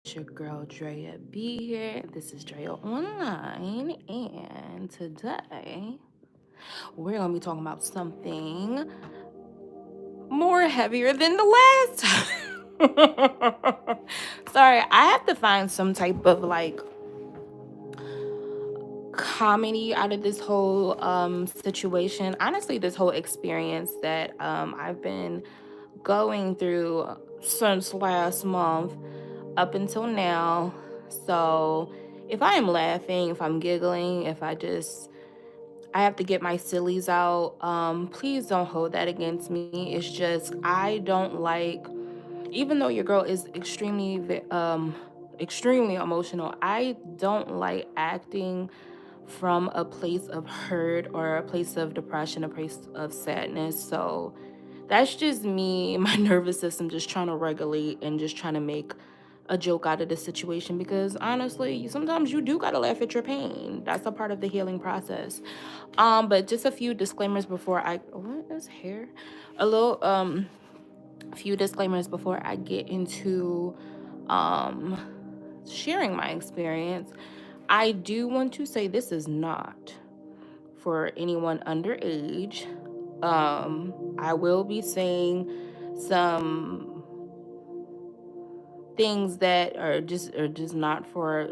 your girl Drea B here. This is Drea Online, and today we're gonna be talking about something more heavier than the last time. Sorry, I have to find some type of like comedy out of this whole situation. Honestly, this whole experience that I've been going through since last month up until now. So if I am laughing, if I'm giggling, if I have to get my sillies out, please don't hold that against me. It's just I don't like, even though your girl is extremely emotional, I don't like acting from a place of hurt or a place of depression, a place of sadness. So that's just me, my nervous system just trying to regulate and just trying to make a joke out of the situation, because honestly, sometimes you do gotta laugh at your pain. That's a part of the healing process. But just a few disclaimers before I what is hair? A little few disclaimers before I get into um sharing my experience. I do want to say this is not for anyone underage. I will be saying some things that are just not for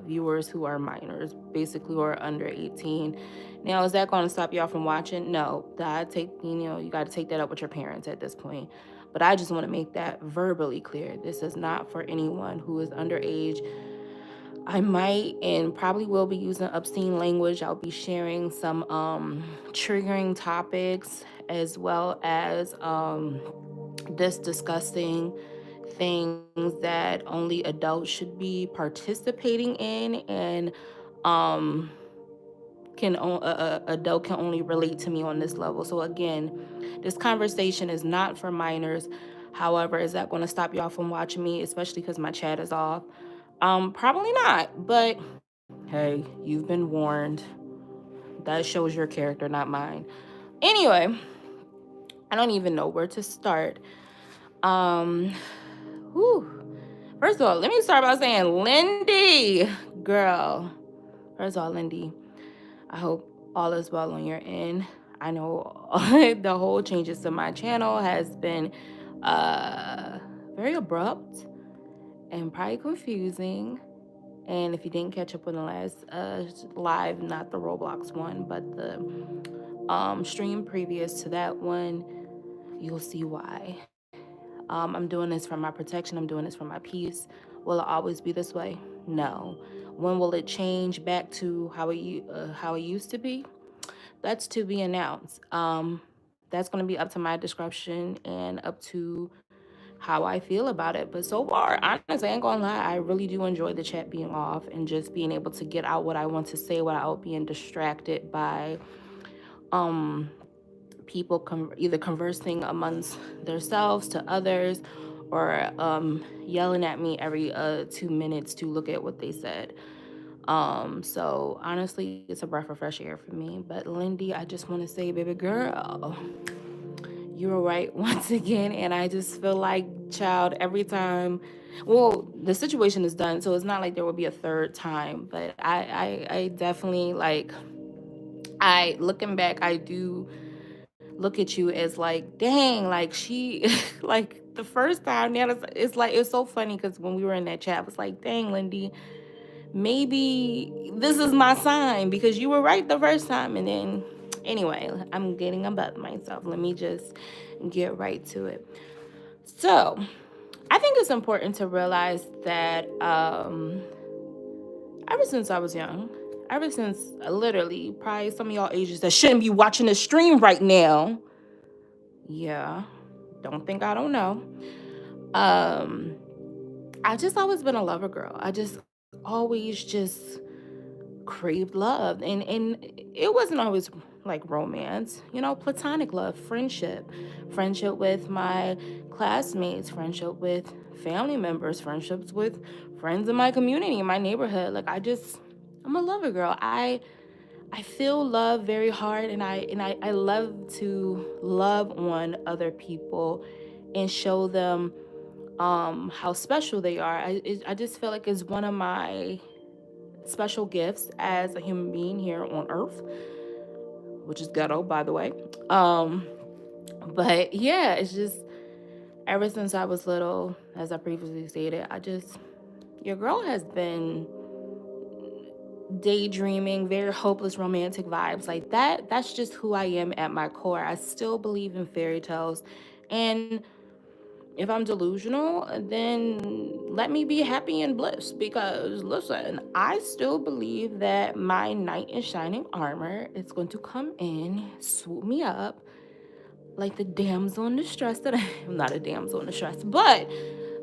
viewers who are minors, basically, or under 18. Now, is that going to stop y'all from watching? No, that take you got to take that up with your parents at this point. But I just want to make that verbally clear. This is not for anyone who is underage. I might and probably will be using obscene language. I'll be sharing some triggering topics, as well as this discussing things that only adults should be participating in, and um adult can only relate to me on this level. So again, this conversation is not for minors. However, is that going to stop y'all from watching me, especially because my chat is off? Probably not, but hey, you've been warned. That shows your character, not mine. Anyway, I don't even know where to start. um whew. First of all, let me start by saying, Lindy, girl. First of all, Lindy, I hope all is well on your end. I know the whole changes to my channel has been uh, very abrupt and probably confusing. And if you didn't catch up on the last live, not the Roblox one, but the stream previous to that one, you'll see why. I'm doing this for my protection. I'm doing this for my peace. Will it always be this way? No. When will it change back to how it used to be? That's to be announced. That's going to be up to my discretion and up to how I feel about it. But so far, honestly, I ain't gonna lie, I really do enjoy the chat being off and just being able to get out what I want to say without being distracted by um people either conversing amongst themselves to others, or yelling at me every 2 minutes to look at what they said. So honestly, it's a breath of fresh air for me. But Lindy, I just want to say, baby girl, you were right once again. And I just feel like, child, every time, well, the situation is done, so it's not like there will be a third time. But I definitely, like, I looking back, I do look at you as like, dang, like she, like the first time. Now it's like, it's so funny because when we were in that chat, I was like, dang, Lindy, maybe this is my sign, because you were right the first time. And then, anyway, I'm getting above myself. Let me just get right to it. So, I think it's important to realize that ever since I was young, ever since literally probably some of y'all ages that shouldn't be watching the stream right now. Yeah, don't think I don't know. Um, I just always been a lover girl. I just always just craved love, and it wasn't always like romance, platonic love, friendship with my classmates, friendship with family members, friendships with friends in my community, in my neighborhood. Like, I'm a lover girl. I feel love very hard, and I love to love on other people and show them how special they are. I just feel like it's one of my special gifts as a human being here on Earth, which is ghetto, by the way. Um, but yeah, it's just ever since I was little, as I previously stated, your girl has been daydreaming, very hopeless romantic vibes like that. That's just who I am at my core. I still believe in fairy tales. And if I'm delusional, then let me be happy and bliss because listen, I still believe that my knight in shining armor is going to come in, swoop me up like the damsel in distress that I'm not a damsel in distress, but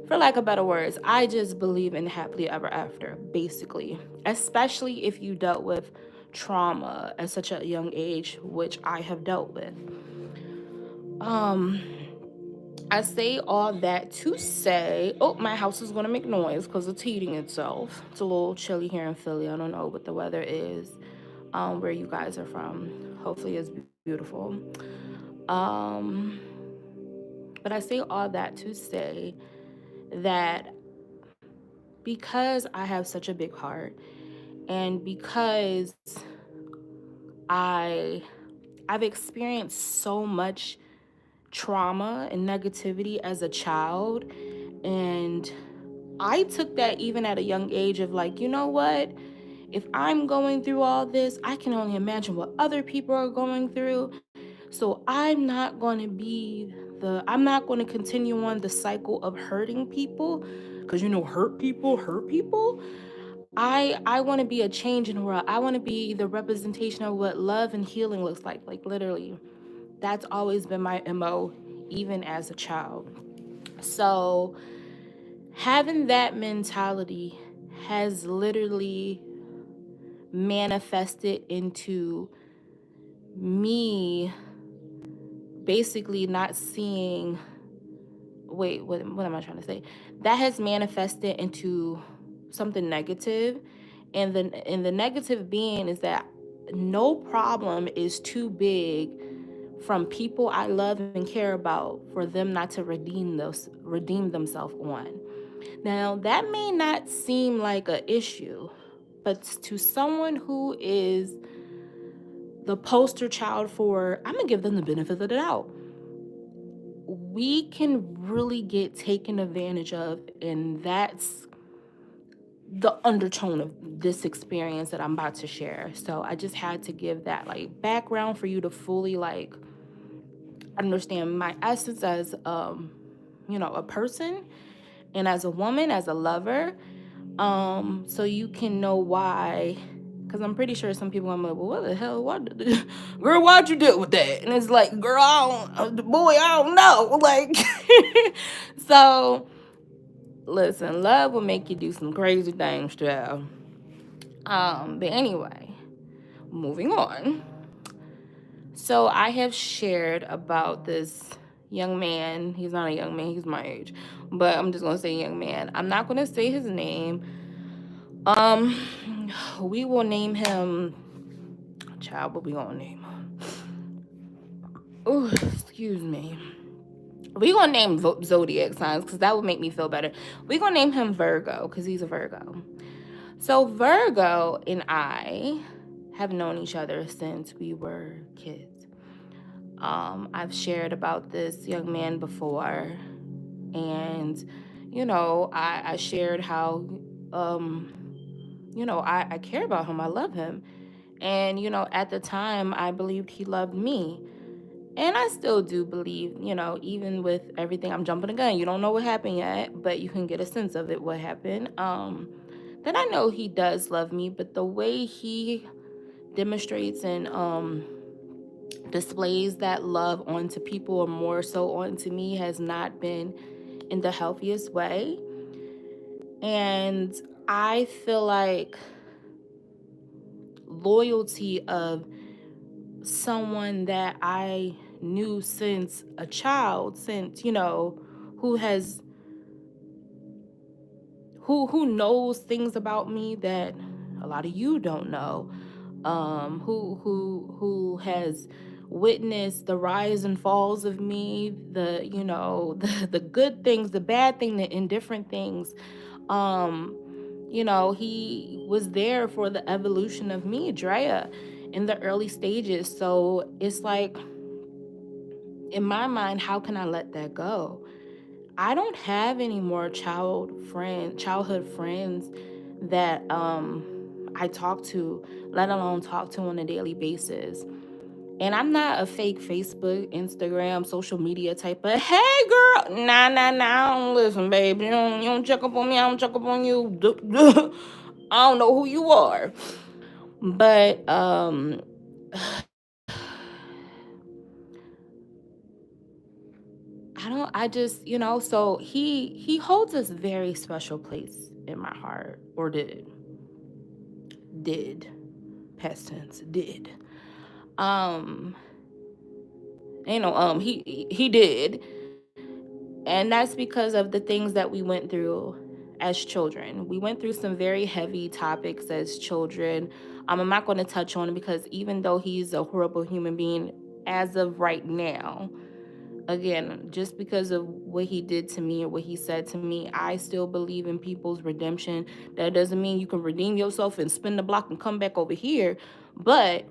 for lack of better words, I just believe in happily ever after, basically. Especially if you dealt with trauma at such a young age, which I have dealt with. Um, I say all that to say, oh, my house is gonna make noise because it's heating itself. It's a little chilly here in Philly. I don't know what the weather is, where you guys are from. Hopefully, it's beautiful. Um, but I say all that to say that because I have such a big heart and because I I've experienced so much trauma and negativity as a child, and I took that even at a young age of like, you know what? If I'm going through all this, I can only imagine what other people are going through. So I'm not going to continue on the cycle of hurting people because hurt people. I want to be a change in the world. I want to be the representation of what love and healing looks like. Like literally, that's always been my MO even as a child. So having that mentality has literally manifested into me basically not seeing what am I trying to say? That has manifested into something negative, and the negative being is that no problem is too big from people I love and care about for them not to redeem themselves on. Now, that may not seem like an issue, but to someone who is the poster child for, I'm gonna give them the benefit of the doubt, we can really get taken advantage of, and that's the undertone of this experience that I'm about to share. So I just had to give that like background for you to fully like understand my essence as a person and as a woman, as a lover, so you can know why. Because I'm pretty sure some people are like, well, what the hell? Girl, why'd you deal with that? And it's like, girl, I don't know. Like, so listen, love will make you do some crazy things, child. But anyway, moving on. So I have shared about this young man. He's not a young man, he's my age. But I'm just gonna say young man. I'm not gonna say his name. Um, we will name him child, what we gonna name him? Oh, excuse me. We gonna name zodiac signs because that would make me feel better. We gonna name him Virgo because he's a Virgo. So Virgo and I have known each other since we were kids. I've shared about this young man before, and I shared how I care about him. I love him. And, at the time, I believed he loved me. And I still do believe, even with everything, I'm jumping the gun. You don't know what happened yet, but you can get a sense of it, what happened. That I know he does love me, but the way he demonstrates and displays that love onto people or more so onto me has not been in the healthiest way. And I feel like loyalty of someone that I knew since a child, since who has who knows things about me that a lot of you don't know, who has witness the rise and falls of me, the good things, the bad thing, the indifferent things. He was there for the evolution of me, Drea, in the early stages. So it's like, in my mind, how can I let that go? I don't have any more childhood friends that I talk to, let alone talk to on a daily basis. And I'm not a fake Facebook, Instagram, social media type of, hey girl, nah, listen, baby, you don't check up on me, I don't check up on you. I don't know who you are. But I just, so he holds this very special place in my heart, or did, past tense, did. Um, he did. And that's because of the things that we went through as children. We went through some very heavy topics as children. I'm not going to touch on it because even though he's a horrible human being as of right now, again, just because of what he did to me or what he said to me, I still believe in people's redemption. That doesn't mean you can redeem yourself and spin the block and come back over here. But,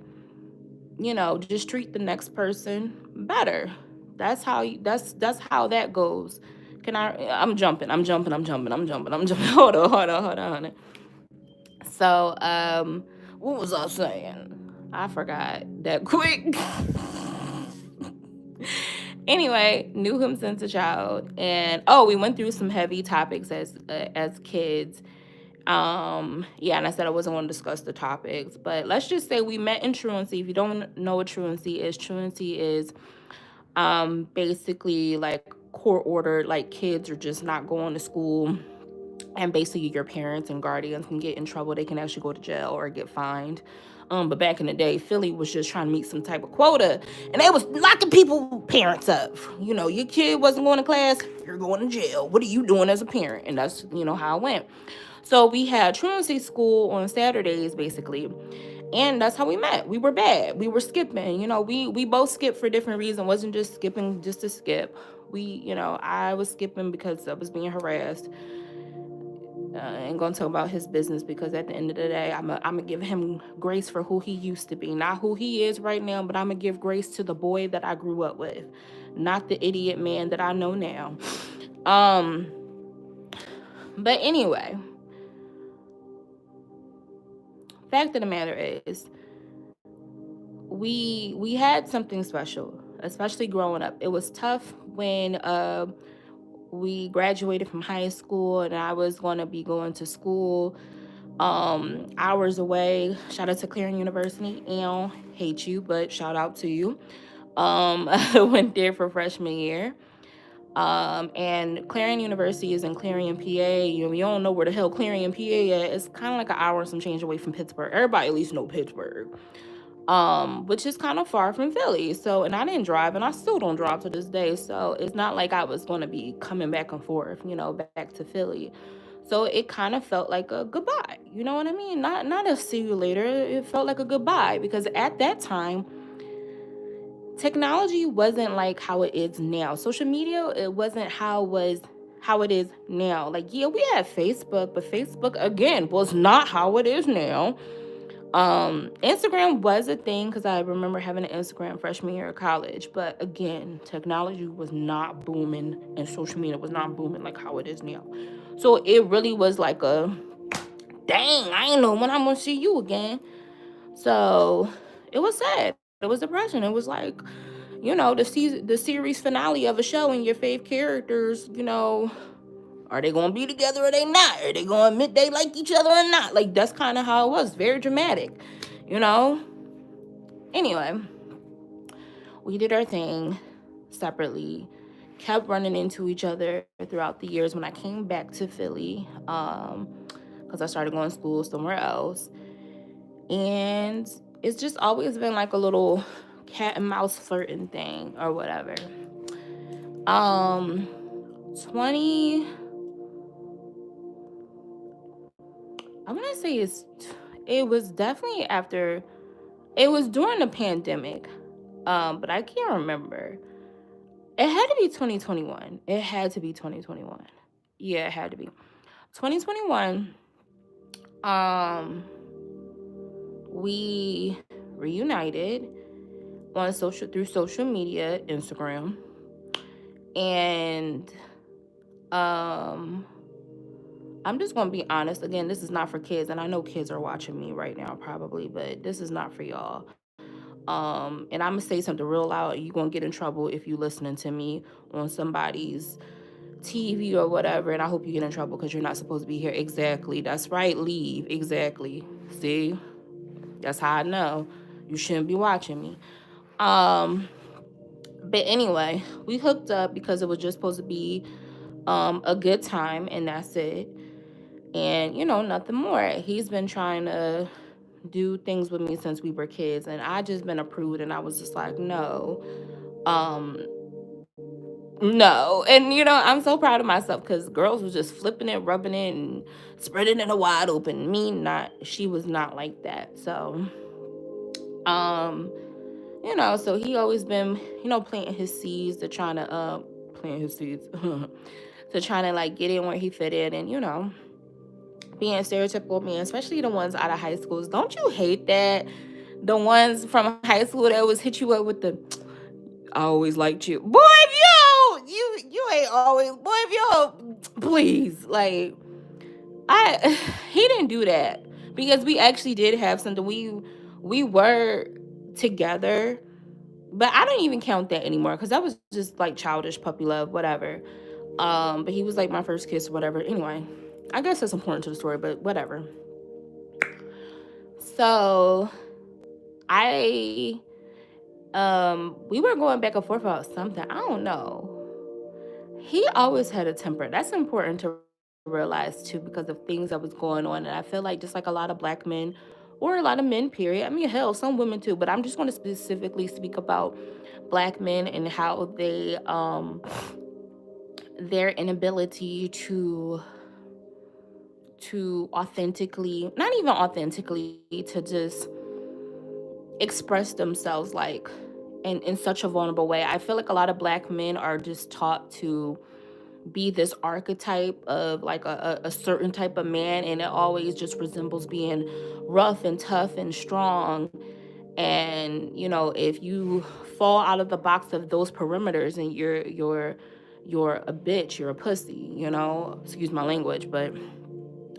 just treat the next person better. That's how that goes. I'm jumping. Hold on. So, what was I saying? I forgot that quick. Anyway, knew him since a child, and we went through some heavy topics as kids. And I said I wasn't going to discuss the topics, but let's just say we met in truancy. If you don't know what truancy is basically like court ordered, like kids are just not going to school, and basically your parents and guardians can get in trouble. They can actually go to jail or get fined. But back in the day, Philly was just trying to meet some type of quota, and they was locking people, parents up. Your kid wasn't going to class, you're going to jail. What are you doing as a parent? And that's, how it went. So we had truancy school on Saturdays, basically. And that's how we met. We were bad. We were skipping. We both skipped for different reasons. It wasn't just skipping just to skip. I was skipping because I was being harassed. I ain't gonna talk about his business because at the end of the day, I'm gonna give him grace for who he used to be, not who he is right now. But I'm gonna give grace to the boy that I grew up with, not the idiot man that I know now. But anyway, fact of the matter is, we had something special, especially growing up. It was tough when we graduated from high school and I was going to be going to school hours away. Shout out to Clarion University. Hate you, but shout out to you. I went there for freshman year. And Clarion University is in Clarion, PA. You don't know where the hell Clarion, PA is. It's kind of like an hour and some change away from Pittsburgh. Everybody at least know Pittsburgh. Which is kind of far from Philly. So, and I didn't drive, and I still don't drive to this day. So it's not like I was going to be coming back and forth, back to Philly. So it kind of felt like a goodbye. You know what I mean? Not a see you later. It felt like a goodbye because at that time, technology wasn't like how it is now. Social media, it wasn't how it is now. Like, yeah, we had Facebook, but Facebook again was not how it is now. Instagram was a thing because I remember having an Instagram freshman year of college, but again, technology was not booming and social media was not booming like how it is now. So it really was like a, dang, I ain't know when I'm gonna see you again. So it was sad. It was depression. It was like, the series finale of a show and your fave characters, are they going to be together or they not? Are they going to admit they like each other or not? Like, that's kind of how it was. Very dramatic, Anyway, we did our thing separately, kept running into each other throughout the years when I came back to Philly, because I started going to school somewhere else. And it's just always been like a little cat and mouse flirting thing or whatever. 20... I want to say it was definitely after, it was during the pandemic. But I can't remember. It had to be 2021. It had to be 2021. Yeah, it had to be 2021. Um, we reunited on social media, Instagram, and um, I'm just gonna be honest. Again, this is not for kids, and I know kids are watching me right now, probably, but this is not for y'all. And I'm gonna say something real loud. You're gonna get in trouble if you listening to me on somebody's TV or whatever, and I hope you get in trouble because you're not supposed to be here. Exactly. That's right. Leave. Exactly. See, that's how I know you shouldn't be watching me. Um, but anyway, we hooked up because it was just supposed to be a good time, and that's it. And nothing more. He's been trying to do things with me since we were kids, and I just been approved, and I was just like, no. Um, No, and I'm so proud of myself because girls was just flipping it, rubbing it, and spreading it wide open. She was not like that. So, um, so he always been, planting his seeds to trying to, planting his seeds, to trying to like get in where he fit in, and being stereotypical man, especially the ones out of high schools. Don't you hate that? The ones from high school that always hit you up with the I always liked you. Boy, if you ain't always boy if yo please. Like he didn't do that. Because we actually did have something. We were together, but I don't even count that anymore because that was just like childish puppy love, whatever. But he was like my first kiss or whatever. Anyway, I guess that's important to the story, but whatever. So I we were going back and forth about something. I don't know. He always had a temper. That's important to realize too because of things that was going on. And I feel like just like a lot of black men or a lot of men, period. I mean, hell, some women too, but I'm just going to specifically speak about black men and how their inability to authentically, not even authentically, to just express themselves like in such a vulnerable way. I feel like a lot of black men are just taught to be this archetype of like a certain type of man, and it always just resembles being rough and tough and strong. And if you fall out of the box of those perimeters, and you're a bitch, you're a pussy, excuse my language, but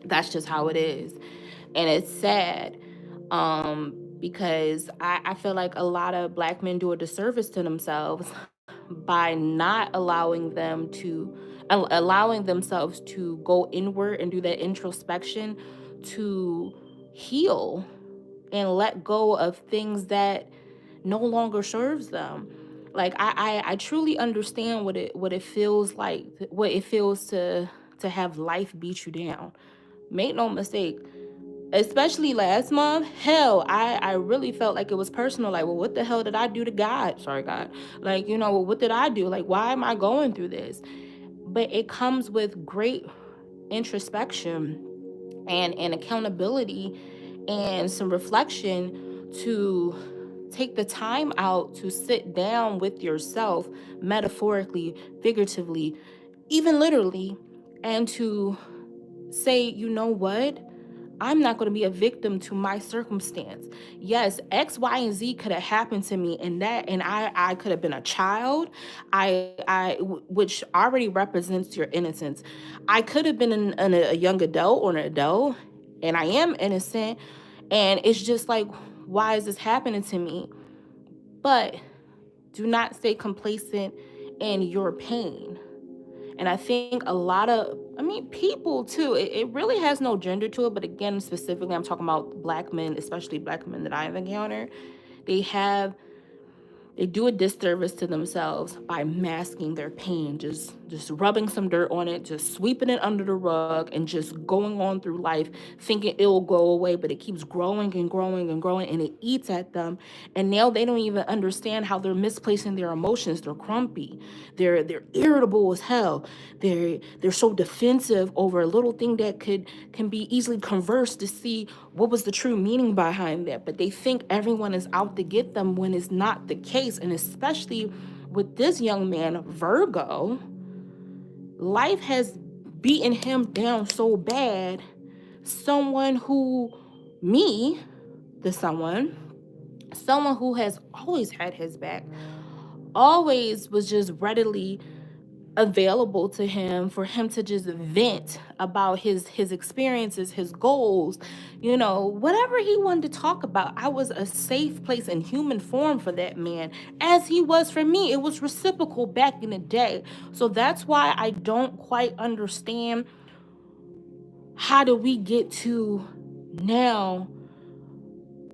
that's just how it is. And it's sad, because I feel like a lot of black men do a disservice to themselves by not allowing themselves to go inward and do that introspection to heal and let go of things that no longer serves them. Like I truly understand what it feels like, what it feels to have life beat you down. Make no mistake, especially last month, hell, I really felt like it was personal. Like, well, what the hell did I do to God? Sorry, God. Like, well, what did I do? Like, why am I going through this? But it comes with great introspection and accountability and some reflection to take the time out to sit down with yourself, metaphorically, figuratively, even literally, and to say, you know what? I'm not going to be a victim to my circumstance. Yes, X, Y, and Z could have happened to me, and I could have been a child. Which already represents your innocence. I could have been a young adult or an adult, and I am innocent. And it's just like, why is this happening to me? But do not stay complacent in your pain. And I think a lot of, people too, it really has no gender to it. But again, specifically, I'm talking about black men, especially black men that I've encountered. They have they do a disservice to themselves by masking their pain, just rubbing some dirt on it, just sweeping it under the rug, and just going on through life thinking it will go away, but it keeps growing and growing and growing, and it eats at them. And now they don't even understand how they're misplacing their emotions. They're grumpy, they're irritable as hell. They're so defensive over a little thing that can be easily conversed to see what was the true meaning behind that. But they think everyone is out to get them when it's not the case. space. And especially with this young man, Virgo, life has beaten him down so bad. Someone who, me, the someone who has always had his back, always was just readily available to him for him to just vent about his experiences, his goals, whatever he wanted to talk about. I was a safe place in human form for that man, as he was for me. It was reciprocal back in the day. So that's why I don't quite understand, how do we get to now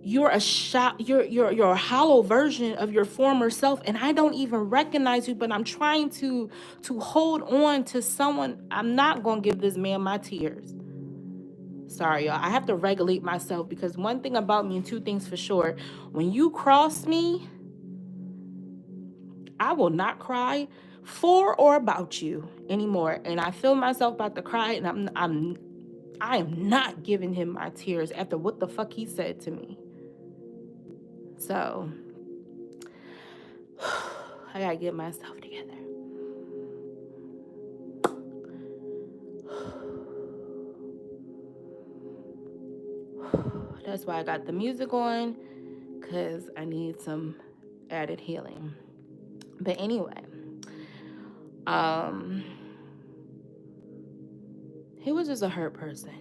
you're a hollow version of your former self, and I don't even recognize you, but I'm trying to hold on to someone. I'm not gonna give this man my tears. Sorry, y'all. I have to regulate myself, because one thing about me, and two things for sure: when you cross me, I will not cry for or about you anymore. And I feel myself about to cry, and I am not giving him my tears after what the fuck he said to me. So I gotta get myself together. That's why I got the music on, because I need some added healing. But anyway, he was just a hurt person.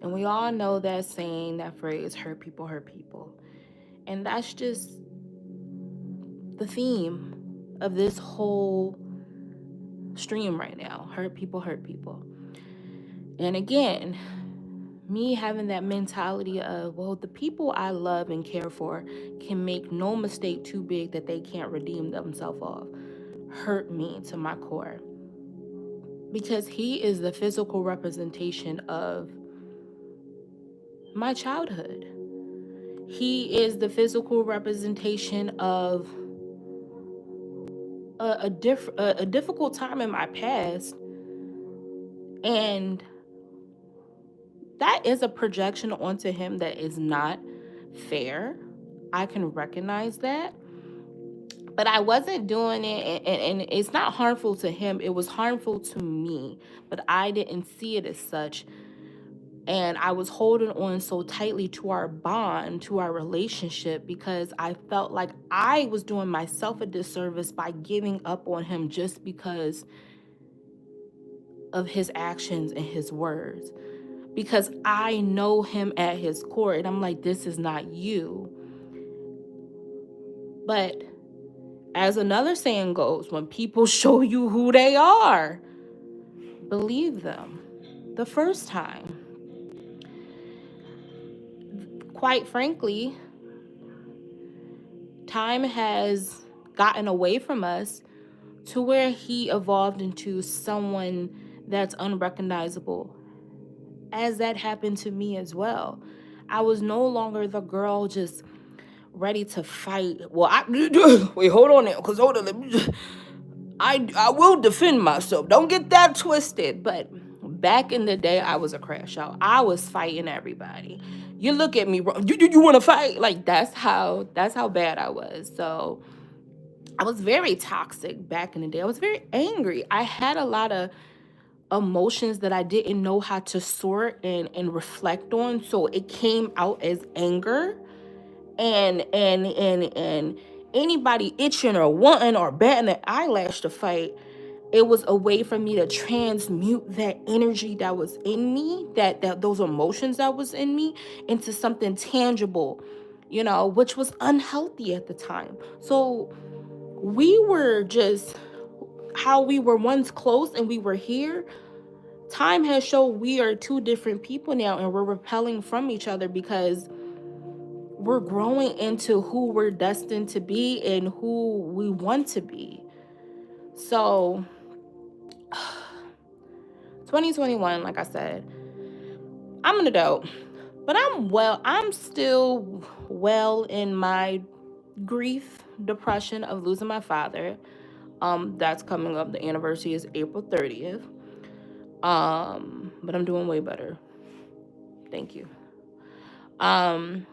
And we all know that saying, that phrase, hurt people hurt people. And that's just the theme of this whole stream right now. Hurt people hurt people. And again, me having that mentality of, well, the people I love and care for can make no mistake too big that they can't redeem themselves of, hurt me to my core. Because he is the physical representation of my childhood. He is the physical representation of a difficult time in my past. And that is a projection onto him that is not fair. I can recognize that. But I wasn't doing it, and it's not harmful to him. It was harmful to me, but I didn't see it as such. And I was holding on so tightly to our bond, to our relationship, because I felt like I was doing myself a disservice by giving up on him just because of his actions and his words. Because I know him at his core, and I'm like, this is not you. But as another saying goes, when people show you who they are, believe them the first time. Quite frankly, time has gotten away from us to where he evolved into someone that's unrecognizable, as that happened to me as well. I was no longer the girl just ready to fight. Well, wait, hold on now, because hold on, let me just, I will defend myself. Don't get that twisted. But back in the day, I was a crash out. I was fighting everybody. You look at me wrong. You want to fight? Like, that's how bad I was. So I was very toxic back in the day. I was very angry. I had a lot of emotions that I didn't know how to sort and reflect on. So it came out as anger. And anybody itching or wanting or batting an eyelash to fight, it was a way for me to transmute that energy that was in me, that those emotions that was in me, into something tangible, which was unhealthy at the time. So we were just how we were once close, and we were here. Time has shown we are two different people now, and we're repelling from each other because we're growing into who we're destined to be and who we want to be. So 2021, like I said, I'm an adult, but I'm still well in my grief, depression of losing my father. That's coming up. The anniversary is April 30th. But I'm doing way better. Thank you. I'm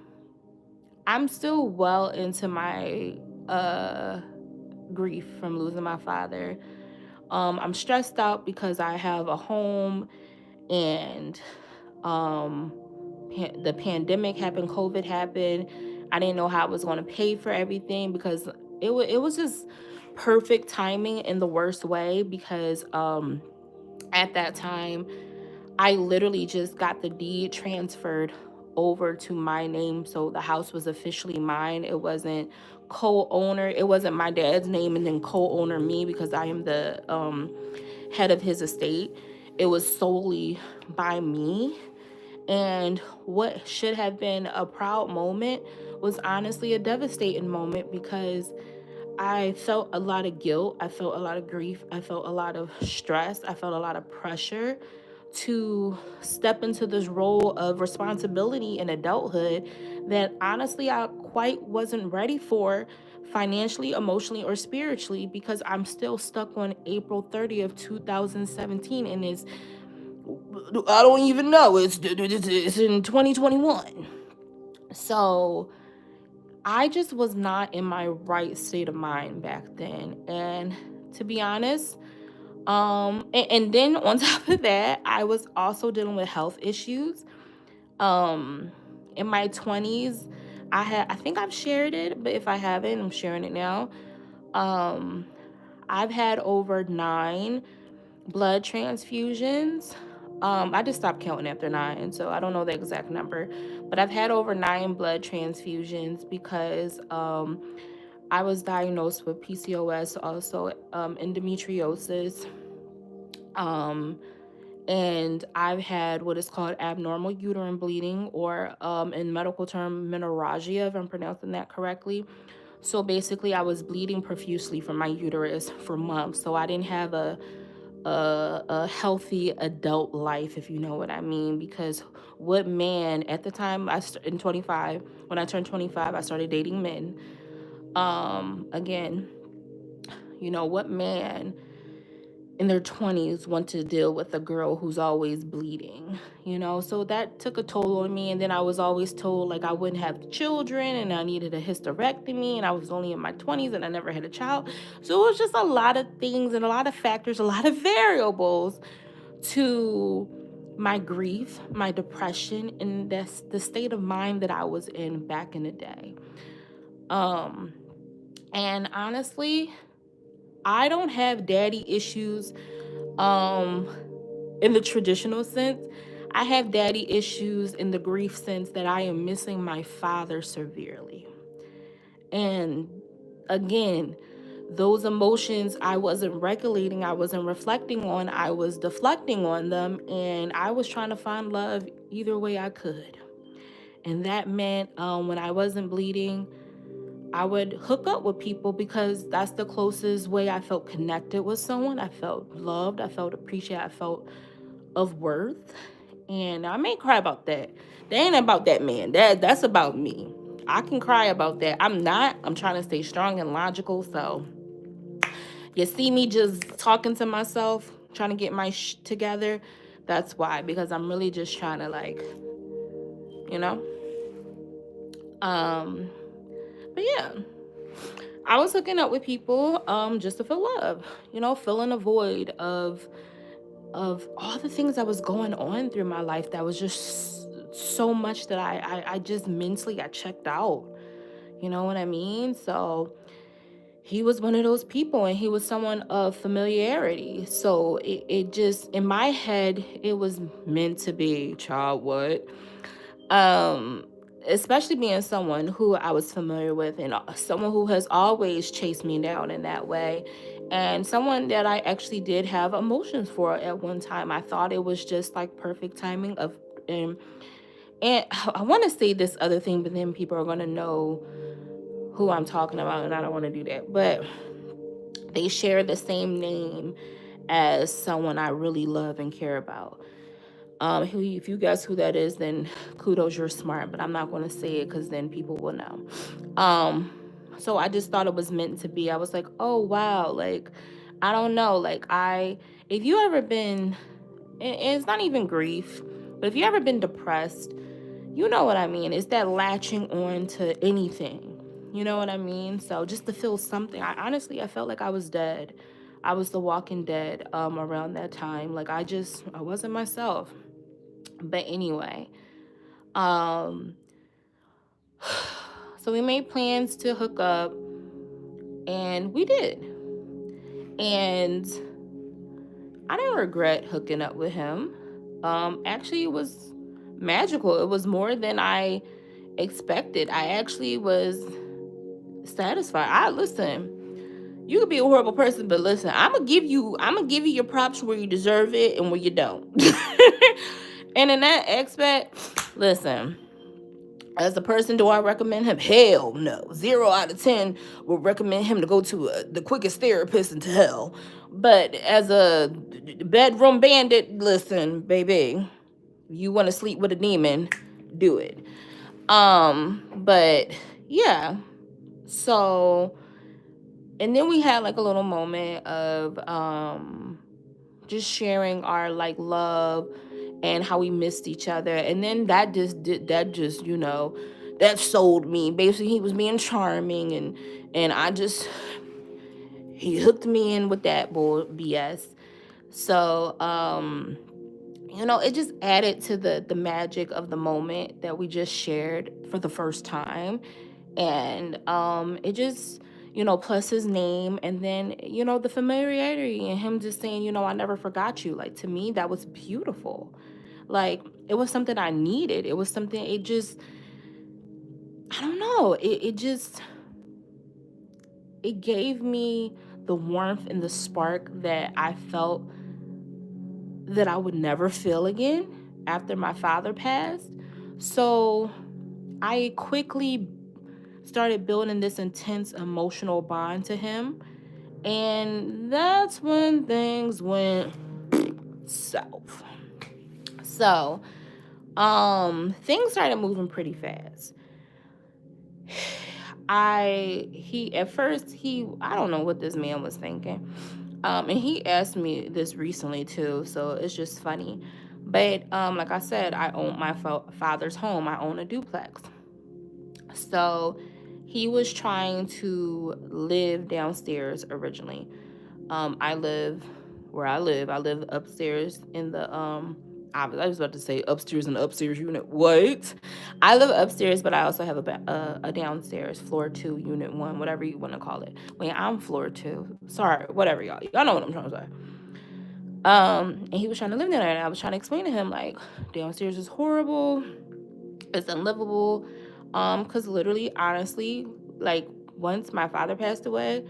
still well into my grief from losing my father. I'm stressed out because I have a home, and the pandemic happened, COVID happened. I didn't know how I was going to pay for everything because it was just perfect timing in the worst way, because at that time I literally just got the deed transferred over to my name, so the house was officially mine. It wasn't co-owner. It wasn't my dad's name and then co-owner me, because I am the head of his estate. It was solely by me. And what should have been a proud moment was honestly a devastating moment, because I felt a lot of guilt. I felt a lot of grief. I felt a lot of stress. I felt a lot of pressure to step into this role of responsibility in adulthood that honestly I quite wasn't ready for, financially, emotionally, or spiritually, because I'm still stuck on April 30th, 2017, and I don't even know, it's in 2021. So I just was not in my right state of mind back then. And to be honest, and then on top of that, I was also dealing with health issues. In my 20s, I think I've shared it, but if I haven't, I'm sharing it now. Um, I've had over 9 blood transfusions. I just stopped counting after 9, so I don't know the exact number, but I've had over 9 blood transfusions because I was diagnosed with PCOS, also endometriosis, and I've had what is called abnormal uterine bleeding, or in medical term, menorrhagia, if I'm pronouncing that correctly. So basically, I was bleeding profusely from my uterus for months, so I didn't have a healthy adult life, if you know what I mean. Because what man at the time, in 25, when I turned 25, I started dating men. Again, what man in their 20s want to deal with a girl who's always bleeding, so that took a toll on me. And then I was always told like I wouldn't have children, and I needed a hysterectomy, and I was only in my 20s and I never had a child. So it was just a lot of things and a lot of factors, a lot of variables to my grief, my depression, and that's the state of mind that I was in back in the day. And honestly, I don't have daddy issues in the traditional sense. I have daddy issues in the grief sense that I am missing my father severely. And again, those emotions I wasn't regulating, I wasn't reflecting on, I was deflecting on them, and I was trying to find love either way I could. And that meant when I wasn't bleeding, I would hook up with people because that's the closest way I felt connected with someone. I felt loved, I felt appreciated, I felt of worth. And I may cry about that. That ain't about that man. That's about me. I can cry about that. I'm trying to stay strong and logical. So you see me just talking to myself, trying to get my together. That's why, because I'm really just trying to you know. But yeah, I was hooking up with people just to feel love, filling a void of all the things that was going on through my life that was just so much that I just mentally I checked out. You know what I mean? So he was one of those people, and he was someone of familiarity. So it just, in my head, it was meant to be, child, what? Especially being someone who I was familiar with, and someone who has always chased me down in that way, and someone that I actually did have emotions for at one time. I thought it was just like perfect timing of, and I want to say this other thing, but then people are going to know who I'm talking about, and I don't want to do that. But they share the same name as someone I really love and care about. If you guess who that is, then kudos, you're smart, but I'm not going to say it because then people will know. So I just thought it was meant to be. I was like, oh, wow. Like, I don't know. If you ever been, and it's not even grief, but if you ever been depressed, you know what I mean. It's that latching on to anything. You know what I mean? So just to feel something, I felt like I was dead. I was the walking dead around that time. Like I wasn't myself. But anyway, um so we made plans to hook up, and we did. And I didn't regret hooking up with him. Actually, it was magical. It was more than I expected. I actually was satisfied. I listen. You could be a horrible person, but listen, I'm gonna give you your props where you deserve it and where you don't. And in that aspect, listen. As a person, do I recommend him? Hell no. 0 out of 10 would recommend him to go to the quickest therapist into hell. But as a bedroom bandit, listen, baby, you want to sleep with a demon, do it. But yeah. So, and then we had like a little moment of just sharing our like love and how we missed each other. And then that just that sold me. Basically, he was being charming, and he hooked me in with that bull BS. So it just added to the magic of the moment that we just shared for the first time. And it just plus his name, and then the familiarity, and him just saying, I never forgot you. Like, to me, that was beautiful. Like, it was something I needed. It was something, it just, I don't know, it gave me the warmth and the spark that I felt that I would never feel again after my father passed. So I quickly started building this intense emotional bond to him. And that's when things went south. So, things started moving pretty fast. At first, I don't know what this man was thinking. And he asked me this recently too, so it's just funny. But, like I said, I own my father's home. I own a duplex. So he was trying to live downstairs originally. I live where I live. I live upstairs in the I was about to say upstairs in the upstairs unit. What? I live upstairs, but I also have a downstairs floor 2, unit 1, whatever you want to call it. Wait, I'm floor 2. Sorry, whatever, y'all know what I'm trying to say. And he was trying to live there, and I was trying to explain to him, like, downstairs is horrible. It's unlivable. Because literally, honestly, like, once my father passed away,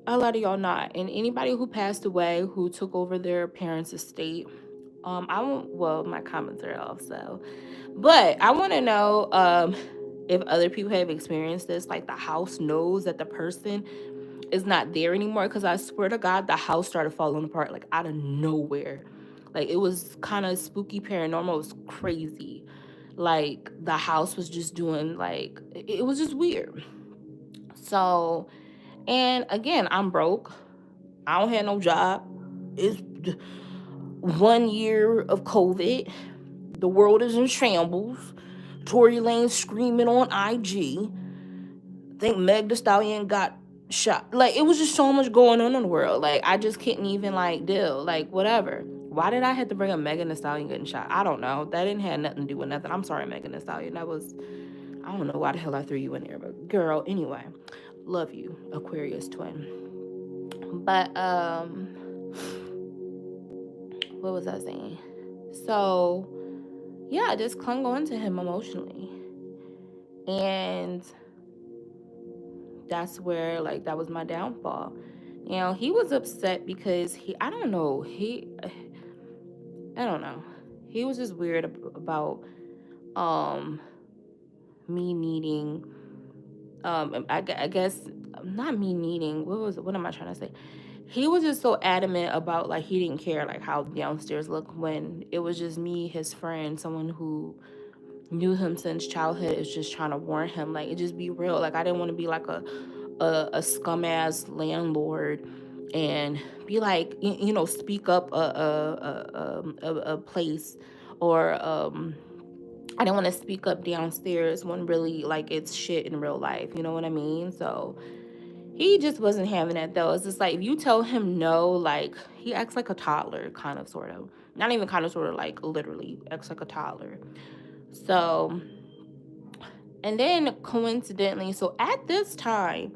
a lot of y'all not. And anybody who passed away, who took over their parents' estate, I won't, well, my comments are off, so. But I want to know if other people have experienced this, like the house knows that the person is not there anymore. Because I swear to God, the house started falling apart, like, out of nowhere. Like, it was kind of spooky, paranormal. It was crazy. Like, the house was just doing, like, it was just weird. So, and again, I'm broke. I don't have no job. It's 1 year of COVID. The world is in shambles. Tory Lanez screaming on IG. I think Meg Thee Stallion got shot. Like, it was just so much going on in the world. Like, I just couldn't even, like, deal. Like, whatever. Why did I have to bring up Megan Thee Stallion getting shot? I don't know. That didn't have nothing to do with nothing. I'm sorry, Megan Thee Stallion. I don't know why the hell I threw you in there. But, girl, anyway. Love you, Aquarius twin. But, what was I saying? So, yeah, I just clung on to him emotionally. And that's where, like, that was my downfall. He was upset because I don't know. I don't know. He was just weird about me needing, I guess, not me needing, what am I trying to say? He was just so adamant about, like, he didn't care, like, how downstairs looked, when it was just me, his friend, someone who knew him since childhood, is just trying to warn him, like, it just be real. Like, I didn't want to be like a scum ass landlord and be like, speak up a place, or I didn't want to speak up downstairs when really like it's shit in real life. You know what I mean? So he just wasn't having that though. It's just like if you tell him no, like he acts like a toddler, kind of, sort of. Not even kind of, sort of, like literally acts like a toddler. So, and then coincidentally, so at this time,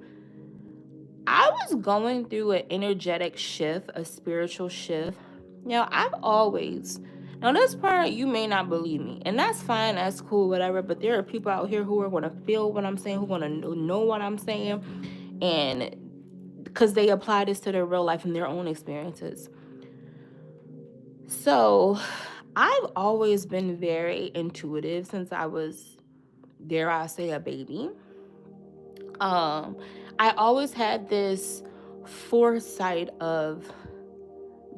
I was going through an energetic shift, a spiritual shift. Now, now this part, you may not believe me, and that's fine, that's cool, whatever, but there are people out here who are going to feel what I'm saying, who are going to know what I'm saying, and because they apply this to their real life and their own experiences. So, I've always been very intuitive since I was, dare I say, a baby. I always had this foresight of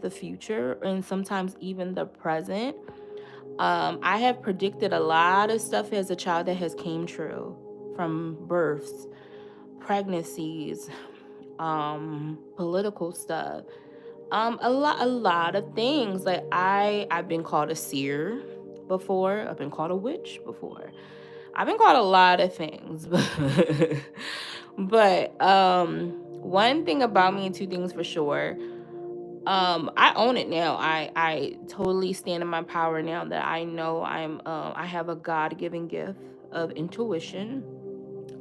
the future and sometimes even the present. I have predicted a lot of stuff as a child that has came true, from births, pregnancies, political stuff, a lot of things. Like I've been called a seer before. I've been called a witch before. I've been called a lot of things, but one thing about me, and two things for sure. I own it now. I totally stand in my power now that I know I have a God-given gift of intuition.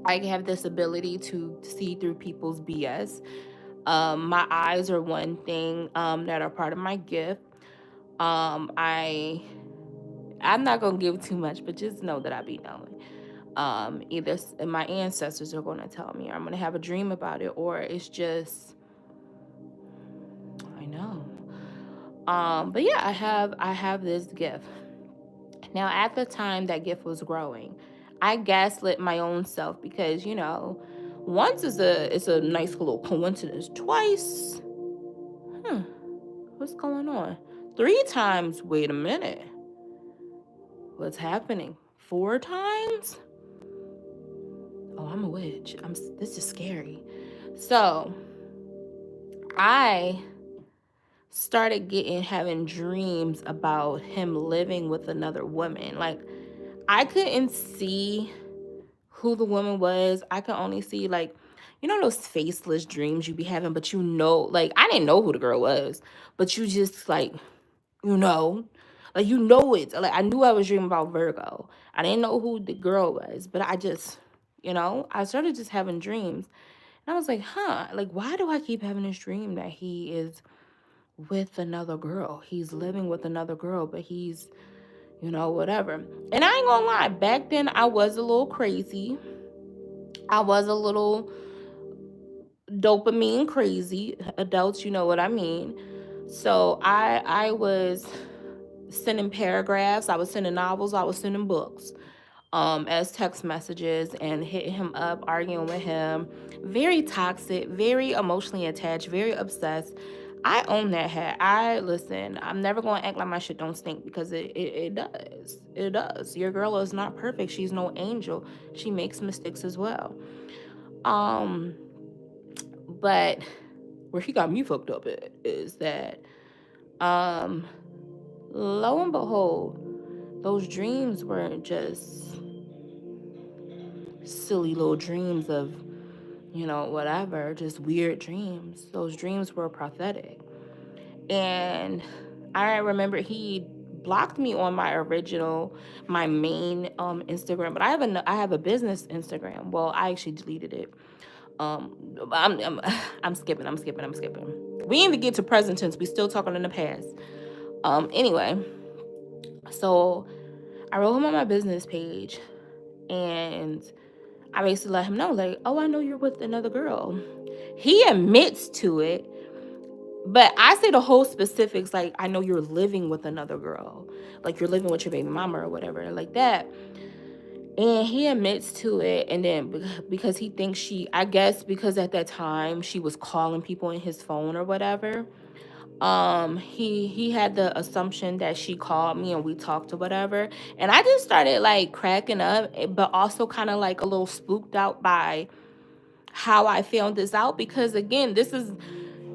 I have this ability to see through people's BS. My eyes are one thing that are part of my gift. I'm not gonna give too much, but just know that I be knowing. Either my ancestors are gonna tell me, or I'm gonna have a dream about it, or it's just I know. But yeah, I have this gift. Now, at the time that gift was growing, I gaslit my own self because, once is a nice little coincidence. Twice, what's going on? Three times, wait a minute. What's happening? Four times? Oh, I'm a witch. This is scary. So, I started having dreams about him living with another woman. Like, I couldn't see who the woman was. I could only see, like, those faceless dreams you be having, but like, I didn't know who the girl was, but you just, like, you know, it. Like, I knew I was dreaming about Virgo. I didn't know who the girl was, but I just, I started just having dreams. And I was like, like, why do I keep having this dream that he is with another girl? He's living with another girl, but he's, whatever. And I ain't gonna lie, back then I was a little crazy. I was a little dopamine crazy. Adults, you know what I mean. So I was sending paragraphs, I was sending novels, I was sending books as text messages and hitting him up, arguing with him. Very toxic, very emotionally attached, very obsessed. I own that hat. Listen, I'm never going to act like my shit don't stink, because it does. It does. Your girl is not perfect. She's no angel. She makes mistakes as well. But where he got me fucked up at is that, lo and behold, those dreams weren't just silly little dreams of, whatever, just weird dreams. Those dreams were prophetic. And I remember he blocked me on my main Instagram, but I have a business Instagram. Well, I actually deleted it. I'm skipping. We didn't even get to present tense. We still talking in the past. Anyway, so I wrote him on my business page, and I basically let him know, like, oh, I know you're with another girl. He admits to it, but I say the whole specifics, like, I know you're living with another girl, like you're living with your baby mama or whatever, like that. And he admits to it, and then because he thinks I guess because at that time she was calling people in his phone or whatever, he had the assumption that she called me and we talked or whatever. And I just started, like, cracking up, but also kind of like a little spooked out by how I found this out, because again,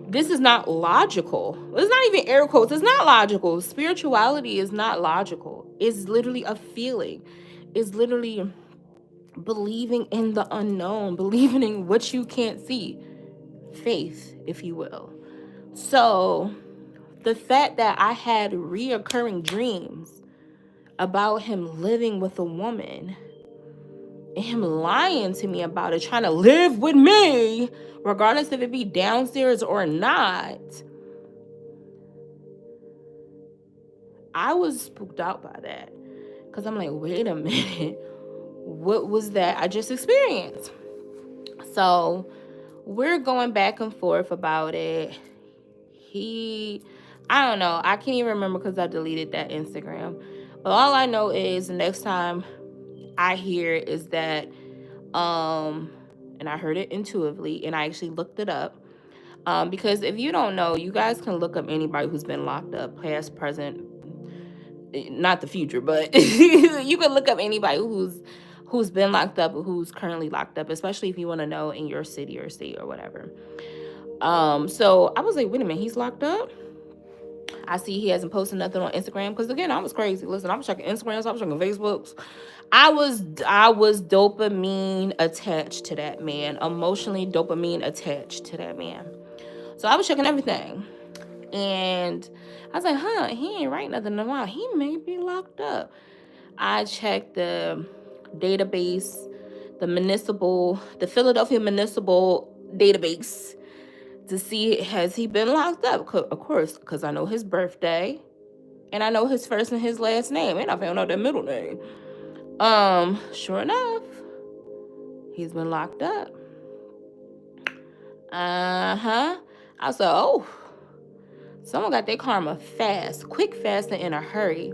this is not logical. It's not even air quotes. It's not logical. Spirituality is not logical. It's literally a feeling. It's literally believing in the unknown, believing in what you can't see. Faith, if you will. So the fact that I had reoccurring dreams about him living with a woman and him lying to me about it, trying to live with me, regardless if it be downstairs or not, I was spooked out by that. Because I'm like, wait a minute. What was that I just experienced? So we're going back and forth about it. I don't know. I can't even remember because I deleted that Instagram. But all I know is the next time I hear is that, and I heard it intuitively, and I actually looked it up. Because if you don't know, you guys can look up anybody who's been locked up, past, present, not the future, but you can look up anybody who's been locked up, who's currently locked up, especially if you want to know in your city or state or whatever. So I was like, wait a minute, he's locked up? I see he hasn't posted nothing on Instagram, because again, I was crazy. Listen, I was checking Instagrams, I was checking Facebooks. I was dopamine attached to that man, emotionally dopamine attached to that man. So I was checking everything, and I was like, he ain't write nothing in a while. He may be locked up. I checked the database, the Philadelphia municipal database, to see has he been locked up. Of course, because I know his birthday, and I know his first and his last name, and I found out their middle name. Sure enough, he's been locked up. I was like, oh, someone got their karma fast, quick, fast, and in a hurry.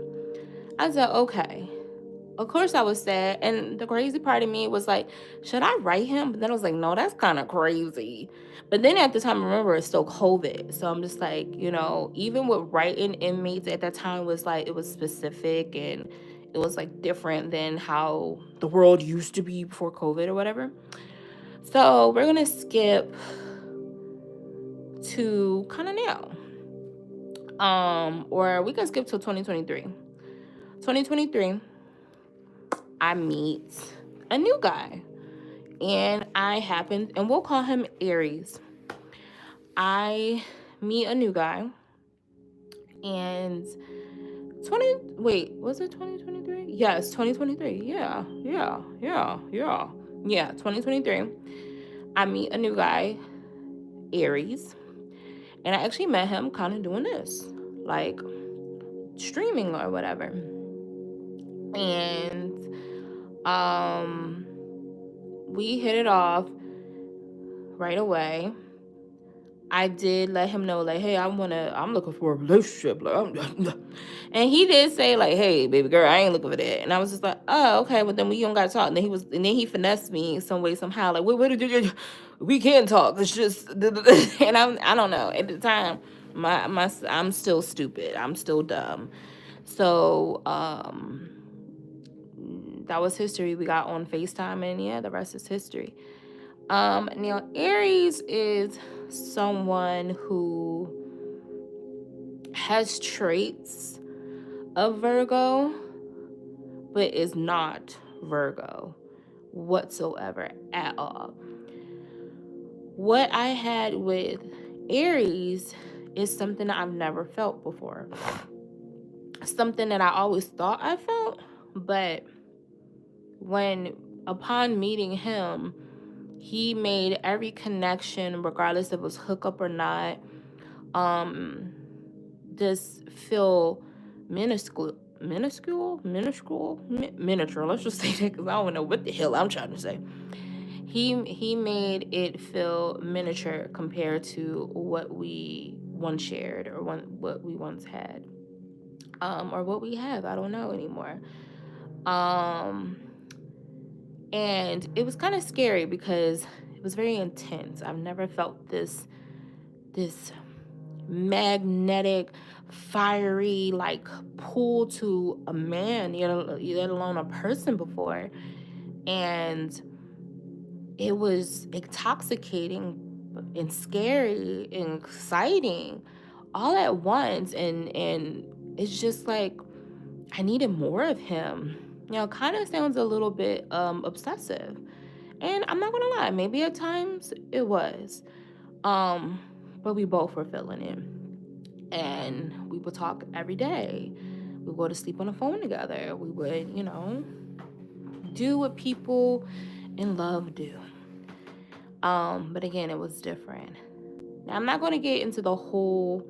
I said, okay. Of course I was sad, and the crazy part of me was like, should I write him? But then I was like, no, that's kind of crazy. But then at the time, remember, it's still COVID. So I'm just like, even with writing inmates at that time was like, it was specific, and it was like different than how the world used to be before COVID or whatever. So we're going to skip to kind of now. Or we can skip to 2023. 2023. I meet a new guy, and and we'll call him Aries. I meet a new guy, and was it 2023? Yes, 2023. Yeah, 2023. I meet a new guy, Aries, and I actually met him kind of doing this, like streaming or whatever. And we hit it off right away. I did let him know, like, hey, I'm looking for a relationship. And he did say, like, hey, baby girl, I ain't looking for that. And I was just like, oh, okay, well then we don't gotta talk. And then he finessed me some way, somehow, like, what did you, we can talk. It's just, and I don't know. At the time, I'm still stupid. I'm still dumb. So, that was history. We got on FaceTime, and yeah, the rest is history. Now, Aries is someone who has traits of Virgo, but is not Virgo whatsoever at all. What I had with Aries is something that I've never felt before. Something that I always thought I felt, but upon meeting him, he made every connection, regardless if it was hookup or not, just feel miniature. Let's just say that, because I don't know what the hell I'm trying to say. He made it feel miniature compared to what we once shared, or what we once had, or what we have. I don't know anymore. And it was kind of scary because it was very intense. I've never felt this magnetic, fiery, like, pull to a man, let alone a person before. And it was intoxicating, and scary and exciting all at once. And it's just like I needed more of him. Kind of sounds a little bit obsessive. And I'm not gonna lie, maybe at times it was. But we both were feeling it. And we would talk every day. We would go to sleep on the phone together. We would, do what people in love do. But again, it was different. Now, I'm not going to get into the whole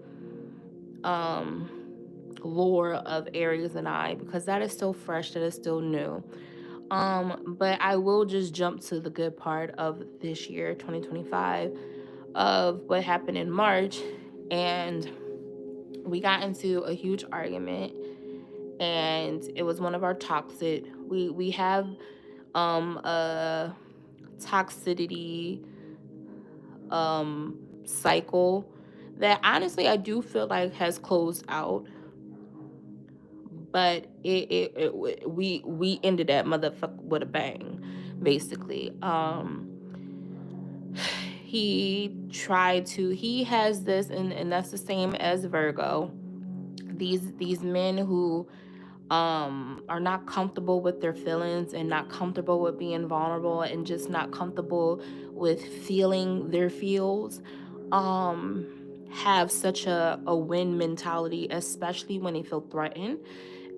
lore of Aries and I, because that is still fresh, that is still new. But I will just jump to the good part of this year, 2025, of what happened in March. And we got into a huge argument, and it was one of our toxic. We have a toxicity cycle that honestly I do feel like has closed out, but we ended that motherfucker with a bang, basically. He has this, and that's the same as Virgo. These men who are not comfortable with their feelings and not comfortable with being vulnerable and just not comfortable with feeling their feels, have such a win mentality, especially when they feel threatened,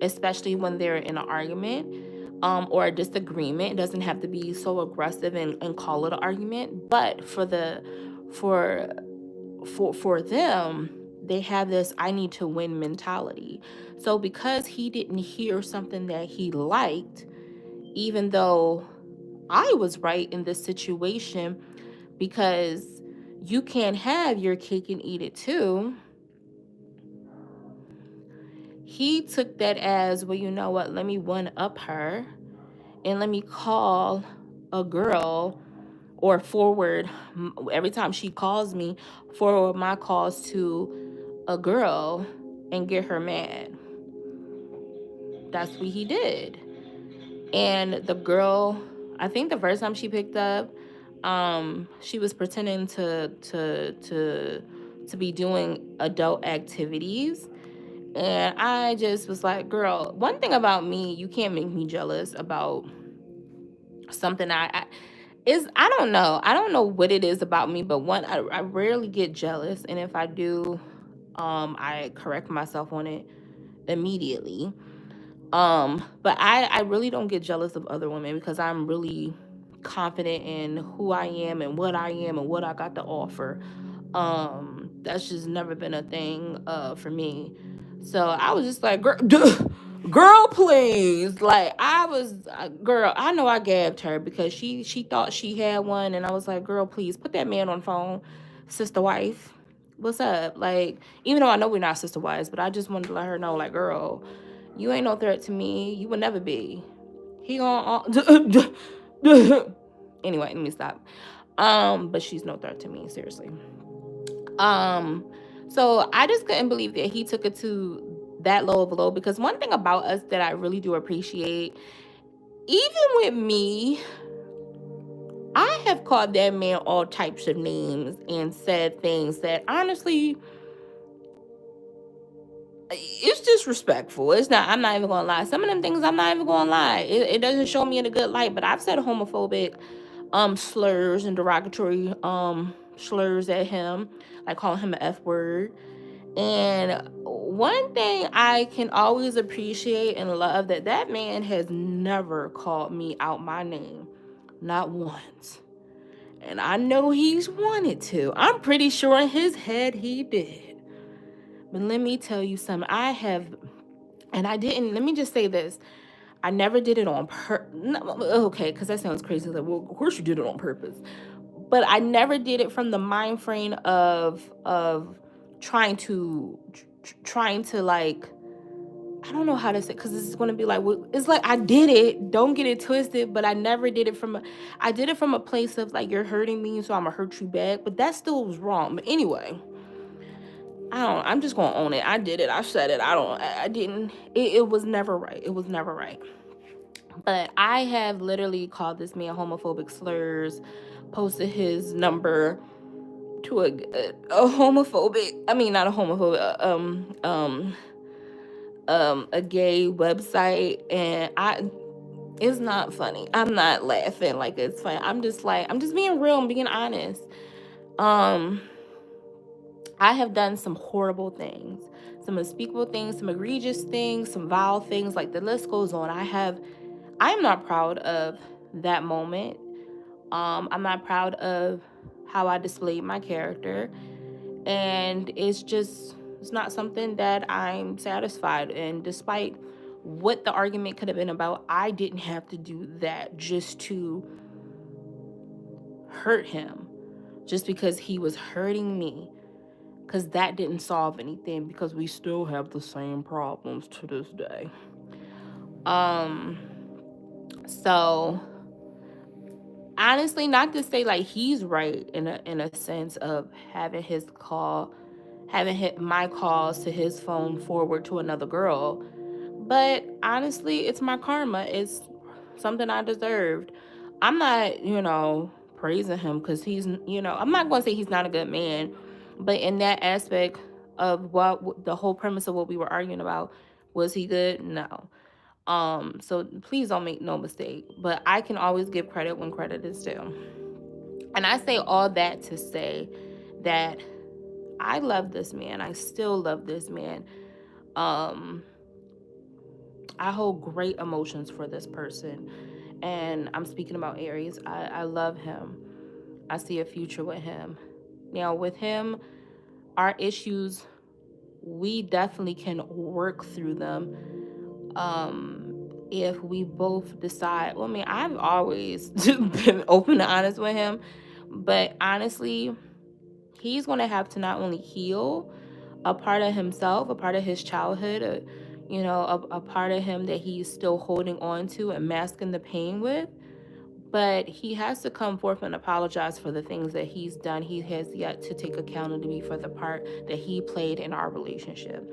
especially when they're in an argument or a disagreement. It doesn't have to be so aggressive and call it an argument, but for them, they have this I need to win mentality. So because he didn't hear something that he liked, even though I was right in this situation, because you can't have your cake and eat it too, he took that as, well, you know what, let me one up her and let me call a girl or forward, every time she calls me, forward my calls to a girl and get her mad. That's what he did. And the girl, I think the first time she picked up, she was pretending to be doing adult activities. And I just was like, girl, one thing about me, you can't make me jealous about something I don't know. I don't know what it is about me, but one, I rarely get jealous. And if I do, I correct myself on it immediately. But I really don't get jealous of other women because I'm really confident in who I am and what I am and what I got to offer. That's just never been a thing for me. So I was just like, girl, please. Like girl, I know I gabbed her because she thought she had one, and I was like, girl, please put that man on the phone, sister wife. What's up? Like, even though I know we're not sister wives, but I just wanted to let her know, like, girl, you ain't no threat to me. You will never be. He gonna anyway, let me stop. But she's no threat to me, seriously. So I just couldn't believe that he took it to that low of a low, because one thing about us that I really do appreciate, even with me, I have called that man all types of names and said things that honestly, it's disrespectful. I'm not even gonna lie. Some of them things I'm not even gonna lie. It doesn't show me in a good light, but I've said homophobic slurs and derogatory slurs at him, like calling him an F word. And one thing I can always appreciate and love, that man has never called me out my name. Not once. And I know he's wanted to. I'm pretty sure in his head he did. But let me tell you something. Let me just say this. I never did it on purpose. Okay, because that sounds crazy. Like, well, of course you did it on purpose. But I never did it from the mind frame of trying to like, I don't know how to say, because this is going to be like, well, it's like I did it. Don't get it twisted. But I never did it I did it from a place of like, you're hurting me, so I'm going to hurt you back. But that still was wrong. But anyway, I'm just going to own it. I did it. I said it. I didn't. It was never right. It was never right. But I have literally called this man homophobic slurs, posted his number to a homophobic, I mean, not a homophobic, a gay website, and it's not funny. I'm not laughing like it's funny. I'm just being real and being honest. I have done some horrible things, some unspeakable things, some egregious things, some vile things, like the list goes on. I am not proud of that moment. I'm not proud of how I displayed my character. And it's not something that I'm satisfied in. Despite what the argument could have been about, I didn't have to do that just to hurt him, just because he was hurting me. Because that didn't solve anything, because we still have the same problems to this day. So honestly, not to say like he's right in a sense of having my calls to his phone forward to another girl, but honestly, it's my karma. It's something I deserved. I'm not, praising him because I'm not going to say he's not a good man, but in that aspect of what the whole premise of what we were arguing about, was he good? No. So please don't make no mistake, but I can always give credit when credit is due. And I say all that to say that I love this man. I still love this man. I hold great emotions for this person. And I'm speaking about Aries. I love him. I see a future with him. Now, with him, our issues, we definitely can work through them. If we both decide, well, I mean, I've always been open and honest with him, but honestly, he's going to have to not only heal a part of himself, a part of his childhood, a part of him that he's still holding on to and masking the pain with, but he has to come forth and apologize for the things that he's done. He has yet to take accountability for the part that he played in our relationship.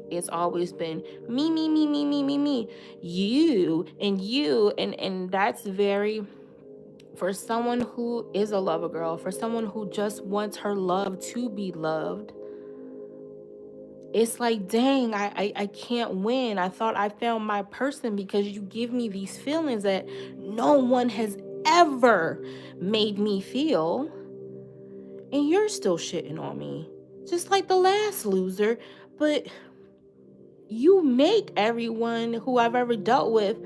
It's always been me, me, me, me, me, me, me, you, and that's very, for someone who is a lover girl, for someone who just wants her love to be loved, it's like, dang, I can't win. I thought I found my person because you give me these feelings that no one has ever made me feel, and you're still shitting on me, just like the last loser, but you make everyone who I've ever dealt with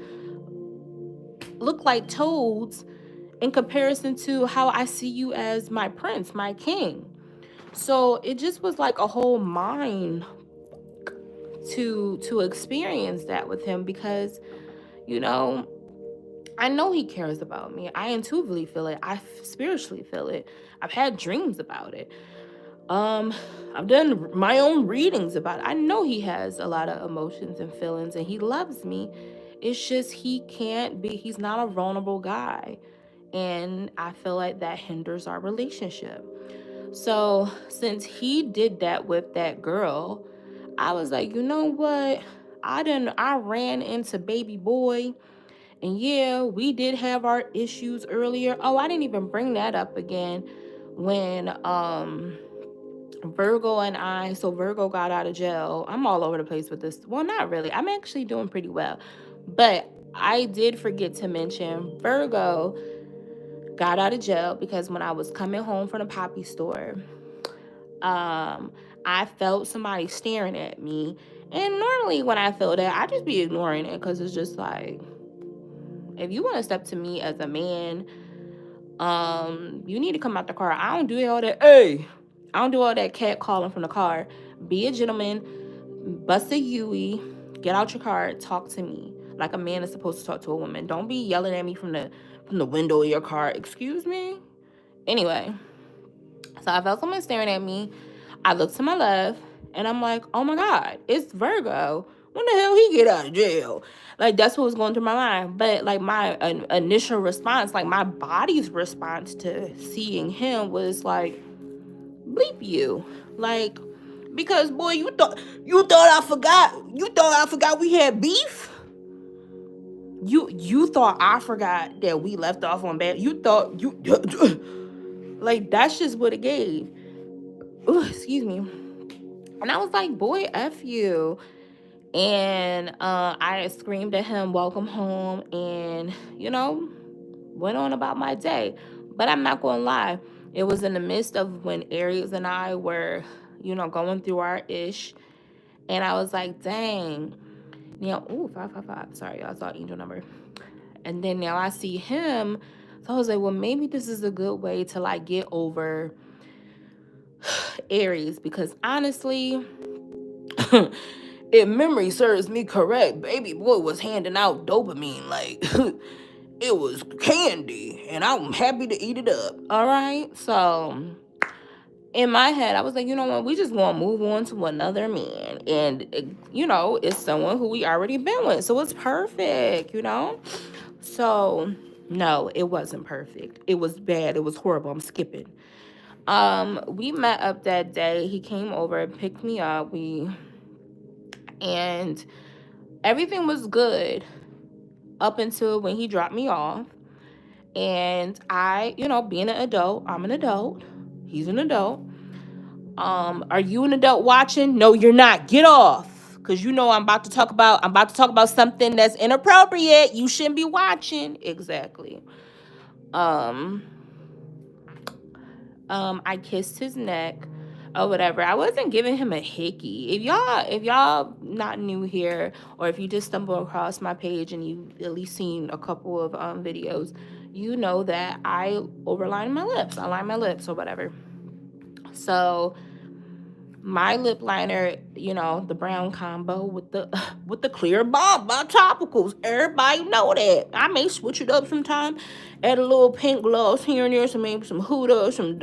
look like toads in comparison to how I see you as my prince, my king. So it just was like a whole mind to experience that with him, because, I know he cares about me. I intuitively feel it. I spiritually feel it. I've had dreams about it. I've done my own readings about it. I know he has a lot of emotions and feelings, and he loves me. It's just he's not a vulnerable guy. And I feel like that hinders our relationship. So since he did that with that girl, I was like, you know what? I ran into baby boy, and yeah, we did have our issues earlier. Oh, I didn't even bring that up again when Virgo got out of jail. I'm all over the place with this. Well, not really. I'm actually doing pretty well. But I did forget to mention Virgo got out of jail because when I was coming home from the poppy store, I felt somebody staring at me. And normally when I feel that, I just be ignoring it because it's just like, if you want to step to me as a man, you need to come out the car. I don't do all that. Hey, I don't do all that cat calling from the car. Be a gentleman, bust a Yui, get out your car, talk to me like a man is supposed to talk to a woman. Don't be yelling at me from the window of your car. Excuse me. Anyway, so I felt someone staring at me. I looked to my left, and I'm like, oh my God, it's Virgo. When the hell he get out of jail? Like, that's what was going through my mind. But like my initial response, like my body's response to seeing him was like, bleep you. Like, because boy, you thought I forgot we had beef? You thought I forgot that we left off on bad. You thought like, that's just what it gave. Ooh, excuse me. And I was like, boy, F you. And I screamed at him, welcome home, and, went on about my day. But I'm not going to lie. It was in the midst of when Aries and I were, going through our ish. And I was like, dang. Ooh, 555. Sorry, I saw angel number. And then now I see him. So I was like, well, maybe this is a good way to like get over Aries, because honestly, if memory serves me correct, baby boy was handing out dopamine like it was candy, and I'm happy to eat it up. All right, so in my head, I was like, you know what? We just gonna move on to another man, and it's someone who we already been with, so it's perfect. So no, it wasn't perfect. It was bad. It was horrible. I'm skipping. We met up that day. He came over, picked me up. And everything was good up until when he dropped me off. And I, being an adult, I'm an adult. He's an adult. Are you an adult watching? No, you're not. Get off. Cause I'm about to talk about something that's inappropriate. You shouldn't be watching. Exactly. I kissed his neck or whatever. I wasn't giving him a hickey. If y'all not new here, or if you just stumble across my page and you at least seen a couple of videos, you know that I overline my lips. I line my lips or whatever. So my lip liner, the brown combo with the clear bomb by Topicals. Everybody know that. I may switch it up sometime, add a little pink gloss here and there, maybe some Huda, some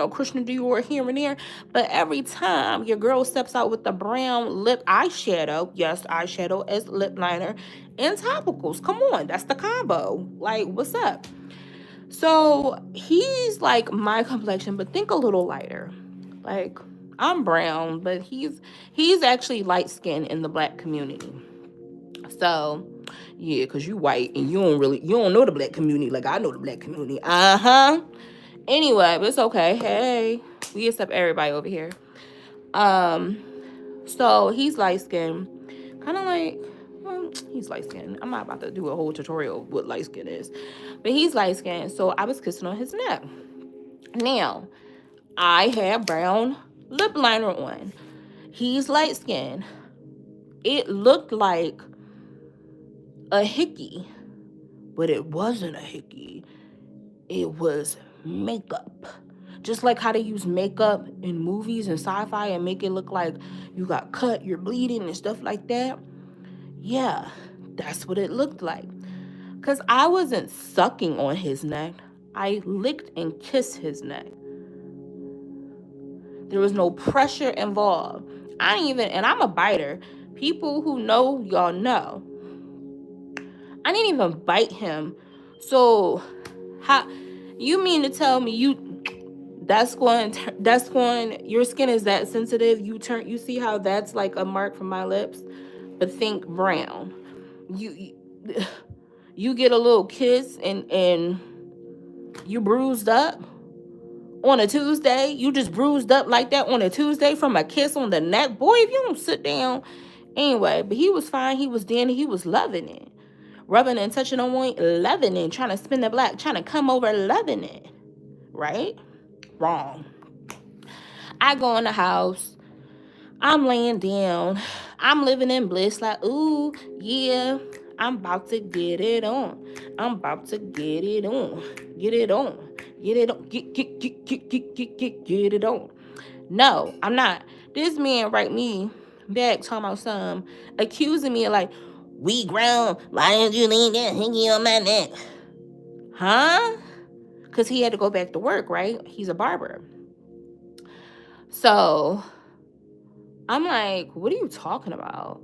Christian Dior here and there. But every time your girl steps out with the brown lip eyeshadow, yes, eyeshadow as lip liner, and Topicals. Come on, that's the combo. Like, what's up? So he's like my complexion, but think a little lighter. Like, I'm brown, but he's actually light skinned in the black community. So yeah, cause you white and you don't know the black community like I know the black community. Anyway, but it's okay. Hey, we accept everybody over here. So he's light skinned, kind of like. He's light skinned. I'm not about to do a whole tutorial of what light skin is, but he's light skinned. So I was kissing on his neck. Now, I had brown lip liner on. He's light skinned. It looked like a hickey, but it wasn't a hickey. It was makeup. Just like how they use makeup in movies and sci-fi and make it look like you got cut, you're bleeding and stuff like that. Yeah, that's what it looked like. Because I wasn't sucking on his neck. I licked and kissed his neck. There was no pressure involved. And I'm a biter. People who know, y'all know. I didn't even bite him. So, how you mean to tell me your skin is that sensitive? You see how that's like a mark from my lips? But think brown. You get a little kiss and you bruised up on a Tuesday. You just bruised up like that on a Tuesday from a kiss on the neck. Boy, if you don't sit down. Anyway, but he was fine. He was dandy. He was loving it. Rubbing and touching on one, loving it. Trying to spin the black. Trying to come over, loving it. Right? Wrong. I go in the house. I'm laying down. I'm living in bliss. Like, ooh, yeah. I'm about to get it on. I'm about to get it on. Get it on. Get it on. Get it on. No, I'm not. This man write me back talking about some, accusing me of like, we grown. Why didn't you leave that hanging on my neck? Huh? Because he had to go back to work, right? He's a barber. So I'm like, what are you talking about?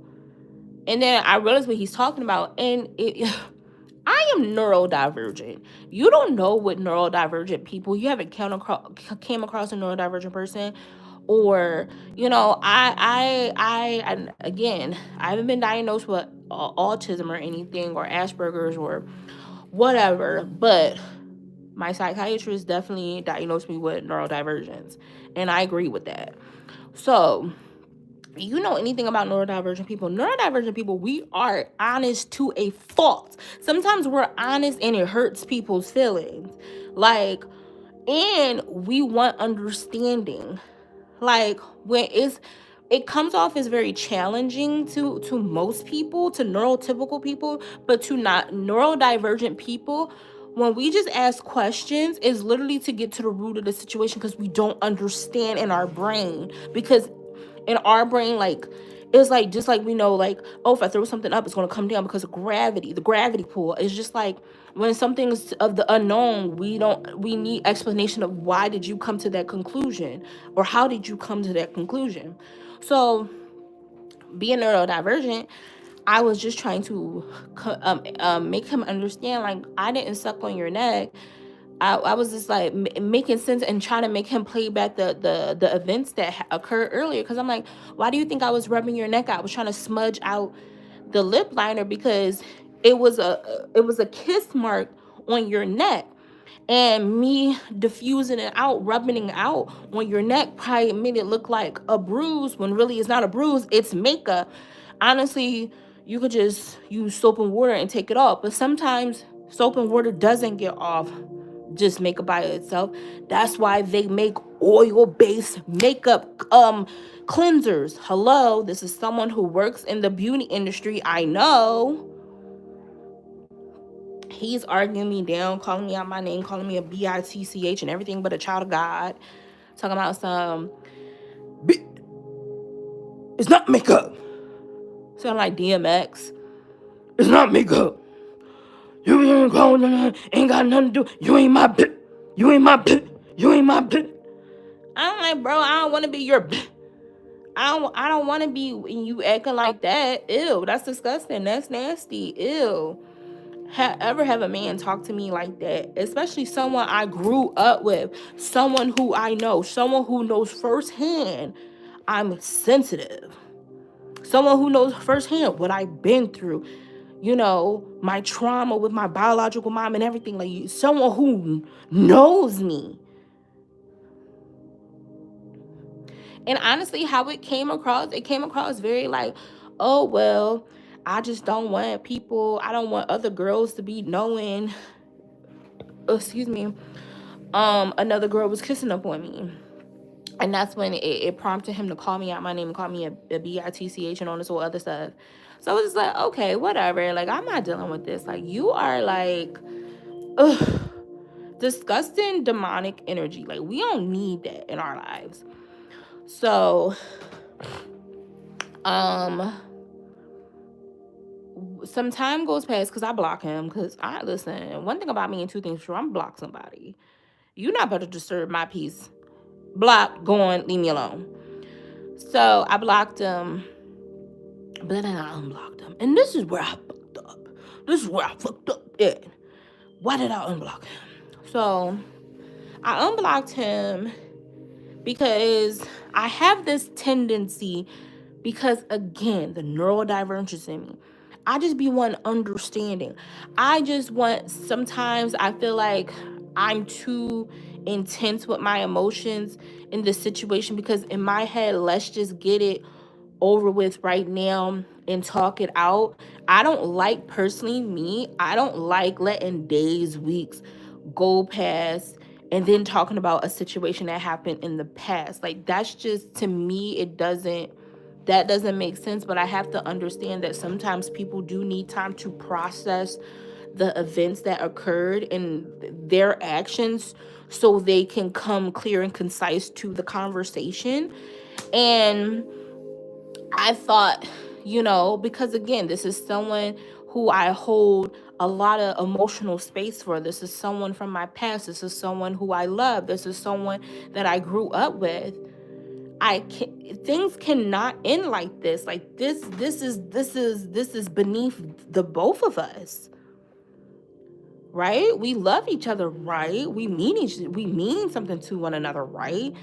And then I realized what he's talking about. And I am neurodivergent. You don't know what neurodivergent people, you haven't came across a neurodivergent person. Or, again, I haven't been diagnosed with autism or anything, or Asperger's or whatever. But My psychiatrist definitely diagnosed me with neurodivergence, and I agree with that. So, you know anything about neurodivergent people? Neurodivergent people, we are honest to a fault. Sometimes we're honest and it hurts people's feelings. Like, and we want understanding. Like, when it comes off as very challenging to most people, to neurotypical people, but to not neurodivergent people, when we just ask questions, is literally to get to the root of the situation, because we don't understand in our brain. Because in our brain, like, it's like, just like we know, like, oh, if I throw something up, it's going to come down because of gravity. The gravity pull is just like, when something's of the unknown, we need explanation of why did you come to that conclusion, or how did you come to that conclusion. So, being neurodivergent, I was just trying to make him understand, like, I didn't suck on your neck. I was just like making sense and trying to make him play back the events that occurred earlier. Because I'm like, why do you think I was rubbing your neck out? I was trying to smudge out the lip liner because it was a kiss mark on your neck. And me diffusing it out, rubbing it out on your neck probably made it look like a bruise, when really it's not a bruise, it's makeup. Honestly, you could just use soap and water and take it off. But sometimes soap and water doesn't get off just makeup by itself. That's why they make oil-based makeup cleansers. Hello, this is someone who works in the beauty industry. I know. He's arguing me down, calling me out my name, calling me a bitch and everything but a child of God. Talking about some, it's not makeup. Sound like DMX. It's not makeup. You ain't got nothing to do. You ain't my bitch. You ain't my bitch. You ain't my bitch. I'm like, bro, I don't want to be your bitch. I don't want to be you acting like that. Ew, that's disgusting. That's nasty. Ew. Ever have a man talk to me like that, especially someone I grew up with, someone who I know, someone who knows firsthand I'm sensitive, someone who knows firsthand what I've been through, my trauma with my biological mom and everything, like someone who knows me. And honestly, how it came across very like, oh, well, I just don't want I don't want other girls to be knowing, excuse me, another girl was kissing up on me. And that's when it prompted him to call me out my name and call me a bitch and all this whole other stuff. So I was just like, okay, whatever. Like, I'm not dealing with this. Like, you are like, ugh, disgusting, demonic energy. Like, we don't need that in our lives. So, some time goes past because I block him. Because listen, one thing about me and two things true, I'm block somebody. You're not about to disturb my peace. Block, go on, leave me alone. So I blocked him, but then I unblocked him. And this is where I fucked up. Yeah. Why did I unblock him? So I unblocked him because I have this tendency, because again, the neurodivergence in me, I just be one understanding. Sometimes I feel like I'm too intense with my emotions in this situation, because in my head, let's just get it over with right now and talk it out. I don't like letting days, weeks go past and then talking about a situation that happened in the past. Like, that's just, to me, that doesn't make sense. But I have to understand that sometimes people do need time to process the events that occurred and their actions, so they can come clear and concise to the conversation. And I thought, because again, this is someone who I hold a lot of emotional space for. This is someone from my past. This is someone who I love. This is someone that I grew up with. Things cannot end like this. Like, this is beneath the both of us. Right? We love each other, right? We mean something to one another, right?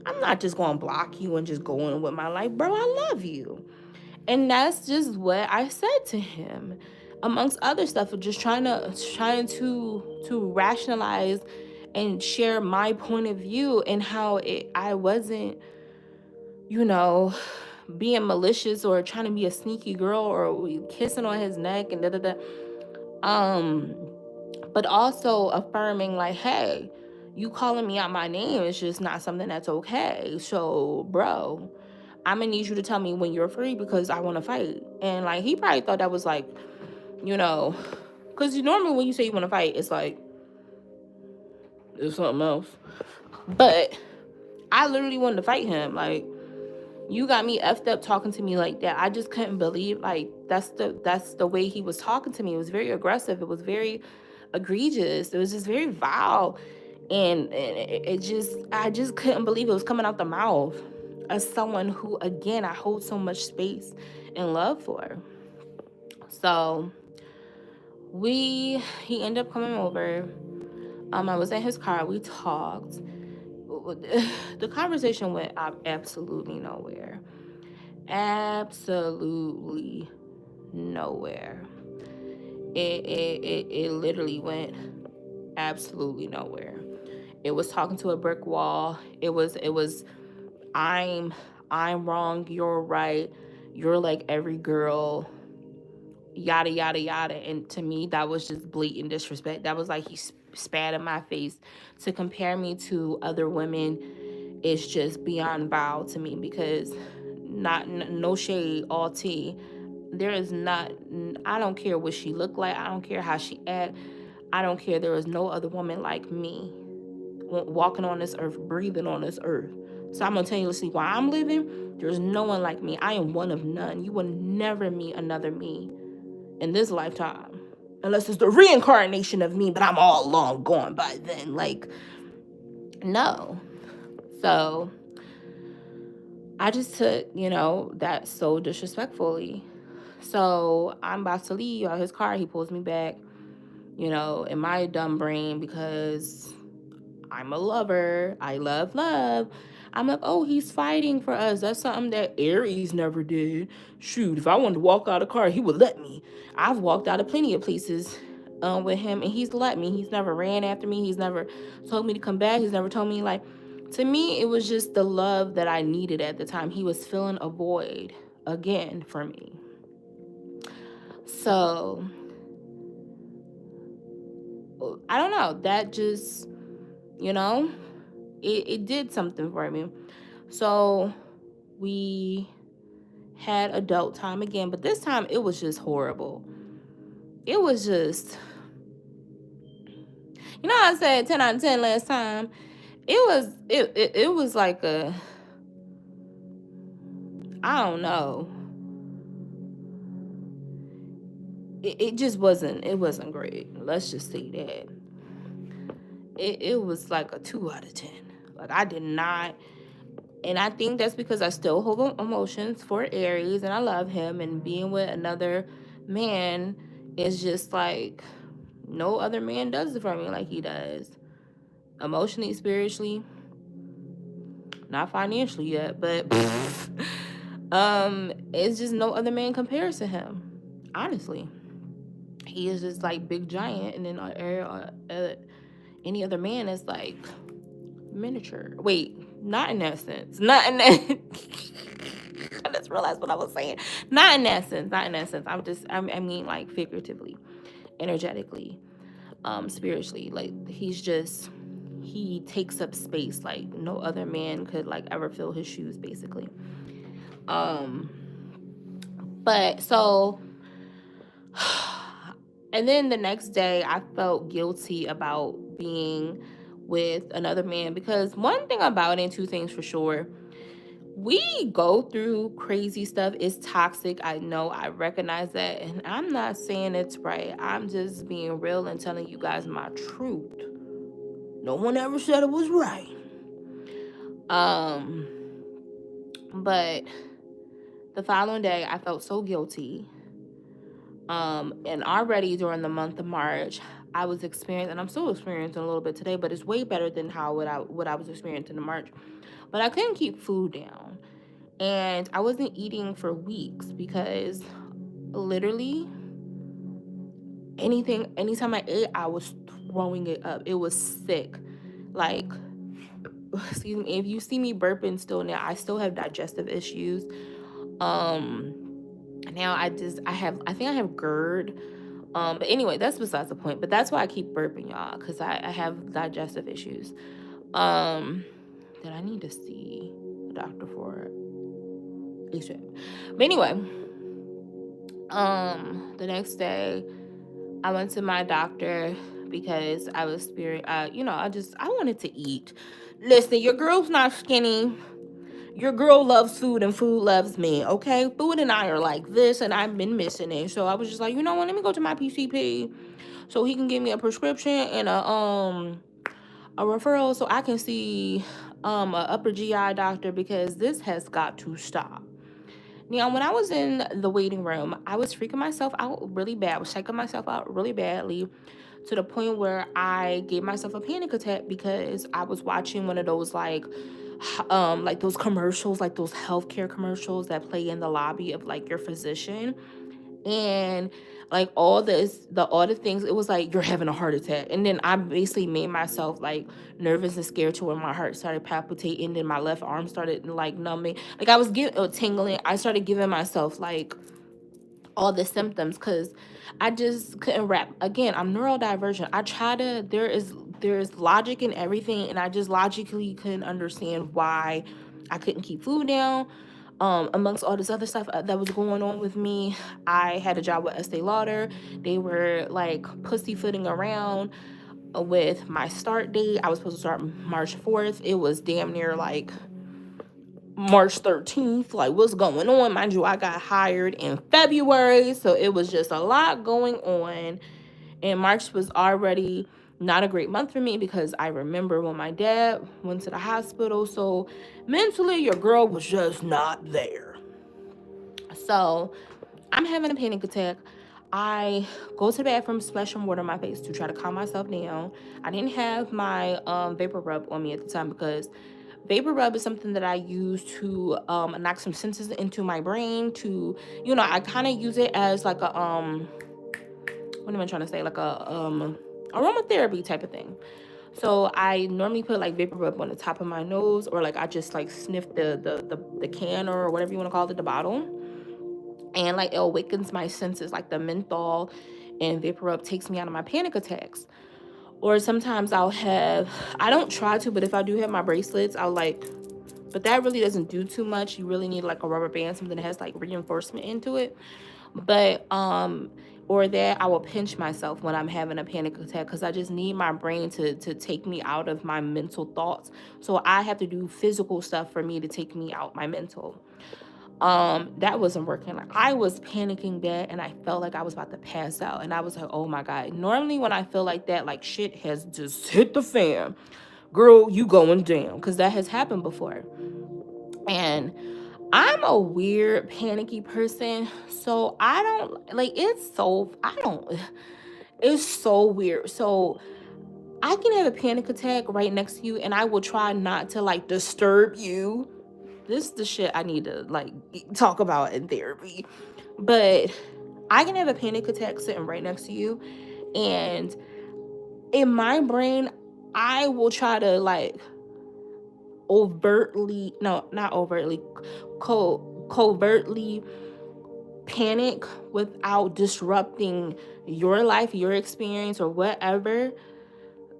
I'm not just going to block you and just go on with my life. Bro, I love you. And that's just what I said to him. amongst other stuff, of just trying to rationalize and share my point of view, and how I wasn't, you know, being malicious or trying to be a sneaky girl or kissing on his neck and da da da. Um, but also affirming, like, hey, you calling me out my name is just not something that's okay. So, bro, I'm gonna need you to tell me when you're free, because I want to fight. And like, he probably thought that was like, you know, because normally when you say you want to fight, it's like, it's something else. But I literally wanted to fight him. Like, you got me effed up talking to me like that. I just couldn't believe, like, that's the way he was talking to me. It was very aggressive. It was very egregious. It was just very vile. And I just couldn't believe it was coming out the mouth of someone who, again, I hold so much space and love for. So he ended up coming over. I was in his car. We talked. The conversation went absolutely nowhere. Absolutely nowhere. It literally went absolutely nowhere. It was talking to a brick wall. It was I'm wrong, you're right, you're like every girl, yada yada yada. And to me, that was just blatant disrespect. That was like he spat in my face. To compare me to other women is just beyond vile to me, because no shade, all tea. There is not, I don't care what she looked like, I don't care how she act, I don't care. There is no other woman like me walking on this earth, breathing on this earth. Simultaneously, while I'm living, there's no one like me. I am one of none. You will never meet another me in this lifetime, unless it's the reincarnation of me, but I'm all long gone by then. Like, no. So I just took, that so disrespectfully. So I'm about to leave out his car. He pulls me back, in my dumb brain, because I'm a lover. I love love. I'm like, oh, he's fighting for us. That's something that Aries never did. Shoot, if I wanted to walk out of the car, he would let me. I've walked out of plenty of places with him, and he's let me. He's never ran after me. He's never told me to come back. He's never told me, like, to me, it was just the love that I needed at the time. He was filling a void again for me. So, I don't know. That just, it did something for me. So we had adult time again, but this time it was just horrible. It was just, I said 10 out of 10 last time. It was like I don't know. It just wasn't great. Let's just say that. It was like a 2 out of 10. Like, I did not. And I think that's because I still hold emotions for Aries, and I love him. And being with another man is just like, no other man does it for me like he does. Emotionally, spiritually, not financially yet, but it's just no other man compares to him. Honestly, he is just like big giant, and then any other man is like miniature. Wait, not in that sense. Not in that. I just realized what I was saying. Not in that sense. I mean, like, figuratively, energetically, spiritually. Like, he takes up space like no other man could, like, ever fill his shoes, basically. But so, and then the next day I felt guilty about being with another man, because one thing about it, and two things for sure, we go through crazy stuff. It's toxic. I know. I recognize that. And I'm not saying it's right. I'm just being real and telling you guys my truth. No one ever said it was right. But the following day, I felt so guilty. And already during the month of March, I was experiencing, and I'm still experiencing a little bit today, but it's way better than what I was experiencing in March. But I couldn't keep food down, and I wasn't eating for weeks, because literally anytime I ate, I was throwing it up. It was sick. Like, excuse me, if you see me burping still now, I still have digestive issues. Um, Now I think I have GERD. But anyway, that's besides the point. But that's why I keep burping, y'all, because I have digestive issues. That I need to see a doctor for it. But anyway, the next day I went to my doctor because I was I wanted to eat. Listen, your girl's not skinny. Your girl loves food and food loves me, okay? Food and I are like this, and I've been missing it. So I was just like, you know what? Let me go to my PCP so he can give me a prescription and a referral so I can see a upper GI doctor, because this has got to stop. Now, when I was in the waiting room, I was freaking myself out really bad. I was checking myself out really badly, to the point where I gave myself a panic attack because I was watching one of those like those commercials, like those healthcare commercials that play in the lobby of like your physician, and like all the things. It was like, you're having a heart attack, and then I basically made myself like nervous and scared to where my heart started palpitating, and my left arm started like numbing, like I was getting tingling. I started giving myself like all the symptoms because I just couldn't wrap. Again, I'm neurodivergent. I try to, there's logic in everything, and I just logically couldn't understand why I couldn't keep food down. Amongst all this other stuff that was going on with me, I had a job with Estee Lauder. They were like pussyfooting around with my start date. I was supposed to start March 4th. It was damn near like March 13th. Like, what's going on? Mind you, I got hired in February, so it was just a lot going on. And March was already not a great month for me because I remember when my dad went to the hospital. So mentally, your girl was just not there. So I'm having a panic attack. I go to the bathroom, splash some water on my face to try to calm myself down. I didn't have my vapor rub on me at the time because vapor rub is something that I use to knock some senses into my brain. To, I kind of use it as like a what am I trying to say? Like a aromatherapy type of thing. So I normally put like vapor rub on the top of my nose, or like I just like sniff the can, or whatever you want to call it, the bottle, and like it awakens my senses. Like the menthol and vapor rub takes me out of my panic attacks. Or sometimes I don't try to, but if I do have my bracelets, but that really doesn't do too much. You really need like a rubber band, something that has like reinforcement into it. But or that I will pinch myself when I'm having a panic attack, because I just need my brain to take me out of my mental thoughts. So I have to do physical stuff for me to take me out my mental. That wasn't working. Like, I was panicking bad, and I felt like I was about to pass out, and I was like, oh my God. Normally when I feel like that, like shit has just hit the fan, girl, you going down, because that has happened before. And I'm a weird panicky person, so I don't like, it's so weird. So I can have a panic attack right next to you, and I will try not to like disturb you. This is the shit I need to like talk about in therapy. But I can have a panic attack sitting right next to you, and in my brain, I will try to like overtly, no, not overtly, covertly panic without disrupting your life, your experience, or whatever,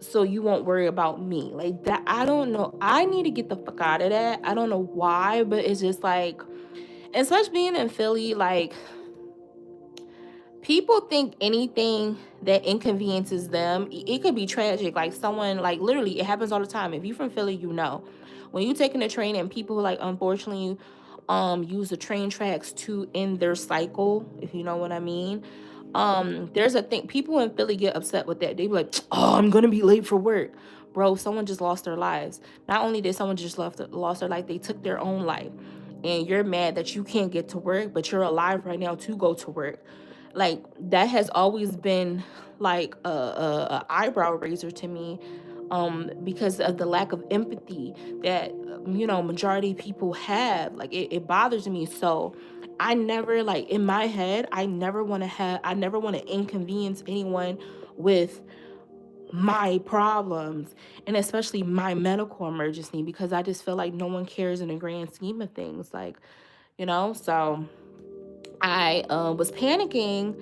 so you won't worry about me. Like that, I don't know. I need to get the fuck out of that. I don't know why, but it's just like, and such being in Philly, like people think anything that inconveniences them, it could be tragic. Like someone, like literally, it happens all the time. If you're from Philly, when you taking a train and people like unfortunately use the train tracks to end their cycle, if you know what I mean. There's a thing, people in Philly get upset with that. They be like, oh, I'm gonna be late for work. Bro, someone just lost their lives. Not only did someone just lost their life, they took their own life. And you're mad that you can't get to work, but you're alive right now to go to work. Like that has always been like a eyebrow raiser to me, because of the lack of empathy that majority of people have. Like it bothers me. So I never, like, in my head, I never want to inconvenience anyone with my problems, and especially my medical emergency, because I just feel like no one cares in the grand scheme of things, like, so I was panicking,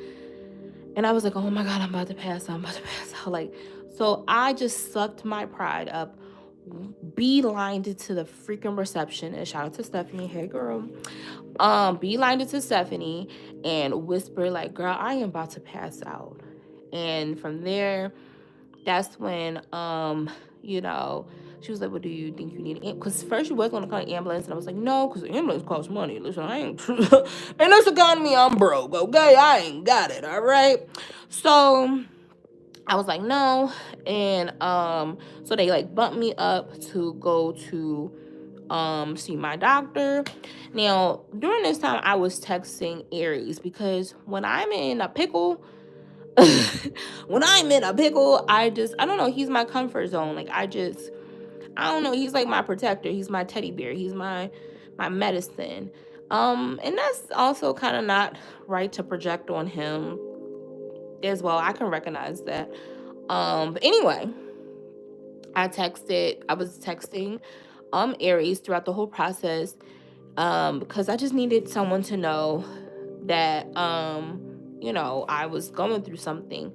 and I was like, oh my God, I'm about to pass out, I'm about to pass out. Like, so I just sucked my pride up, beelined it to the freaking receptionist. Shout out to Stephanie. Hey girl. Beelined it to Stephanie and whispered, like, girl, I am about to pass out. And from there, that's when she was like, well, do you think you need an, because first she was going to call an ambulance, and I was like, no, because the ambulance costs money. Listen, I ain't in this economy, I'm broke, okay? I ain't got it, all right? So I was like, no. And so they, like, bumped me up to go to see my doctor. Now, during this time, I was texting Aries, because when I'm in a pickle, I don't know, he's my comfort zone. Like, I don't know, he's like my protector, he's my teddy bear, he's my medicine. And that's also kind of not right to project on him as well. I can recognize that. But anyway, I was texting Aries throughout the whole process, because I just needed someone to know that I was going through something.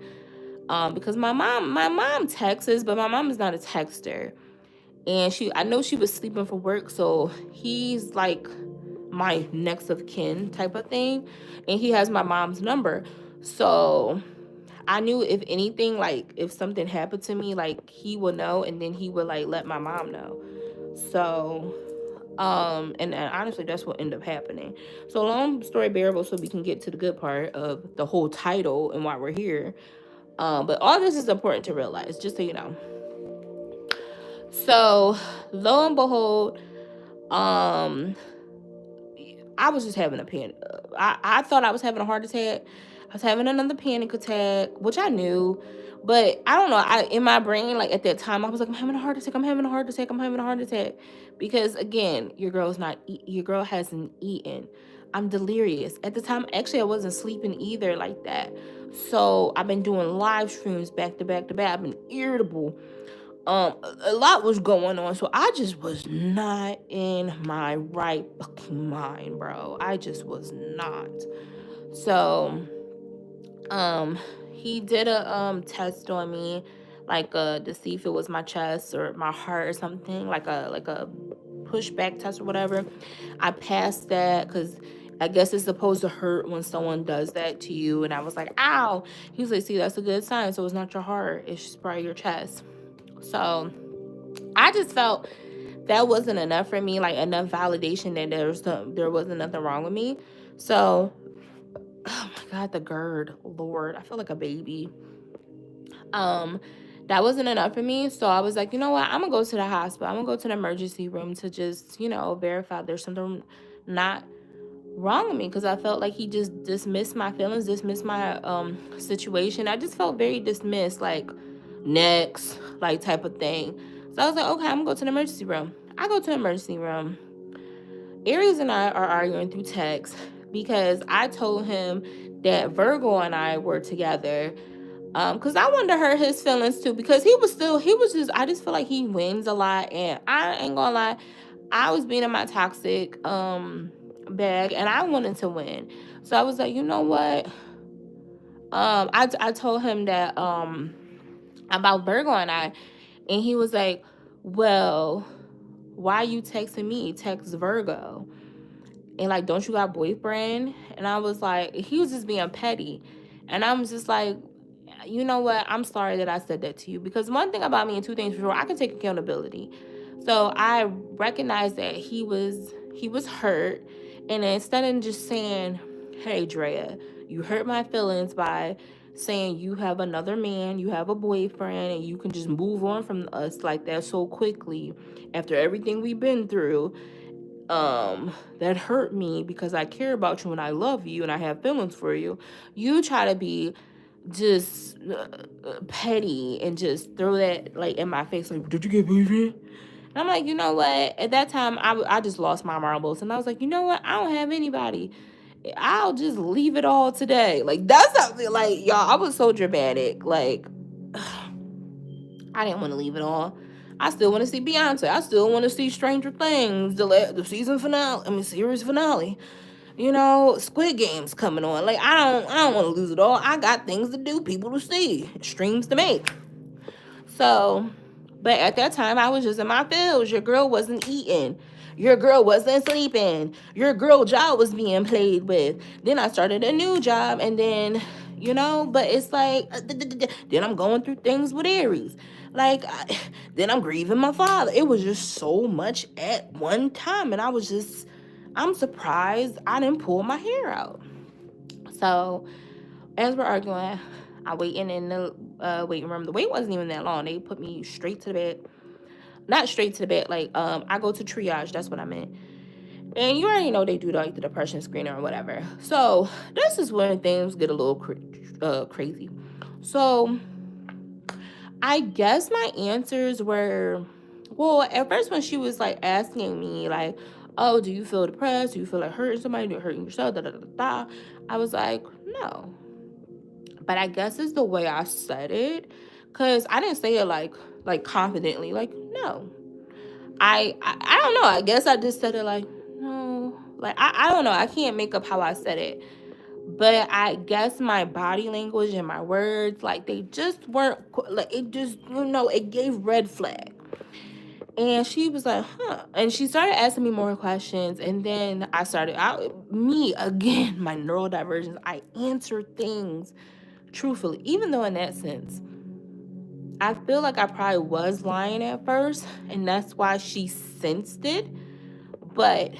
Because my mom texts, but my mom is not a texter, and I know she was sleeping for work, so he's like my next of kin type of thing, and he has my mom's number, so I knew if anything, like if something happened to me, like he would know, and then he would like let my mom know. So and honestly, that's what ended up happening. So long story bearable, so we can get to the good part of the whole title and why we're here. But all this is important to realize, just so you know. So lo and behold, I was just having a panic. I thought I was having a heart attack. I was having another panic attack, which I knew, but I don't know. In my brain, like at that time, I was like, I'm having a heart attack. I'm having a heart attack. I'm having a heart attack. Because again, your girl hasn't eaten. I'm delirious. At the time, actually, I wasn't sleeping either like that. So I've been doing live streams back to back to back. I've been irritable. A lot was going on, so I just was not in my right fucking mind, bro. I just was not. So he did a test on me, like to see if it was my chest or my heart or something, like a pushback test or whatever. I passed that, because I guess it's supposed to hurt when someone does that to you. And I was like, ow. He was like, see, that's a good sign. So it's not your heart, it's just probably your chest. So I just felt that wasn't enough for me, like enough validation that there wasn't nothing wrong with me. So, oh my God, the GERD, Lord, I feel like a baby. That wasn't enough for me. So I was like, you know what? I'm gonna go to the hospital. I'm gonna go to the emergency room to just, verify there's something not wrong with me, because I felt like he just dismissed my feelings, dismissed my situation. I just felt very dismissed, like next, like type of thing. So I was like, okay, I'm gonna go to the emergency room. I go to the emergency room. Aries and I are arguing through text, because I told him that Virgo and I were together, because I wanted to hurt his feelings too, because I just feel like he wins a lot, and I ain't gonna lie, I was being in my toxic bag, and I wanted to win. So I was like, you know what? I told him that about Virgo and I, and he was like, well, why you texting me? Text Virgo. And like, don't you got a boyfriend? And I was like, he was just being petty. And I was just like, you know what? I'm sorry that I said that to you, because one thing about me, and two things for sure, I can take accountability. So I recognized that he was hurt, and instead of just saying, hey Drea, you hurt my feelings by saying you have another man, you have a boyfriend, and you can just move on from us like that so quickly after everything we've been through, that hurt me, because I care about you and I love you and I have feelings for you. You try to be just petty and just throw that like in my face, like, did you get boyfriend? And I'm like, you know what? At that time, I just lost my marbles, and I was like, you know what? I don't have anybody. I'll just leave it all today. Like, that's how, like, y'all, I was so dramatic. Like, I didn't want to leave it all. I still want to see Beyonce. I still want to see Stranger Things, the season finale. I mean, series finale. You know, Squid Game's coming on. Like, I don't want to lose it all. I got things to do, people to see, streams to make. So, but at that time, I was just in my feels. Your girl wasn't eating. Your girl wasn't sleeping. Your girl job was being played with. Then I started a new job, and then, you know, but it's like, then I'm going through things with Aries. Like, then I'm grieving my father. It was just so much at one time, and I'm surprised I didn't pull my hair out. So, as we're arguing, I waiting in the waiting room. The wait wasn't even that long. They put me straight to the bed. Not straight to the bed. Like, I go to triage. That's what I meant. And you already know they do like the depression screener or whatever. So this is when things get a little crazy. So I guess my answers were, well, at first when she was like asking me like, oh, do you feel depressed? Do you feel like hurting somebody? Do you hurting yourself? Da, da, da, da. I was like, no. But I guess it's the way I said it, because I didn't say it like confidently. Like, no. I don't know. I guess I just said it like, no. Like, I don't know. I can't make up how I said it. But I guess my body language and my words, like, they just weren't, like, it just, you know, it gave red flag. And she was like, huh. And she started asking me more questions. And then I started, me, again, my neurodivergence, I answered things truthfully, even though in that sense, I feel like I probably was lying at first, and that's why she sensed it. But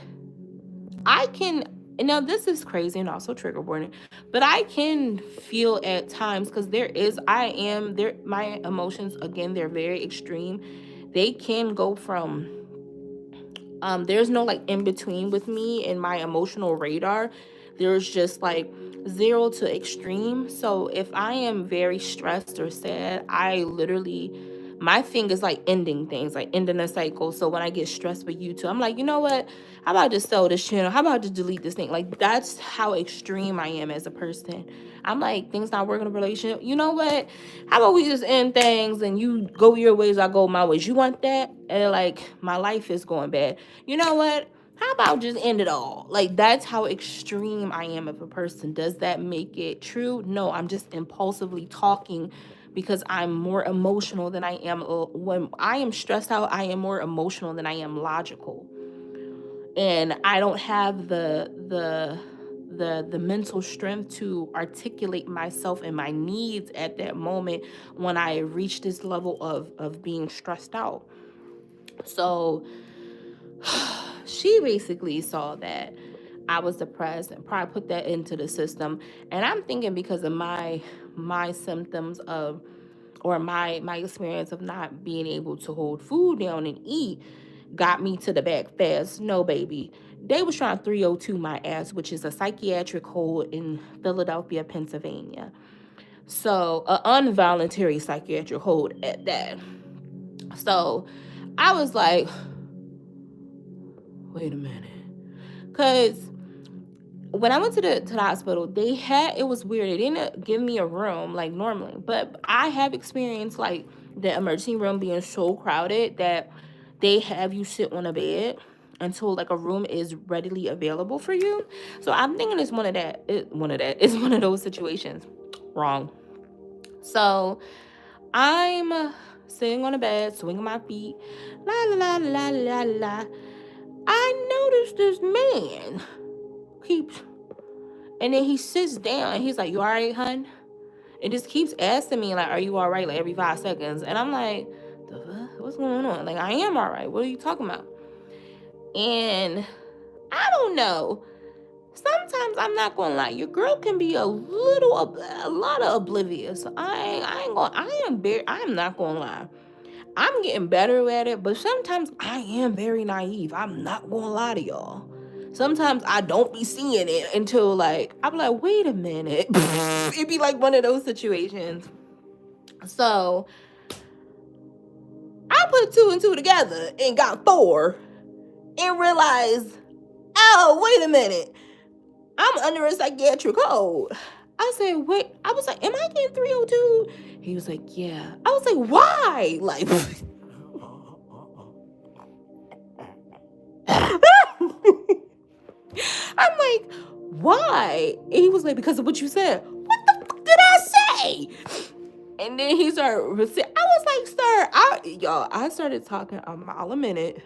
I can, and now this is crazy and also trigger warning, but I can feel at times, because my emotions, again, they're very extreme. They can go from, there's no like in between with me and my emotional radar. There's just like 0 to extreme. So if I am very stressed or sad, I literally, my thing is like ending things, like ending a cycle. So when I get stressed with YouTube, I'm like, you know what? How about I just sell this channel? How about I just delete this thing? Like, that's how extreme I am as a person. I'm like, things not working in a relationship. You know what? How about we just end things and you go your ways, I go my ways. You want that? And like, my life is going bad. You know what? How about just end it all? Like, that's how extreme I am of a person. Does that make it true? No, I'm just impulsively talking because I'm more emotional than I am. When I am stressed out, I am more emotional than I am logical. And I don't have the mental strength to articulate myself and my needs at that moment when I reach this level of being stressed out. So she basically saw that I was depressed and probably put that into the system. And I'm thinking because of my symptoms of, or my experience of not being able to hold food down and eat, got me to the back fast. No, baby. They was trying to 302 my ass, which is a psychiatric hold in Philadelphia, Pennsylvania. So, an involuntary psychiatric hold at that. So, I was like, wait a minute. Because when I went to the hospital, it was weird. They didn't give me a room like normally. But I have experienced like the emergency room being so crowded that they have you sit on a bed until like a room is readily available for you. So I'm thinking it's it's one of those situations. Wrong. So I'm sitting on a bed, swinging my feet, la la la la la la. I noticed this man keeps, and then he sits down and he's like, "You all right, hun?" And just keeps asking me like, "Are you all right?" Like every 5 seconds, and I'm like, "The fuck? What's going on?" Like, I am all right. What are you talking about? And I don't know. Sometimes I'm not gonna lie, your girl can be a lot of oblivious. I am not gonna lie. I'm getting better at it, but sometimes I am very naive. I'm not gonna lie to y'all. Sometimes I don't be seeing it until like, I'm like, wait a minute. It'd be like one of those situations. So I put 2 and 2 together and got 4 and realized, oh, wait a minute. I'm under a psychiatric hold. I said, wait. I was like, am I getting 302? He was like, yeah. I was like, why? Like, I'm like, why? And he was like, because of what you said. What the fuck did I say? And then he started, I was like, sir, I started talking a mile a minute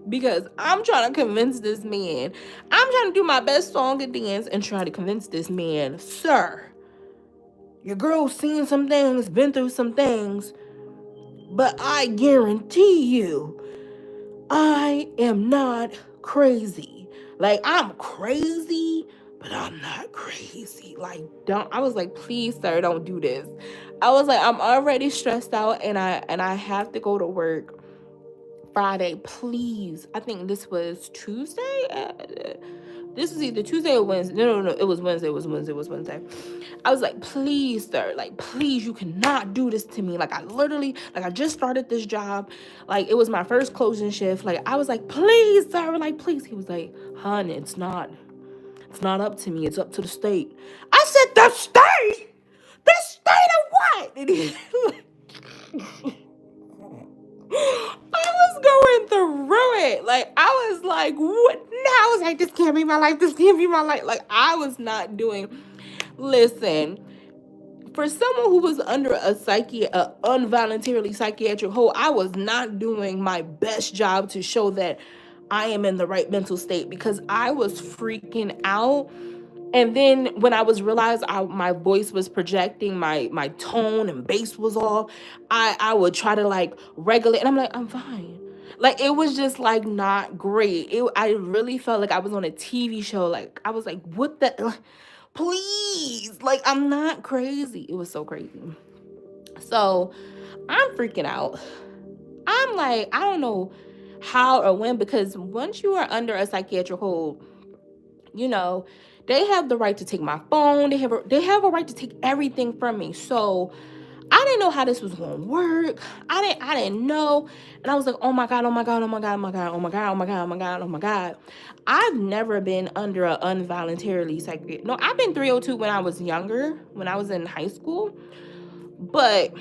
because I'm trying to convince this man. I'm trying to do my best song and dance and try to convince this man, sir, your girl's seen some things, been through some things, but I guarantee you, I am not crazy. Like, I'm crazy, but I'm not crazy. Like, I was like, please, sir, don't do this. I was like, I'm already stressed out and I have to go to work Friday. Please. I think this was Tuesday. This was either Tuesday or Wednesday. No. It was Wednesday. It was Wednesday. I was like, please, sir. Like, please, you cannot do this to me. Like, I just started this job. Like, it was my first closing shift. Like, I was like, please, sir. Like, please. He was like, hon, it's not up to me. It's up to the state. I said, the state? The state of what? And he, I was going through it. Like, I was like, what? No, I was like, this can't be my life. This can't be my life. Like, I was not doing. Listen, for someone who was under a involuntarily psychiatric hold, I was not doing my best job to show that I am in the right mental state because I was freaking out. And then when I was realized my voice was projecting, my tone and bass was off, I would try to like regulate, and I'm like, I'm fine. Like, it was just like not great. I really felt like I was on a TV show. Like, I was like, what the, please, like, I'm not crazy. It was so crazy. So I'm freaking out. I'm like, I don't know how or when, because once you are under a psychiatric hold, you know, they have the right to take my phone. They have a right to take everything from me. So I didn't know how this was going to work. I didn't know. And I was like, oh my God, oh my God, oh my God, oh my God, oh my God, oh my God, oh my God, oh my God. I've never been under an involuntarily psychiatric. No, I've been 302 when I was younger, when I was in high school. But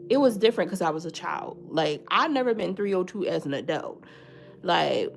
it was different because I was a child. Like, I've never been 302 as an adult. Like,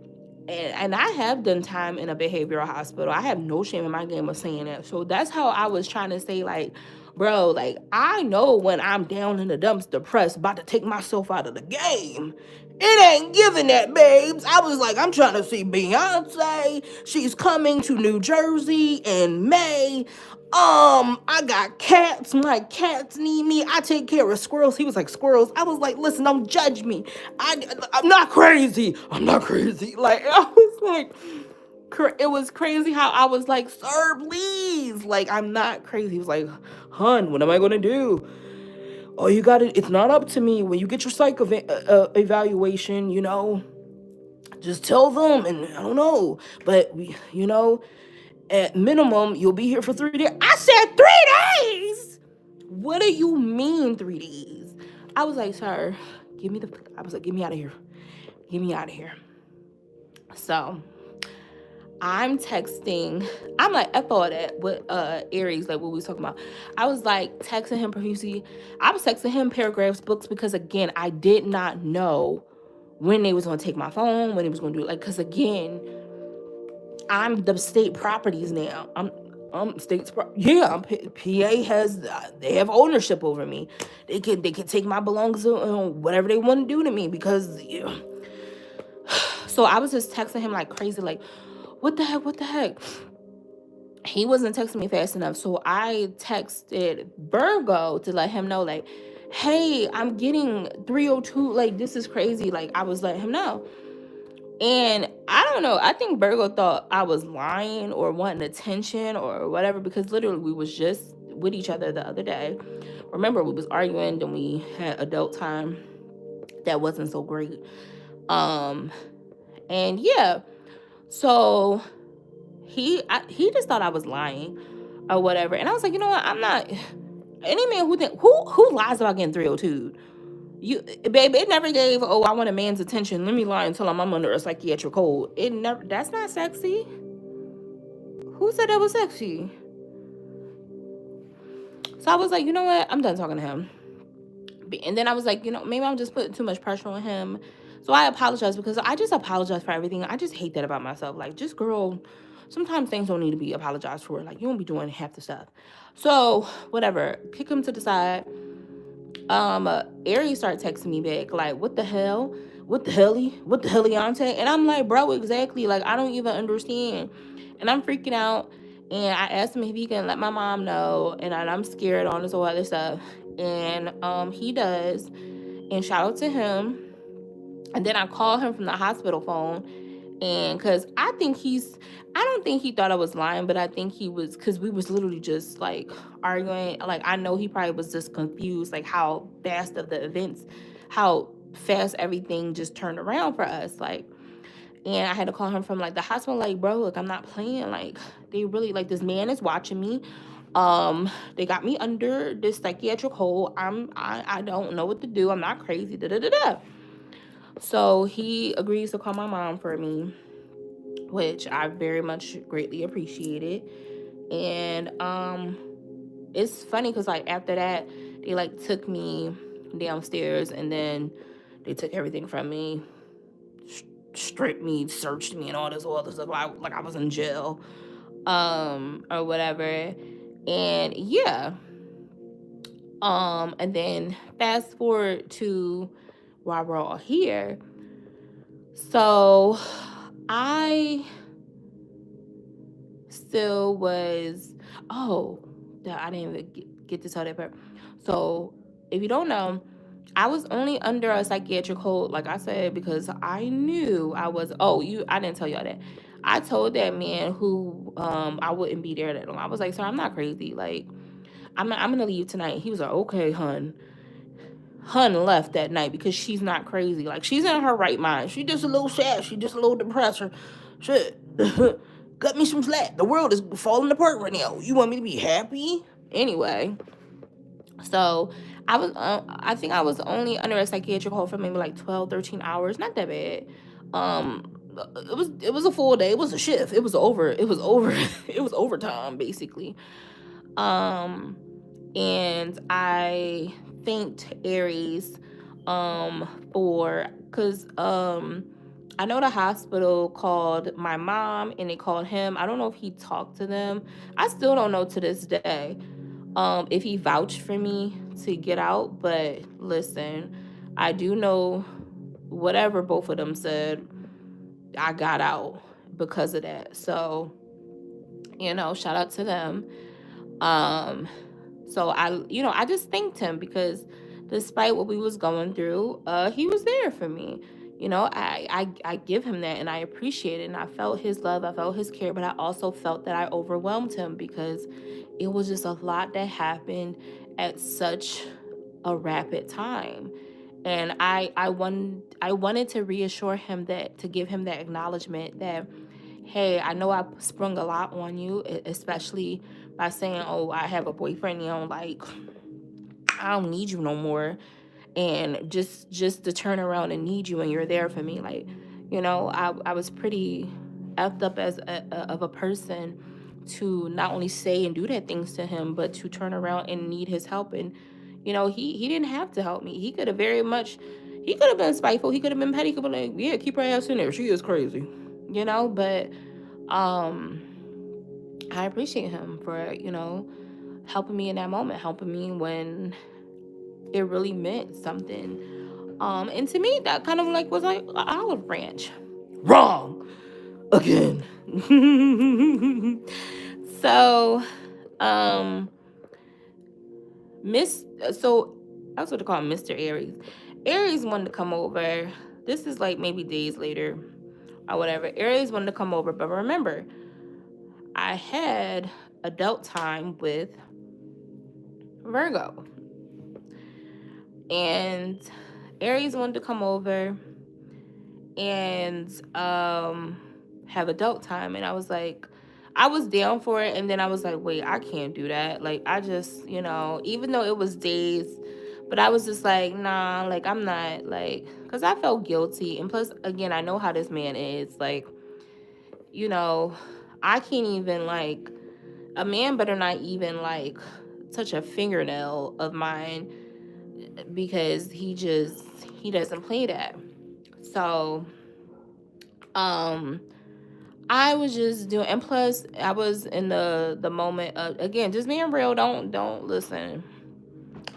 and I have done time in a behavioral hospital. I have no shame in my game of saying that. So that's how I was trying to say, like, bro, like, I know when I'm down in the dumps, depressed, about to take myself out of the game. It ain't giving that, babes. I was like, I'm trying to see Beyonce. She's coming to New Jersey in May. I got cats. My cats need me. I take care of squirrels. He was like, squirrels. I was like, listen, don't judge me. I'm not crazy. I'm not crazy. Like, I was like, it was crazy how I was like, sir, please. Like, I'm not crazy. He was like, hun, what am I going to do? Oh, you got it. It's not up to me. When you get your psych evaluation, you know, just tell them. And I don't know. But, you know, at minimum, you'll be here for 3 days. I said 3 days? What do you mean 3 days? I was like, sir, get me out of here. Get me out of here. So I'm texting. I'm like, F all that with Aries, like what we was talking about. I was like texting him profusely. I was texting him paragraphs, books, because again, I did not know when they was going to take my phone, when they was going to do it. Like, because again, I'm the state properties now. I'm state's PA has, they have ownership over me. They could take my belongings, whatever they want to do to me, because, you know. So I was just texting him like crazy, like, what the heck? He wasn't texting me fast enough. So I texted Virgo to let him know, like, hey, I'm getting 302. Like, this is crazy. Like, I was letting him know. And I don't know. I think Virgo thought I was lying or wanting attention or whatever, because literally we was just with each other the other day. Remember, we was arguing, then we had adult time. That wasn't so great. And yeah. So he just thought I was lying or whatever. And I was like, you know what? I'm not. Any man who lies about getting 302? Babe, it never gave, oh, I want a man's attention. Let me lie and tell him I'm under a psychiatric hold. That's not sexy. Who said that was sexy? So I was like, you know what? I'm done talking to him. And then I was like, maybe I'm just putting too much pressure on him. So I apologize, because I just apologize for everything. I just hate that about myself. Like, just girl, sometimes things don't need to be apologized for. Like, you won't be doing half the stuff. So whatever, kick him to the side. Aries started texting me back like, what the hell? What the Leonte? And I'm like, bro, exactly. Like, I don't even understand. And I'm freaking out. And I asked him if he can let my mom know. And I'm scared on this, all other stuff. And he does. And shout out to him. And then I called him from the hospital phone. And because I don't think he thought I was lying, but I think he was, because we was literally just like arguing. Like, I know he probably was just confused, like how fast of the events, how fast everything just turned around for us. Like, and I had to call him from like the hospital, like, bro, look, I'm not playing. Like, they really, like, this man is watching me. They got me under this psychiatric hold. I don't know what to do. I'm not crazy. Da da da da. So he agrees to call my mom for me, which I very much greatly appreciated. And it's funny because like after that, they like took me downstairs, and then they took everything from me, stripped me, searched me, and all this other stuff, like I was in jail, or whatever. And yeah. And then fast forward to while we're all here. So I still was, I didn't even get to tell that part. So if you don't know, I was only under a psychiatric hold, like I said, because I knew I was, I didn't tell y'all that. I told that man who I wouldn't be there that long. I was like, sir, I'm not crazy. Like, I'm gonna leave tonight. He was like, okay, hun. Hun left that night because she's not crazy. Like, she's in her right mind. She just a little sad. She just a little depressed. Shit. Cut me some slack. The world is falling apart right now. You want me to be happy? Anyway. So I think I was only under a psychiatric hold for maybe like 12, 13 hours. Not that bad. It was a full day. It was a shift. It was over. It was overtime, basically. And I thanked Aries because I know the hospital called my mom and they called him. I don't know if he talked to them. I still don't know to this day if he vouched for me to get out. But listen, I do know whatever both of them said, I got out because of that. So, shout out to them. So I just thanked him because despite what we was going through, he was there for me. I give him that and I appreciate it, and I felt his love, I felt his care, but I also felt that I overwhelmed him because it was just a lot that happened at such a rapid time. And I wanted to reassure him, to give him that acknowledgement that, hey, I know I sprung a lot on you, especially by saying, oh, I have a boyfriend, like, I don't need you no more. And just to turn around and need you and you're there for me. Like, I was pretty effed up as of a person to not only say and do that things to him, but to turn around and need his help. And, he didn't have to help me. He could have been spiteful. He could have been petty. He could have been like, yeah, keep her ass in there. She is crazy. But I appreciate him for, helping me in that moment, helping me when it really meant something. And to me, that kind of like was like an olive branch. Wrong. Again. So, I was going to call him Mr. Aries. Aries wanted to come over. This is like maybe days later or whatever. Aries wanted to come over, but remember, I had adult time with Virgo. And Aries wanted to come over and have adult time. And I was like, I was down for it. And then I was like, wait, I can't do that. Like, I just, even though it was days, but I was just like, nah, like, I'm not, like, because I felt guilty. And plus, again, I know how this man is. Like, I can't even, like, a man better not even, like, touch a fingernail of mine, because he doesn't play that. So, I was just doing, and plus I was in the moment of, again, just being real. Don't listen.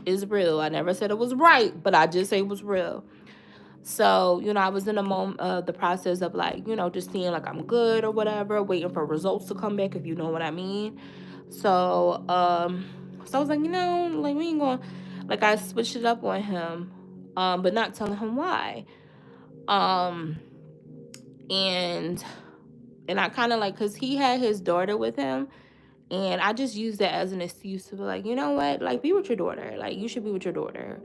It's real. I never said it was right, but I just say it was real. So, I was in the moment of the process of, like, just seeing like I'm good or whatever, waiting for results to come back, if you know what I mean. So, so I was like, like, we ain't going, like, I switched it up on him, but not telling him why. Um, and I kind of, like, cause he had his daughter with him, and I just used that as an excuse to be like, you know what, like, be with your daughter, like, you should be with your daughter,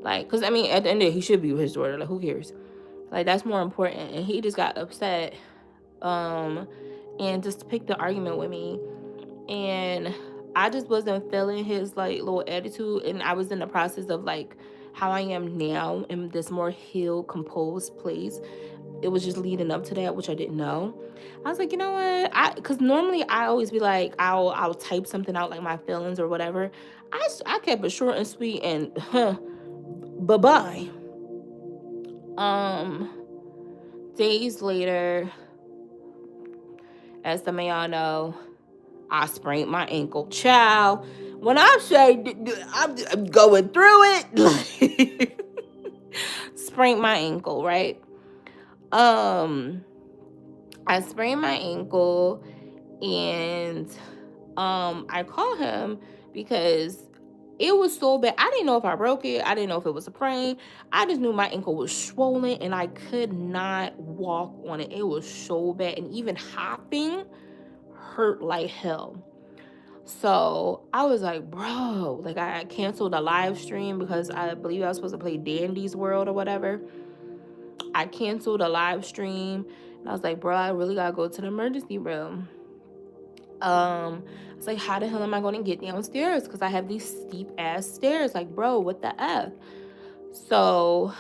like, cause I mean, at the end of the day, he should be with his daughter, like, who cares, like, that's more important. And he just got upset, and just picked the argument with me, and I just wasn't feeling his, like, little attitude, and I was in the process of, like, how I am now in this more healed, composed place. It was just leading up to that, which I didn't know. I was like, you know what? Because normally I always be like, I'll type something out, like my feelings or whatever. I kept it short and sweet, and bye bye. Days later, as some of y'all know, I sprained my ankle. Child, when I say I'm going through it, like, sprained my ankle, right? I sprained my ankle, and I called him because it was so bad. I didn't know if I broke it. I didn't know if it was a sprain. I just knew my ankle was swollen and I could not walk on it. It was so bad, and even hopping hurt like hell. So I was like, bro, like, I canceled a live stream because I believe I was supposed to play Dandy's World or whatever. I canceled a live stream, and I was like, bro, I really gotta go to the emergency room. I was like, how the hell am I going to get downstairs? Because I have these steep ass stairs. Like, bro, what the F? So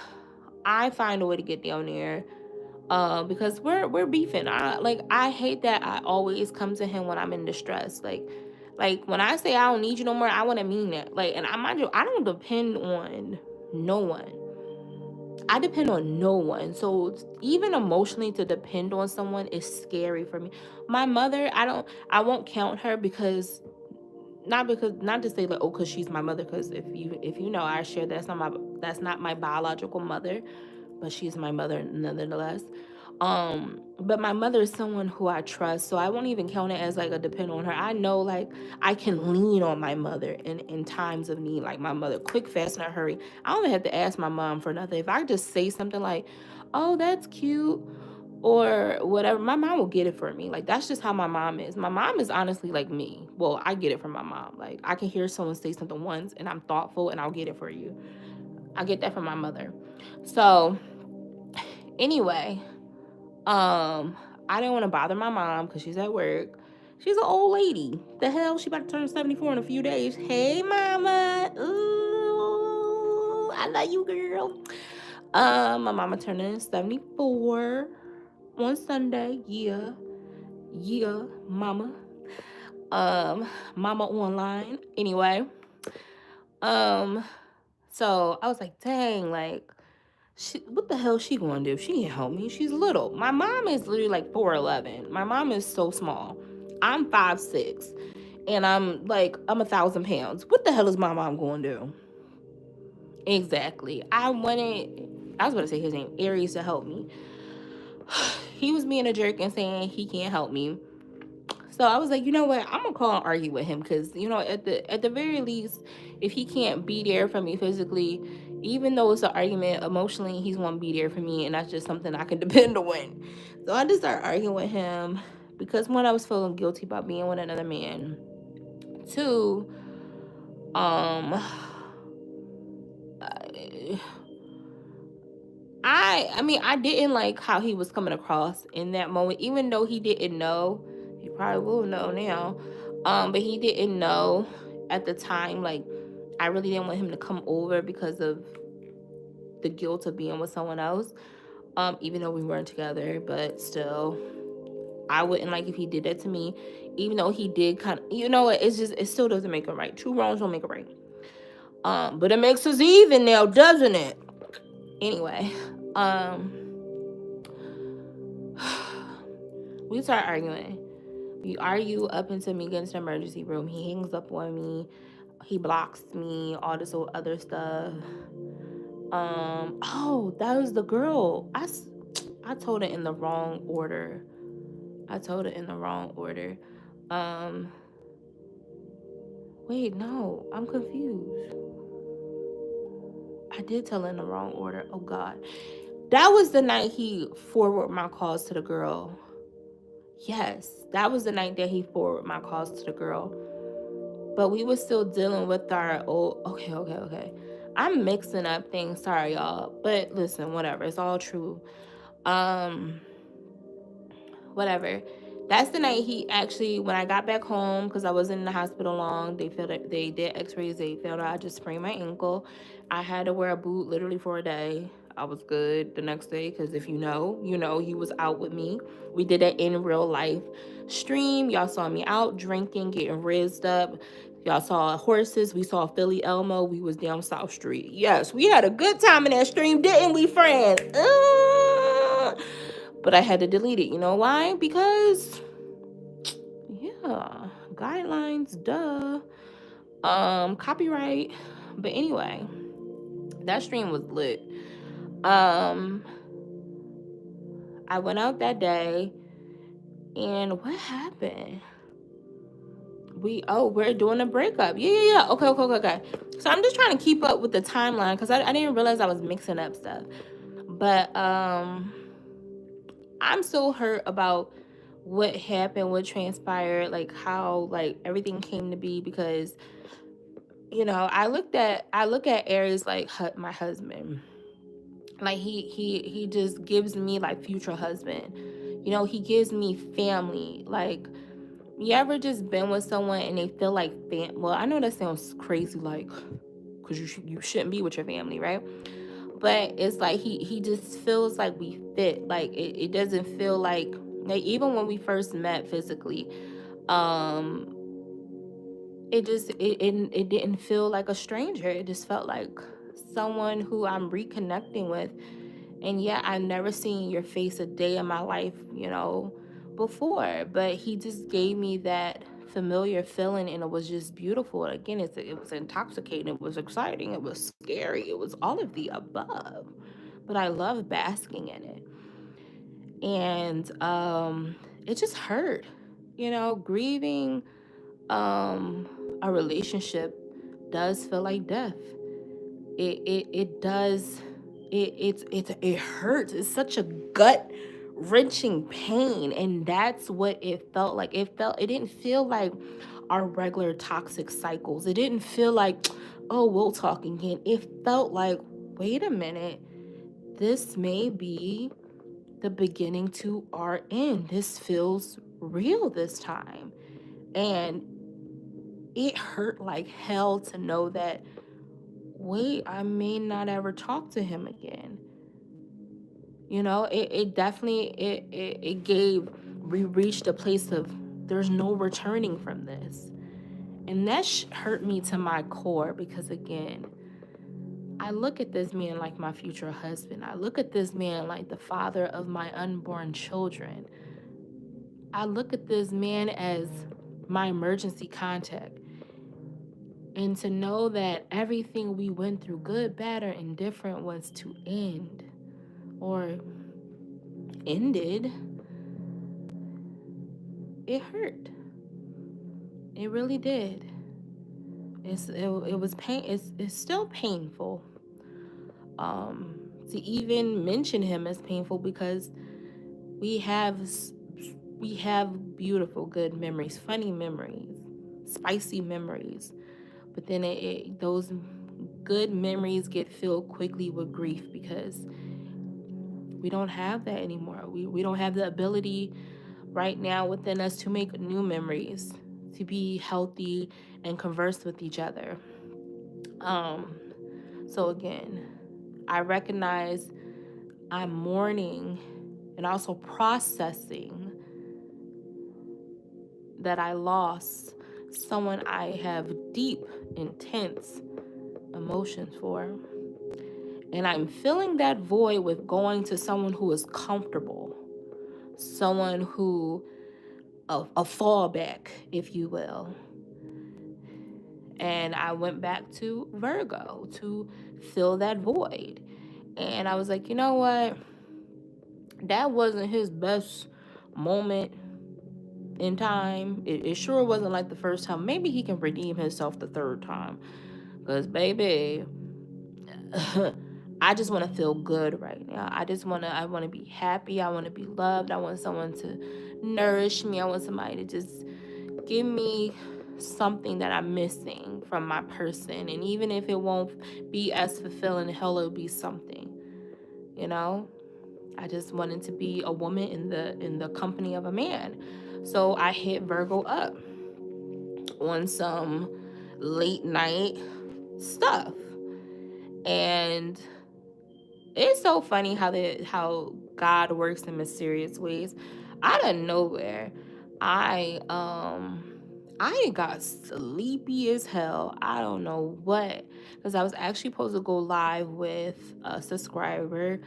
I find a way to get down there, because we're beefing. I hate that I always come to him when I'm in distress. Like when I say I don't need you no more, I want to mean that. Like, and I mind you, I don't depend on no one. I depend on no one. So even emotionally, to depend on someone is scary for me. My mother, I won't count her, because not to say, like, oh, because she's my mother, because if you know, I share that's not my biological mother, but she's my mother nonetheless. But my mother is someone who I trust, so I won't even count it as, like, a depend on her. I know, like, I can lean on my mother in times of need. Like, my mother, quick, fast, in a hurry. I don't even have to ask my mom for nothing. If I just say something like, oh, that's cute, or whatever, my mom will get it for me. Like, that's just how my mom is. My mom is honestly like me. Well, I get it from my mom. Like, I can hear someone say something once and I'm thoughtful and I'll get it for you. I get that from my mother. So anyway, I didn't want to bother my mom because she's at work. She's an old lady. The hell, she about to turn 74 in a few days. Hey, mama. Ooh, I love you, girl. My mama turning 74 on Sunday. Yeah, mama. Mama online. Anyway, so I was like, dang, like, what the hell she gonna do? She can't help me. She's little. My mom is literally like 4'11". My mom is so small. I'm 5'6", and I'm 1,000 pounds. What the hell is my mom gonna do? Exactly. I was gonna say his name, Aries, to help me. He was being a jerk and saying he can't help me. So I was like, you know what? I'm gonna call and argue with him, because at the very least, if he can't be there for me physically, even though it's an argument, emotionally he's gonna be there for me, and that's just something I can depend on. So I just started arguing with him because, one, I was feeling guilty about being with another man. Two, I mean, I didn't like how he was coming across in that moment, even though he didn't know. He probably will know now. But he didn't know at the time. Like, I really didn't want him to come over because of the guilt of being with someone else. Even though we weren't together, but still, I wouldn't like if he did that to me, even though he did kind of, you know what, it still doesn't make it right. Two wrongs don't make it right. But it makes us even now, doesn't it? Anyway, we start arguing. We argue up until me getting to the emergency room. He hangs up on me. He blocks me, all this other stuff. Oh, that was the girl. I told it in the wrong order. Wait, no, I'm confused. I did tell it in the wrong order. Oh God. That was the night he forwarded my calls to the girl. Yes, that was the night that he forwarded my calls to the girl. But we were still dealing with our old... Okay. I'm mixing up things. Sorry, y'all. But listen, whatever. It's all true. Whatever. That's the night he actually, when I got back home, because I wasn't in the hospital long, they did x-rays, they found out I just sprained my ankle. I had to wear a boot literally for a day. I was good the next day, because if you know, he was out with me. We did that in real life stream. Y'all saw me out drinking, getting rizzed up. Y'all saw horses. We saw Philly Elmo. We was down South Street. Yes, we had a good time in that stream, didn't we, friend? But I had to delete it. You know why? Because, yeah, guidelines, duh. Copyright. But anyway, that stream was lit. I went out that day, and what happened? We're doing a breakup. Yeah. Okay. So I'm just trying to keep up with the timeline, because I didn't realize I was mixing up stuff. But I'm still hurt about what happened, what transpired, like how like everything came to be, because I look at Aries like my husband. Like he just gives me like future husband. He gives me family. Like, you ever just been with someone and they feel like well, I know that sounds crazy, like, because you shouldn't be with your family, right? But it's like he just feels like we fit. Like, it doesn't feel like even when we first met physically, it didn't feel like a stranger. It just felt like someone who I'm reconnecting with. And yeah, I've never seen your face a day in my life, before. But he just gave me that familiar feeling, and it was just beautiful. Again, it was intoxicating, it was exciting, it was scary, it was all of the above. But I love basking in it. And it just hurt. Grieving a relationship does feel like death. It does. It hurts. It's such a gut wrenching pain, and that's what it felt like. It didn't feel like our regular toxic cycles. It didn't feel like, oh, we'll talk again. It felt like, wait a minute, this may be the beginning to our end. This feels real this time. And it hurt like hell to know that, wait, I may not ever talk to him again. It definitely, we reached a place of, there's no returning from this. And that hurt me to my core, because again, I look at this man like my future husband. I look at this man like the father of my unborn children. I look at this man as my emergency contact. And to know that everything we went through, good, bad, or indifferent, was to end, or ended, it hurt. It really did. It was pain. It's still painful. To even mention him is painful, because we have beautiful, good memories, funny memories, spicy memories. But then those good memories get filled quickly with grief, because we don't have that anymore. We don't have the ability right now within us to make new memories, to be healthy and converse with each other. So again, I recognize I'm mourning and also processing that I lost someone I have deep, intense emotions for. And I'm filling that void with going to someone who is comfortable, someone who, a fallback, if you will. And I went back to Virgo to fill that void. And I was like, you know what? That wasn't his best moment in time. It sure wasn't like the first time. Maybe he can redeem himself the third time. Because, baby, I just want to feel good right now. I want to be happy. I want to be loved. I want someone to nourish me. I want somebody to just give me something that I'm missing from my person. And even if it won't be as fulfilling, hell, it'll be something, you know? I just wanted to be a woman in the company of a man. So I hit Virgo up on some late night stuff. And it's so funny how God works in mysterious ways. Out of nowhere, I got sleepy as hell. I don't know what, because I was actually supposed to go live with a subscriber.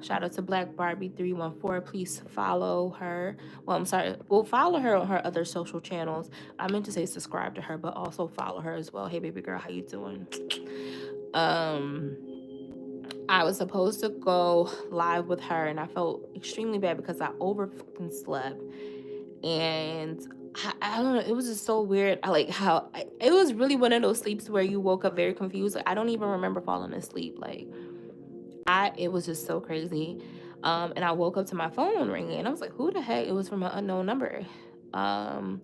Shout out to Black Barbie 314. Please follow her. Well, I'm sorry. Well, follow her on her other social channels. I meant to say subscribe to her, but also follow her as well. Hey, baby girl, how you doing? I was supposed to go live with her, and I felt extremely bad because I slept. And I don't know, it was just so weird. It was really one of those sleeps where you woke up very confused. Like, I don't even remember falling asleep. It was just so crazy. And I woke up to my phone ringing, and I was like, who the heck? It was from an unknown number. And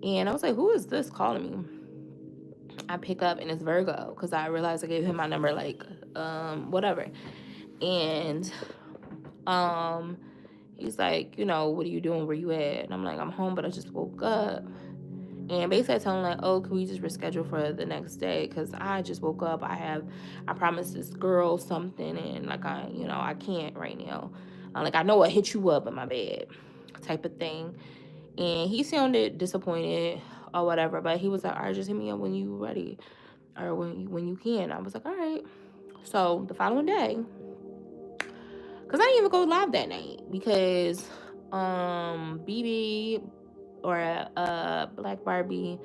I was like, who is this calling me? I pick up, and it's Virgo, because I realized I gave him my number, whatever. And he's like, what are you doing? Where you at? And I'm like, I'm home, but I just woke up. And basically I tell him, oh, can we just reschedule for the next day? Because I just woke up. I promised this girl something, and I can't right now. I know I hit you up in my bed type of thing. And he sounded disappointed or whatever, but he was like, all right, just hit me up when you ready, or when you can. I was like, all right. So the following day, because I didn't even go live that night, because BB or Black Barbie,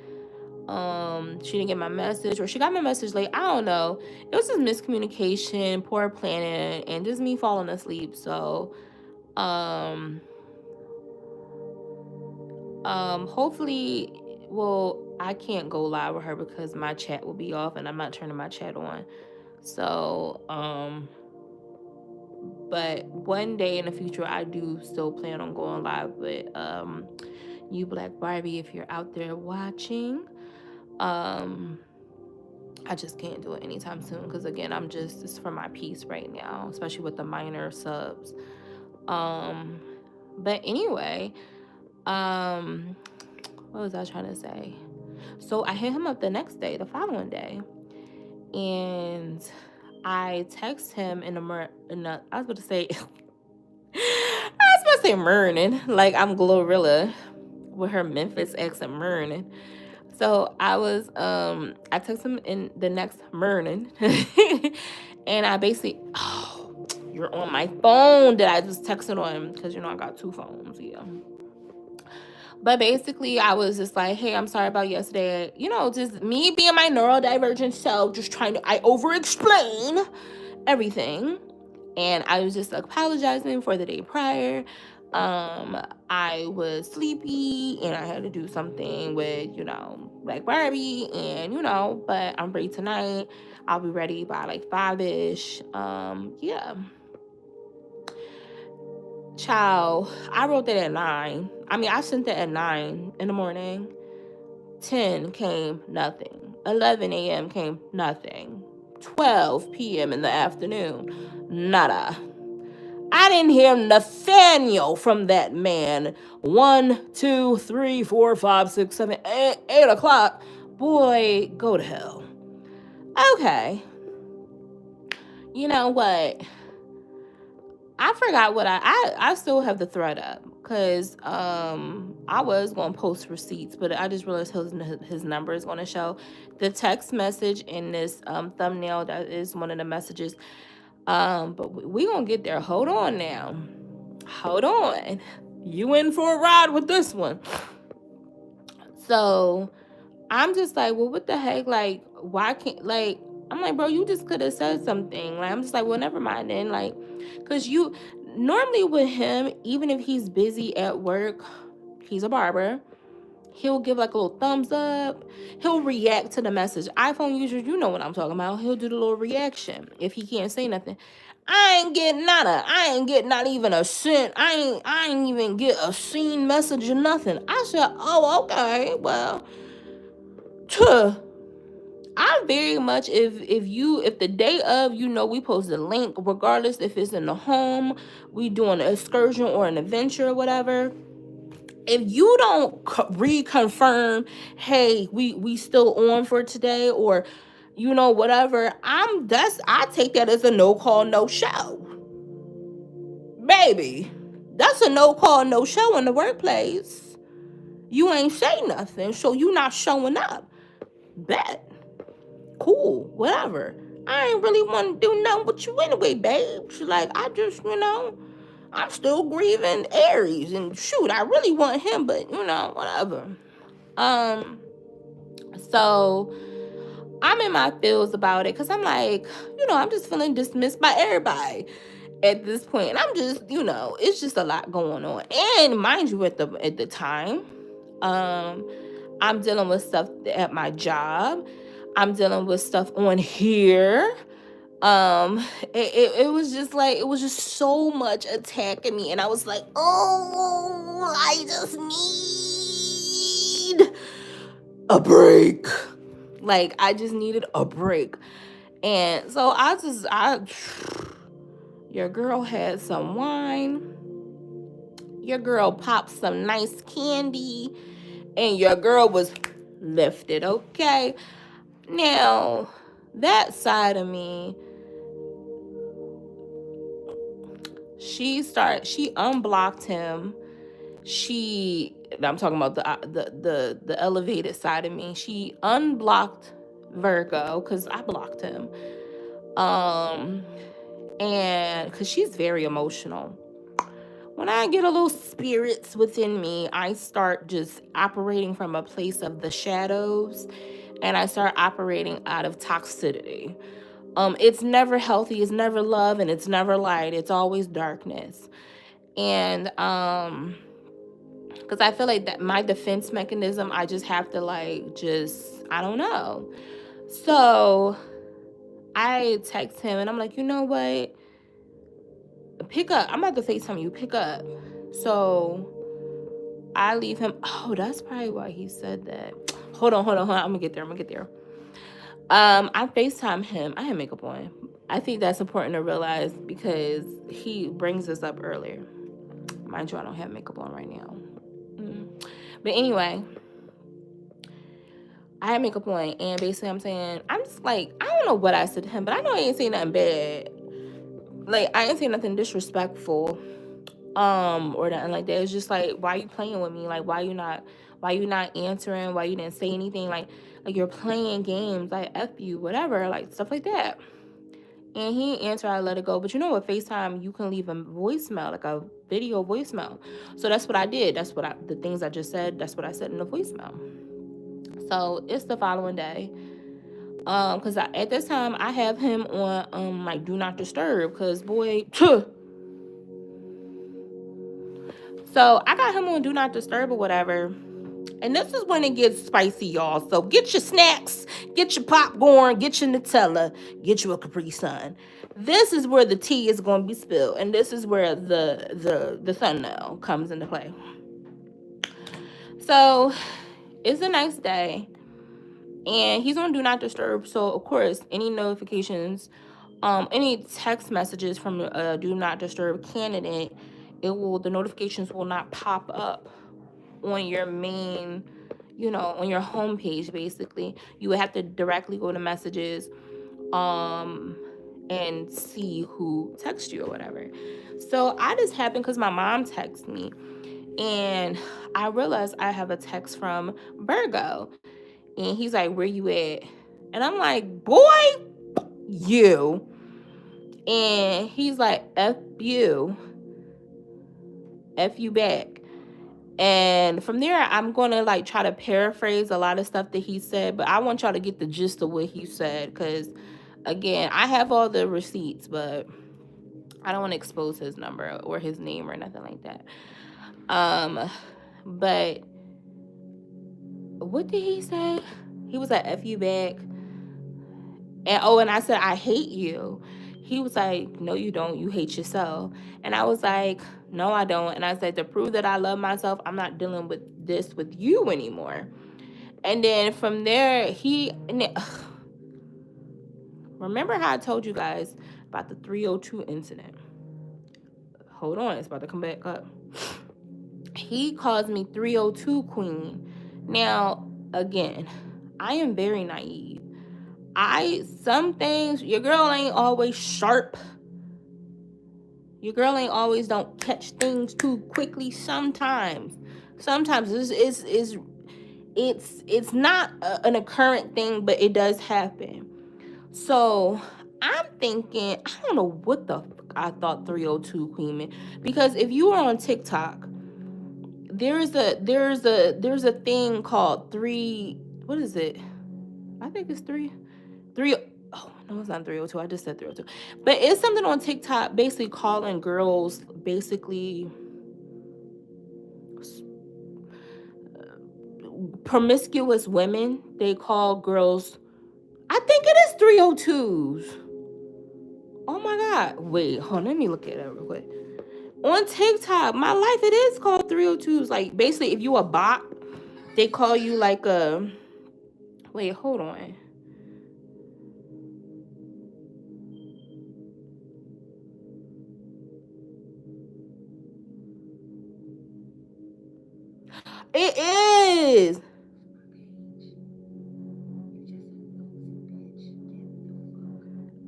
she didn't get my message, or she got my message late. I don't know. It was just miscommunication, poor planning, and just me falling asleep. So hopefully, well, I can't go live with her because my chat will be off, and I'm not turning my chat on. So but one day in the future, I do still plan on going live with you, Black Barbie, if you're out there watching. I just can't do it anytime soon, because again, it's for my peace right now, especially with the minor subs. But anyway, what was I trying to say? So I hit him up the following day, and I text him I was about to say Mernin, like I'm Glorilla with her Memphis accent, Mernin. So I texted him in the next morning, and I basically, you're on my phone that I just texted on, because I got two phones, yeah. But basically, I was just like, hey, I'm sorry about yesterday. Just me being my neurodivergent self, just I over-explain everything. And I was just apologizing for the day prior. I was sleepy, and I had to do something with, Black Barbie, and, but I'm free tonight. I'll be ready by 5-ish. Yeah. Child, I wrote that at 9. I sent that at 9 in the morning. 10 came, nothing. 11 a.m. came, nothing. 12 p.m. in the afternoon, nada. I didn't hear Nathaniel from that man. 1, 2, 3, 4, 5, 6, 7, 8 o'clock. Boy, go to hell. Okay. You know what? I forgot what I still have the thread up, because I was going to post receipts, but I just realized his number is going to show. The text message in this thumbnail, that is one of the messages. But we going to get there. Hold on now. Hold on. You in for a ride with this one. So I'm just like, well, what the heck? Like, why can't, like, I'm like, bro, you just could have said something. Like, I'm just like, well, never mind then. Like, because you, normally with him, even if he's busy at work, he's a barber, he'll give like a little thumbs up. He'll react to the message. iPhone users, you know what I'm talking about. He'll do the little reaction if he can't say nothing. I ain't get nada. I ain't get not even a cent. I ain't even get a seen message or nothing. I said, oh, okay, well, I very much, if the day of, we post a link, regardless if it's in the home, we doing an excursion or an adventure or whatever. If you don't reconfirm, hey, we still on for today, or whatever, I take that as a no call, no show. Baby, that's a no call, no show in the workplace. You ain't say nothing, so you not showing up. Bet. Cool, whatever. I ain't really want to do nothing with you anyway, babe. She's like, I just, I'm still grieving Aries, and shoot, I really want him, but whatever. So I'm in my feels about it, because I'm like, I'm just feeling dismissed by everybody at this point. And I'm just, it's just a lot going on. And mind you, at the time, I'm dealing with stuff at my job. I'm dealing with stuff on here. It was just like, it was just so much attacking me. And I was like, oh, I just need a break. Like, I just needed a break. And so your girl had some wine. Your girl popped some nice candy. And your girl was lifted, okay? Now, that side of me, she unblocked him. I'm talking about the elevated side of me. She unblocked Virgo, because I blocked him. And because she's very emotional. When I get a little spirits within me, I start just operating from a place of the shadows, and I start operating out of toxicity. It's never healthy, it's never love, and it's never light. It's always darkness. And because I feel like that my defense mechanism, I just have to I don't know. So I text him, and I'm like, you know what? Pick up. I'm about to FaceTime you. Pick up. So I leave him. Oh, that's probably why he said that. Hold on. I'm gonna get there. I FaceTime him. I had makeup on. I think that's important to realize, because he brings this up earlier. Mind you, I don't have makeup on right now. But anyway, I had makeup on, and basically I'm saying, I'm just like, I don't know what I said to him, but I know I ain't saying nothing bad. Like, I ain't saying nothing disrespectful, or nothing like that. It's just like, why you playing with me? Like, why you not answering? Why you didn't say anything? Like you're playing games. Like, F you, whatever, like stuff like that. And he didn't answer. I let it go. But you know, with FaceTime, you can leave a voicemail, like a video voicemail. So that's what I did. The things I just said, that's what I said in the voicemail. So it's the following day. Because at this time, I have him on like do not disturb, because boy, so I got him on do not disturb or whatever. And this is when it gets spicy, y'all. So get your snacks, get your popcorn, get your Nutella, get you a Capri Sun. This is where the tea is going to be spilled, and this is where the thumbnail comes into play. So it's a nice day, and he's on do not disturb. So of course, any notifications, any text messages from a do not disturb candidate, the notifications will not pop up on your main, on your home page. Basically, you would have to directly go to messages, and see who texted you or whatever. So I just happened, because my mom texted me, And I realized I have a text from Virgo. And he's like, where you at? And I'm like, boy, you. And he's like, F you. F you back. And from there, I'm going to like try to paraphrase a lot of stuff that he said. But I want y'all to get the gist of what he said. Because, again, I have all the receipts, but I don't want to expose his number or his name or nothing like that. But what did he say? He was like, F you back. And I said, I hate you. He was like, no, you don't. You hate yourself. And I was like, no, I don't. And I said, to prove that I love myself, I'm not dealing with this with you anymore. And then from there, remember how I told you guys about the 302 incident? Hold on, it's about to come back up. He calls me 302 queen. Now, again, I am very naive. Some things, your girl ain't always sharp. Your girl ain't always don't catch things too quickly. Sometimes it's not an occurrent thing, but it does happen. So I'm thinking, I don't know what the fuck I thought 302 queen meant, because if you are on TikTok, there's a thing called what is it? I think it's three. Oh, no, it's not 302. I just said 302. But it's something on TikTok basically calling girls basically promiscuous women. They call girls, I think it is 302s. Oh my God. Wait, hold on. Let me look at it real quick. On TikTok, my life, it is called 302s. Like, basically, if you a bot, they call you like a... Wait, hold on. It is.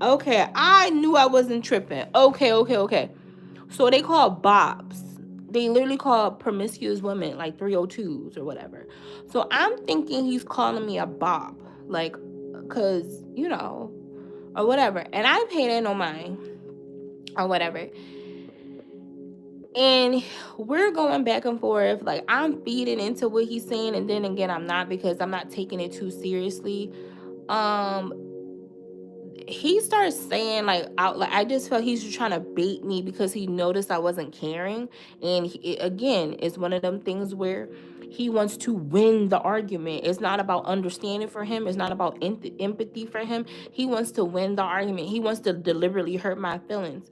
Okay, I knew I wasn't tripping. Okay. So they call bops. They literally call promiscuous women like 302s or whatever. So I'm thinking he's calling me a bop, like, cause or whatever. And I paid it no mind or whatever. And we're going back and forth. Like, I'm feeding into what he's saying, and then again, I'm not, because I'm not taking it too seriously. He starts saying I just felt he's just trying to bait me because he noticed I wasn't caring. And again, it's one of them things where he wants to win the argument. It's not about understanding for him. It's not about empathy for him. He wants to win the argument. He wants to deliberately hurt my feelings.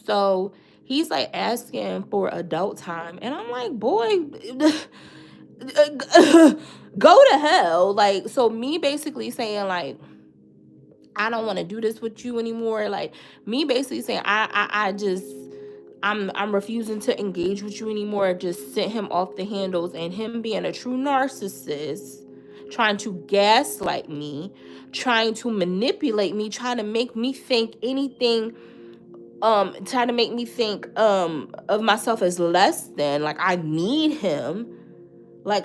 So he's like asking for adult time. And I'm like, boy, go to hell. Like, so me basically saying like, I don't want to do this with you anymore. Like, me basically saying I'm refusing to engage with you anymore. Just sent him off the handles, and him being a true narcissist, trying to gaslight me, trying to manipulate me, trying to make me think anything, trying to make me think of myself as less than, like I need him, like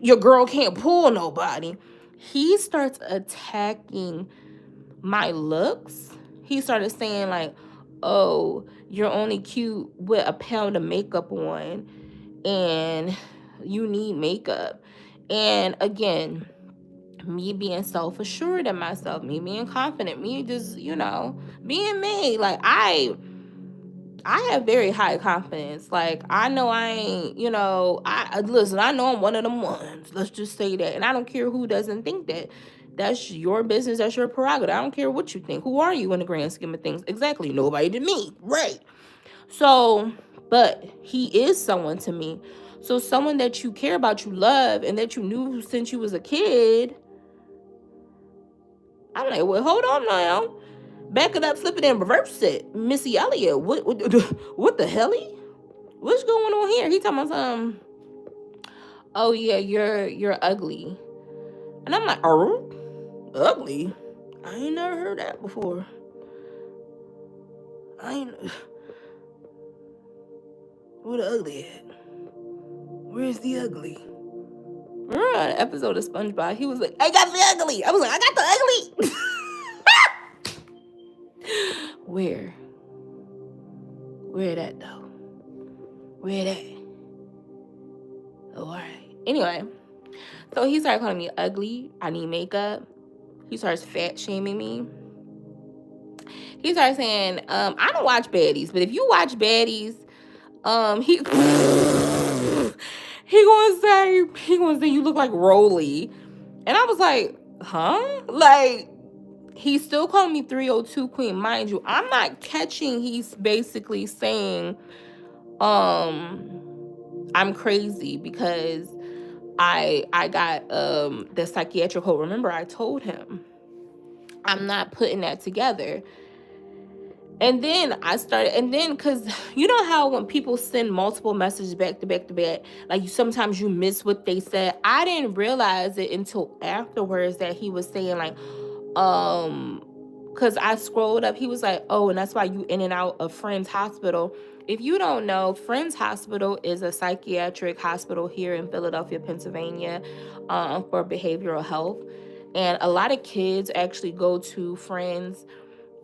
your girl can't pull nobody. He starts attacking my looks. He started saying like, oh, you're only cute with a pound of makeup on and you need makeup. And again, me being self-assured in myself, me being confident, me just, being me. Like, I have very high confidence. Like, I know I ain't, listen, I know I'm one of them ones. Let's just say that. And I don't care who doesn't think that. That's your business. That's your prerogative. I don't care what you think. Who are you in the grand scheme of things? Exactly. Nobody to me. Right. So, but he is someone to me. So someone that you care about, you love, and that you knew since you was a kid. I'm like, well, hold on now. Back it up, flip it, and reverse it. Missy Elliott, what the hell? What's going on here? He talking about something. Oh yeah, you're ugly. And I'm like, oh, ugly? I ain't never heard that before. Where the ugly at? Where's the ugly? Remember an episode of SpongeBob? He was like, I got the ugly. I was like, I got the ugly. Where? Where that though? Where that? Oh, all right. Anyway, so he started calling me ugly. I need makeup. He starts fat shaming me. He started saying, I don't watch baddies, but if you watch baddies, he he gonna say you look like Rolly. And I was like, huh? Like, he's still calling me 302 queen. Mind you, I'm not catching he's basically saying I'm crazy because I got the psychiatric hold. Remember, I told him I'm not putting that together. And then because you know how when people send multiple messages back to back to back, like sometimes you miss what they said. I didn't realize it until afterwards that he was saying like, because I scrolled up, he was like, oh, and that's why you in and out of Friends Hospital. If you don't know, Friends Hospital is a psychiatric hospital here in Philadelphia, Pennsylvania, for behavioral health. And a lot of kids actually go to Friends.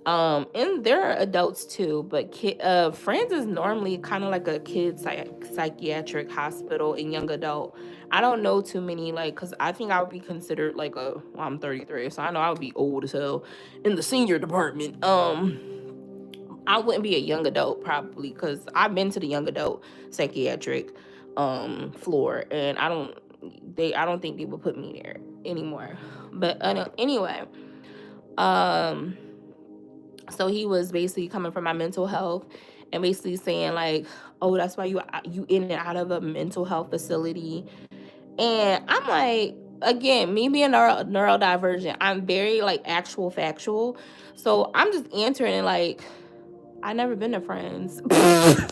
And there are adults too, but Friends is normally kind of like a kid psychiatric hospital and young adult. I don't know too many, like, because I think I would be considered like I'm 33, so I know I would be old as hell in the senior department. I wouldn't be a young adult probably because I've been to the young adult psychiatric floor, and I don't think they would put me there anymore. But anyway, so he was basically coming from my mental health and basically saying like, oh, that's why you in and out of a mental health facility. And I'm like, again, me being neurodivergent, I'm very like actual factual. So I'm just answering like, I never been to Friends. I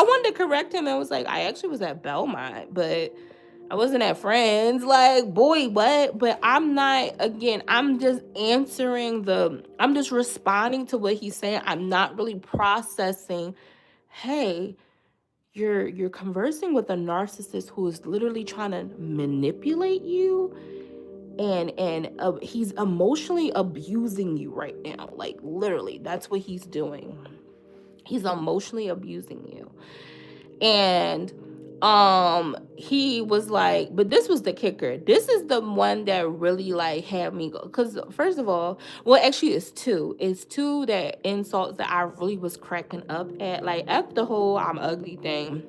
wanted to correct him and was like, I actually was at Belmont, but I wasn't at Friends. Like, boy, what? But I'm not, again, I'm just I'm just responding to what he's saying. I'm not really processing, hey, you're conversing with a narcissist who is literally trying to manipulate you, and he's emotionally abusing you right now. Like, literally, that's what he's doing. He's emotionally abusing you. And he was like, but this was the kicker. This is the one that really like had me go, because first of all, well, actually it's two that insults that I really was cracking up at. Like, after the whole I'm ugly thing,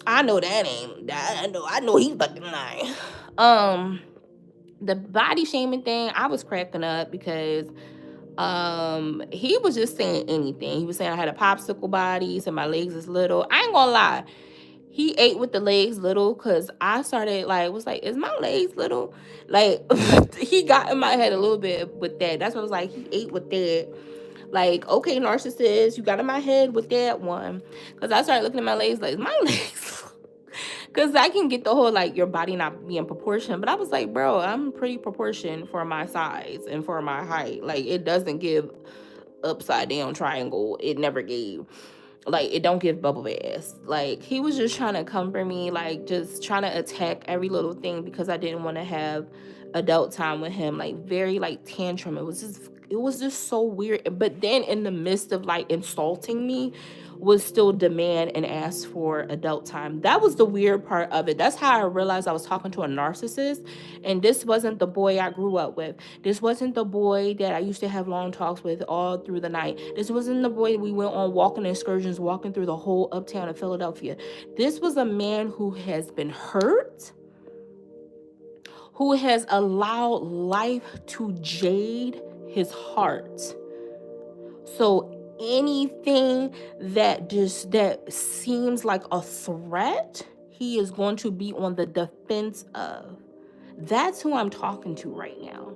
I know that ain't that. I know he's fucking lying. The body shaming thing, I was cracking up because he was just saying anything. He was saying I had a popsicle body, and my legs is little. I ain't gonna lie, he ate with the legs little, because I started like, was like, is my legs little? Like, he got in my head a little bit with that. That's what I was like, he ate with that. Like, okay, narcissist, you got in my head with that one. Because I started looking at my legs like, my legs. Because I can get the whole, like, your body not being proportioned. But I was like, bro, I'm pretty proportioned for my size and for my height. Like, it doesn't give upside down triangle. It never gave. Like, it don't give bubble ass. Like, he was just trying to come for me, like, just trying to attack every little thing because I didn't want to have adult time with him. Like, very, like, tantrum. It was just so weird. But then in the midst of, like, insulting me, would still demand and ask for adult time. That was the weird part of it. That's how I realized I was talking to a narcissist, and this wasn't the boy I grew up with. This wasn't the boy that I used to have long talks with all through the night. This wasn't the boy we went on walking excursions, walking through the whole uptown of Philadelphia. This was a man who has been hurt, who has allowed life to jade his heart. So anything that seems like a threat, he is going to be on the defense of. That's who I'm talking to right now.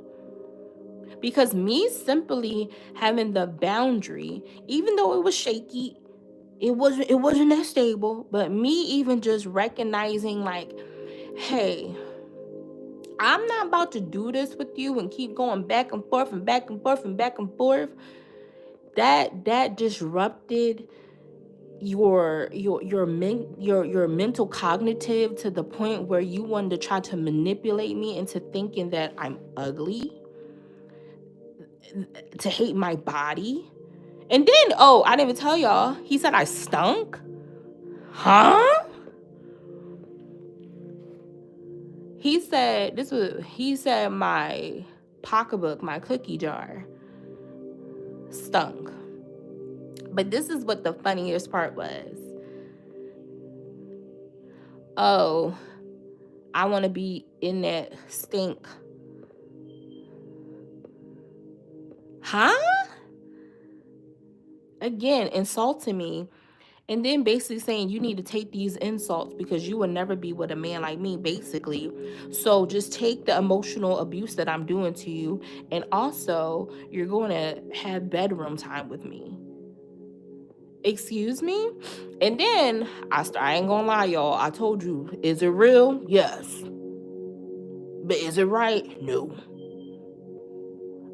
Because me simply having the boundary, even though it was shaky, it wasn't that stable, but me even just recognizing like, hey, I'm not about to do this with you and keep going back and forth and back and forth and back and forth. that disrupted your mental cognitive to the point where you wanted to try to manipulate me into thinking that I'm ugly, to hate my body. And then, oh, I didn't even tell y'all, he said I stunk. Huh? He said my pocketbook, my cookie jar stunk. But this is what the funniest part was. Oh, I want to be in that stink. Huh? Again, insulting me. And then basically saying you need to take these insults because you will never be with a man like me, basically. So just take the emotional abuse that I'm doing to you. And also, you're going to have bedroom time with me. Excuse me? And then I ain't gonna lie, y'all. I told you, is it real? Yes. But is it right? No.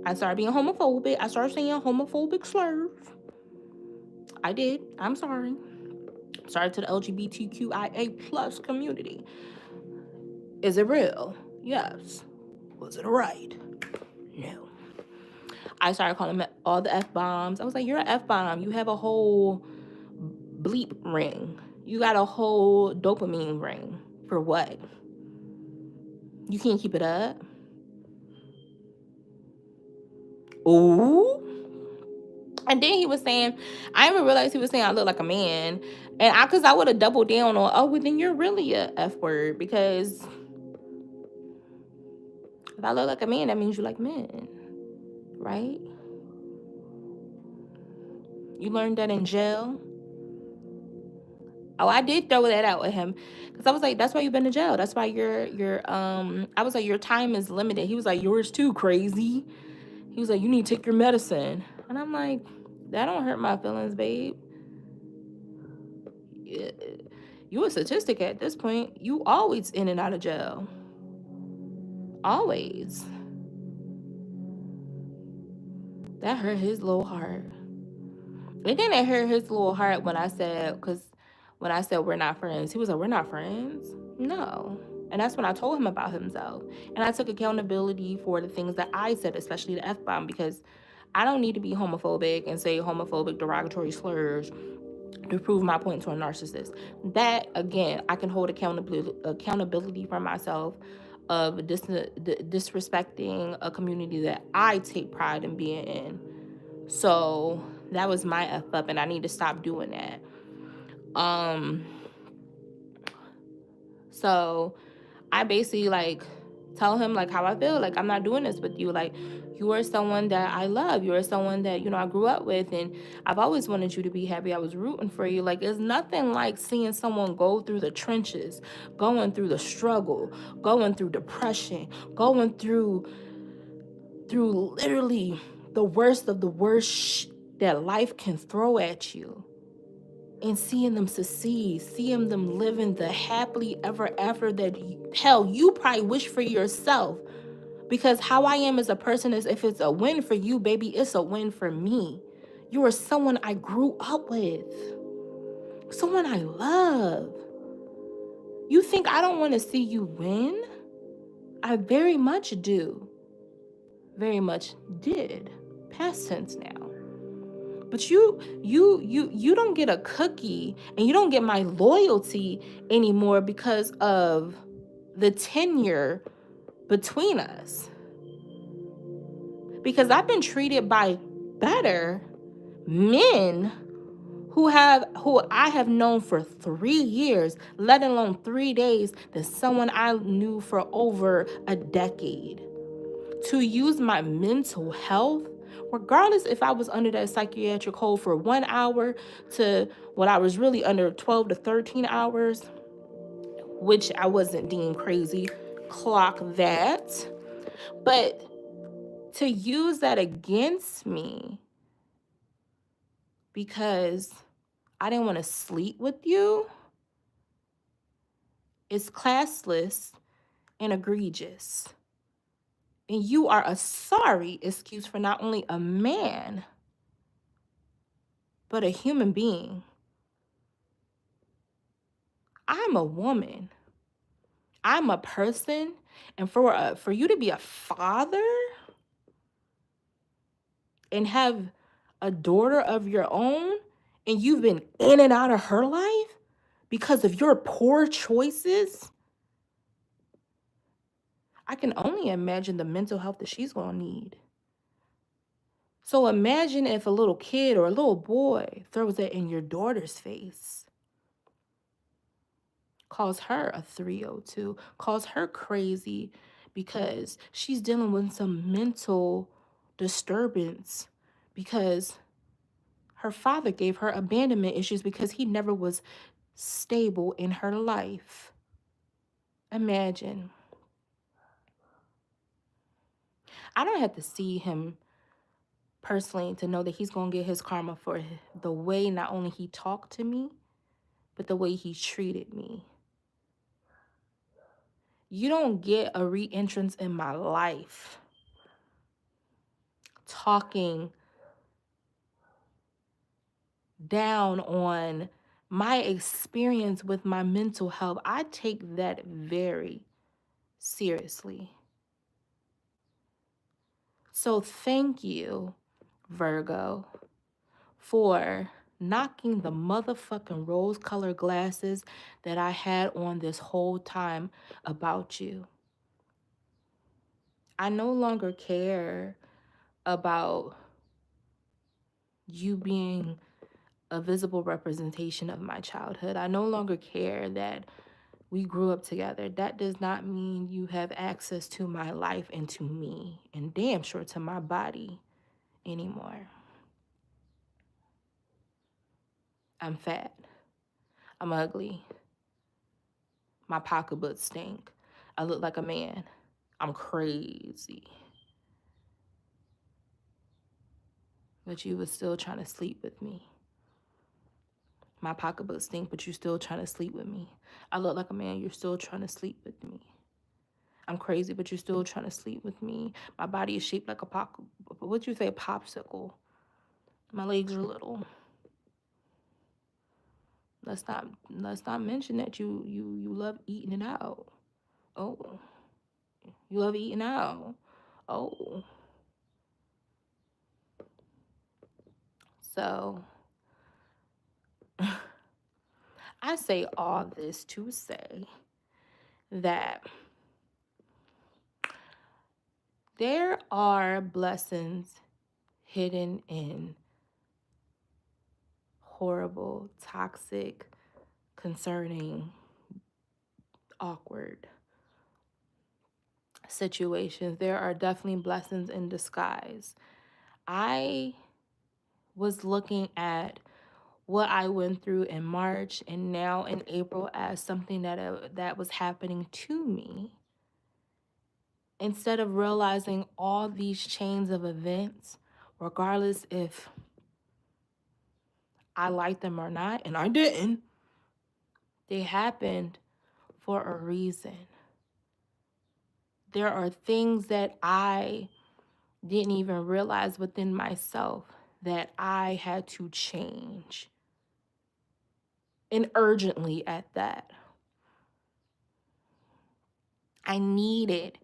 I started being homophobic. I started saying homophobic slurs. I did. I'm sorry. Sorry to the LGBTQIA plus community. Is it real? Yes. Was it right? No. I started calling him all the F-bombs. I was like, you're an F-bomb. You have a whole bleep ring. You got a whole dopamine ring. For what? You can't keep it up? Ooh. And then he was saying, I didn't even realize he was saying I look like a man. And because I would have doubled down on, oh, well, then you're really a F word. Because if I look like a man, that means you like men. Right? You learned that in jail? Oh, I did throw that out at him. Because I was like, that's why you've been in jail. That's why I was like, your time is limited. He was like, yours too, crazy. He was like, you need to take your medicine. And I'm like, that don't hurt my feelings, babe. You a statistic at this point. You always in and out of jail. Always. That hurt his little heart. And then it hurt his little heart when I said we're not friends. He was like, we're not friends? No. And that's when I told him about himself. And I took accountability for the things that I said, especially the F-bomb, because I don't need to be homophobic and say homophobic derogatory slurs to prove my point to a narcissist. That, again, I can hold accountability for myself of disrespecting a community that I take pride in being in. So that was my F up, and I need to stop doing that. So I basically tell him how I feel. I'm not doing this with you. You are someone that I love. You are someone that, I grew up with, and I've always wanted you to be happy. I was rooting for you. It's nothing like seeing someone go through the trenches, going through the struggle, going through depression, going through literally the worst of the worst that life can throw at you. And seeing them succeed, seeing them living the happily ever after that, hell, you probably wish for yourself. Because how I am as a person is, if it's a win for you, baby, it's a win for me. You are someone I grew up with. Someone I love. You think I don't want to see you win? I very much do. Very much did. Past tense now. But you don't get a cookie, and you don't get my loyalty anymore because of the tenure between us. Because I've been treated by better men who I have known for 3 years, let alone 3 days, than someone I knew for over a decade. To use my mental health, regardless if I was under that psychiatric hold for 1 hour to what I was really under 12 to 13 hours, which I wasn't deemed crazy, clock that. But to use that against me because I didn't want to sleep with you is classless and egregious. And you are a sorry excuse for not only a man, but a human being. I'm a woman. I'm a person. And for you to be a father and have a daughter of your own, and you've been in and out of her life because of your poor choices, I can only imagine the mental health that she's going to need. So imagine if a little kid or a little boy throws that in your daughter's face, calls her a 302, calls her crazy because she's dealing with some mental disturbance because her father gave her abandonment issues because he never was stable in her life. Imagine. I don't have to see him personally to know that he's going to get his karma for the way not only he talked to me, but the way he treated me. You don't get a re-entrance in my life talking down on my experience with my mental health. I take that very seriously. So thank you, Virgo, for knocking the motherfucking rose-colored glasses that I had on this whole time about you. I no longer care about you being a visible representation of my childhood. I no longer care that we grew up together. That does not mean you have access to my life and to me, and damn sure to my body anymore. I'm fat. I'm ugly. My pocketbook stink. I look like a man. I'm crazy. But you was still trying to sleep with me. My pocketbook stink, but you still trying to sleep with me. I look like a man, you're still trying to sleep with me. I'm crazy, but you're still trying to sleep with me. My body is shaped like a what'd you say, a popsicle? My legs are little. Let's not mention that you love eating it out. Oh, you love eating out. Oh. So I say all this to say that there are blessings hidden in horrible, toxic, concerning, awkward situations. There are definitely blessings in disguise. I was looking at what I went through in March and now in April as something that was happening to me, instead of realizing all these chains of events, regardless if I liked them or not, and I didn't, they happened for a reason. There are things that I didn't even realize within myself that I had to change, and urgently at that. I needed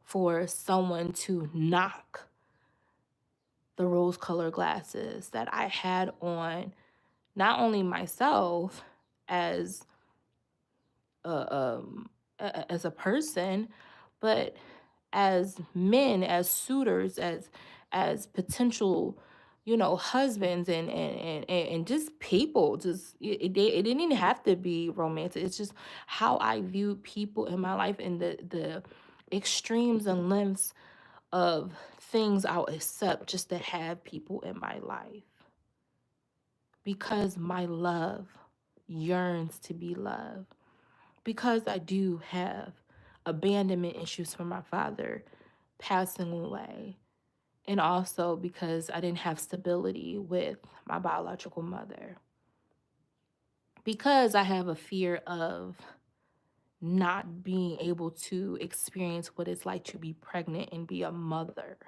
for someone to knock the rose-colored glasses that I had on, not only myself as as a person, but as men, as suitors, as potential, husbands, and just people. Just it didn't even have to be romantic. It's just how I view people in my life and the extremes and lengths of things I'll accept just to have people in my life, because my love yearns to be loved, because I do have abandonment issues from my father passing away, and also because I didn't have stability with my biological mother, because I have a fear of not being able to experience what it's like to be pregnant and be a mother.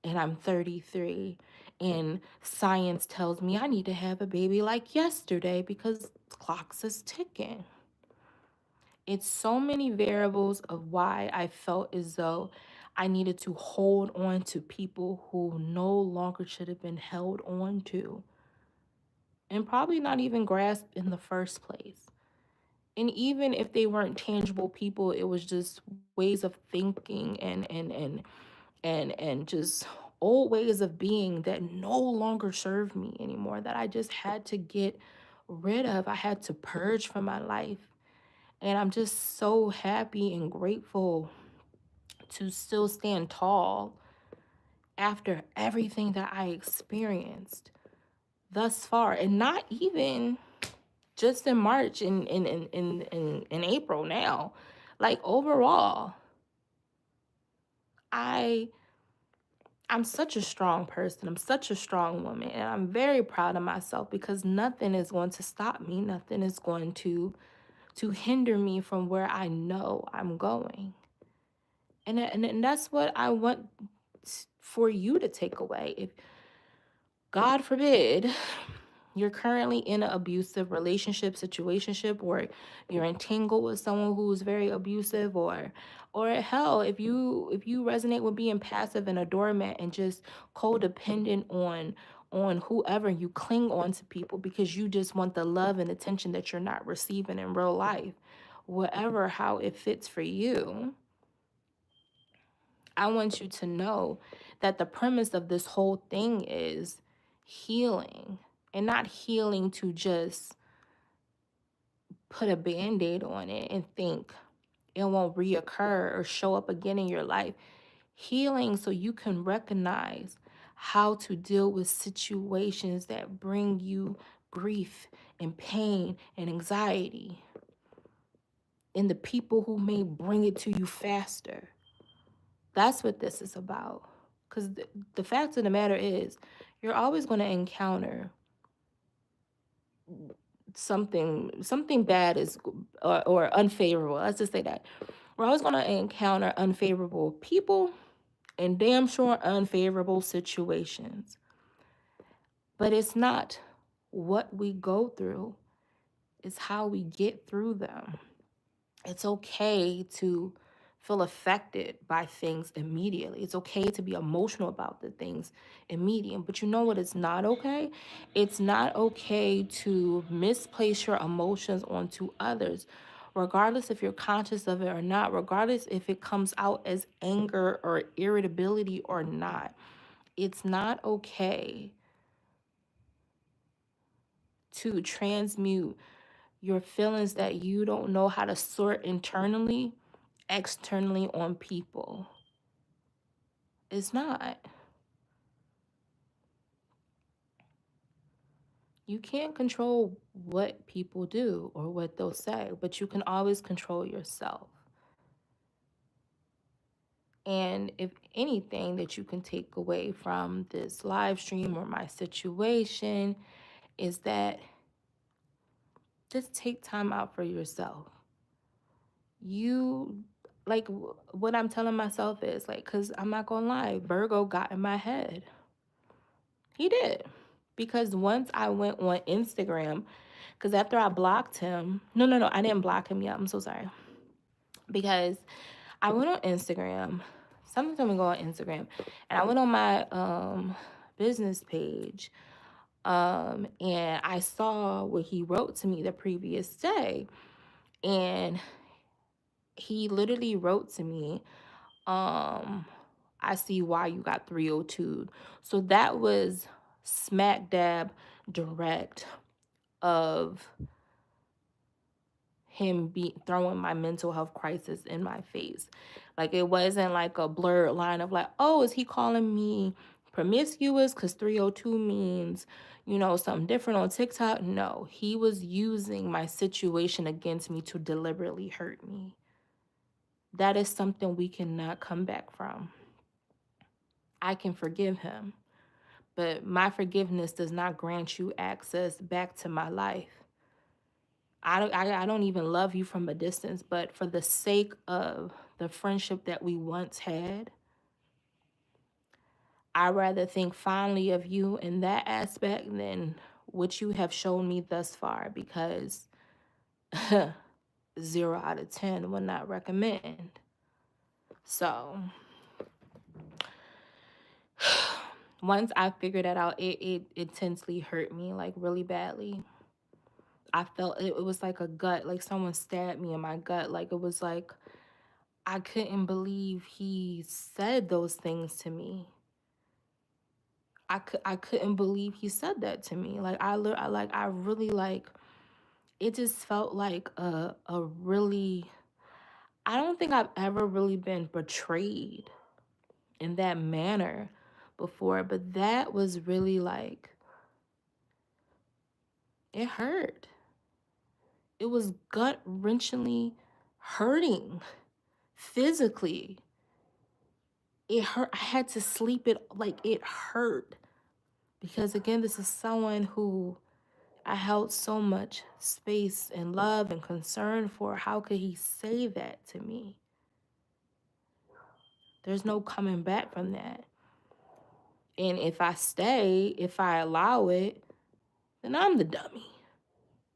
And I'm 33, And science tells me I need to have a baby like yesterday because clocks is ticking. It's so many variables of why I felt as though I needed to hold on to people who no longer should have been held on to and probably not even grasped in the first place. And even if they weren't tangible people, it was just ways of thinking and just old ways of being that no longer served me anymore, that I just had to get rid of. I had to purge from my life. And I'm just so happy and grateful to still stand tall after everything that I experienced thus far. And not even just in March and in April now. Like overall, I I'm such a strong person. I'm such a strong woman. And I'm very proud of myself because nothing is going to stop me. Nothing is going to hinder me from where I know I'm going. And that's what I want for you to take away. If God forbid you're currently in an abusive relationship situationship, or you're entangled with someone who's very abusive, or hell, if you resonate with being passive and a doormat and just codependent on whoever, you cling on to people because you just want the love and attention that you're not receiving in real life, whatever how it fits for you. I want you to know that the premise of this whole thing is healing, and not healing to just put a band-aid on it and think it won't reoccur or show up again in your life. Healing so you can recognize how to deal with situations that bring you grief and pain and anxiety, and the people who may bring it to you faster. That's what this is about. Because the fact of the matter is, you're always going to encounter something bad is or unfavorable. Let's just say that we're always going to encounter unfavorable people and damn sure unfavorable situations. But it's not what we go through, it's how we get through them. It's okay to feel affected by things immediately. It's okay to be emotional about the things immediately. But you know what? It's not okay. It's not okay to misplace your emotions onto others, regardless if you're conscious of it or not, regardless if it comes out as anger or irritability or not. It's not okay to transmute your feelings that you don't know how to sort internally externally on people. It's not. You can't control what people do or what they'll say, but you can always control yourself. And if anything that you can take away from this live stream or my situation is that just take time out for yourself. You like what I'm telling myself is like, because I'm not gonna lie, Virgo got in my head. He did. Because once I went on Instagram, because after I blocked him, no, I didn't block him yet. I'm so sorry. Because I went on Instagram, something told me to go on Instagram, and I went on my business page, and I saw what he wrote to me the previous day, and he literally wrote to me, I see why you got 302. So that was smack dab direct of him throwing my mental health crisis in my face. Like it wasn't like a blurred line of like, oh, is he calling me promiscuous because 302 means, something different on TikTok? No, he was using my situation against me to deliberately hurt me. That is something we cannot come back from. I can forgive him, but my forgiveness does not grant you access back to my life. I don't even love you from a distance, but for the sake of the friendship that we once had, I rather think fondly of you in that aspect than what you have shown me thus far, because 0 out of 10 would not recommend. So once I figured that out, it intensely hurt me, like really badly. I felt it was like a gut, like someone stabbed me in my gut. Like it was like I couldn't believe he said those things to me. I couldn't believe he said that to me. Like I really like, it just felt like a really, I don't think I've ever really been betrayed in that manner before, but that was really like, it hurt. It was gut-wrenchingly hurting physically. It hurt. I had to sleep it, like it hurt. Because again, this is someone who I held so much space and love and concern for. How could he say that to me? There's no coming back from that. And if I stay, if I allow it, then I'm the dummy.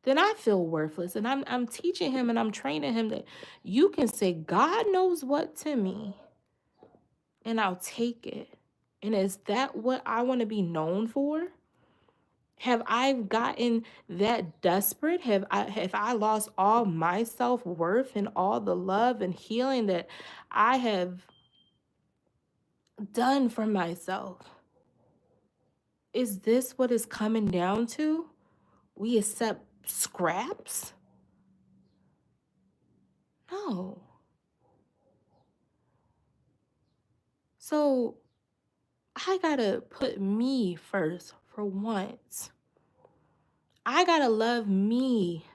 Then I feel worthless. And I'm teaching him and I'm training him that you can say God knows what to me and I'll take it. And is that what I want to be known for? Have I gotten that desperate? Have I lost all my self-worth and all the love and healing that I have done for myself? Is this what it's coming down to? We accept scraps? No. So I gotta put me first for once. I gotta love me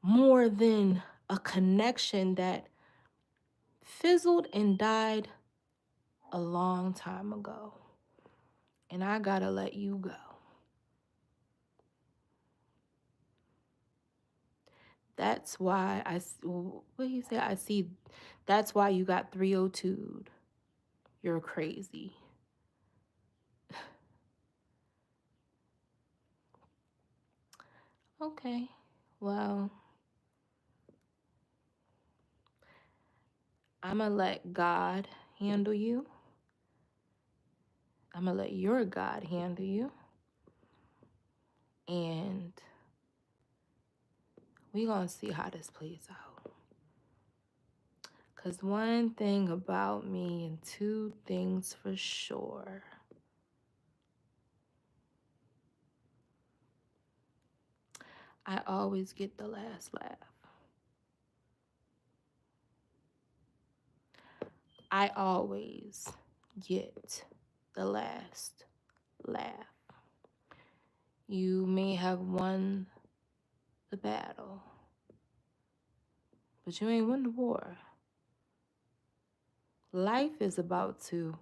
more than a connection that fizzled and died a long time ago. And I gotta let you go. That's why what do you say? I see, that's why you got 302'd. You're crazy. Okay, well, I'm gonna let God handle you. I'm gonna let your God handle you. And we gonna see how this plays out. Because one thing about me and two things for sure. I always get the last laugh. I always get the last laugh. You may have won the battle, but you ain't won the war. Life is about to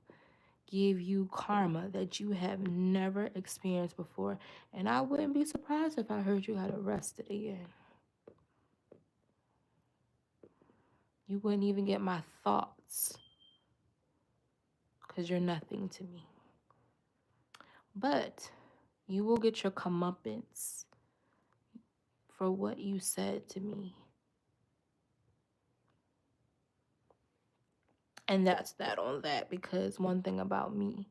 give you karma that you have never experienced before, and I wouldn't be surprised if I heard you got arrested again. You wouldn't even get my thoughts, because you're nothing to me. But you will get your comeuppance for what you said to me. And that's that on that, because one thing about me,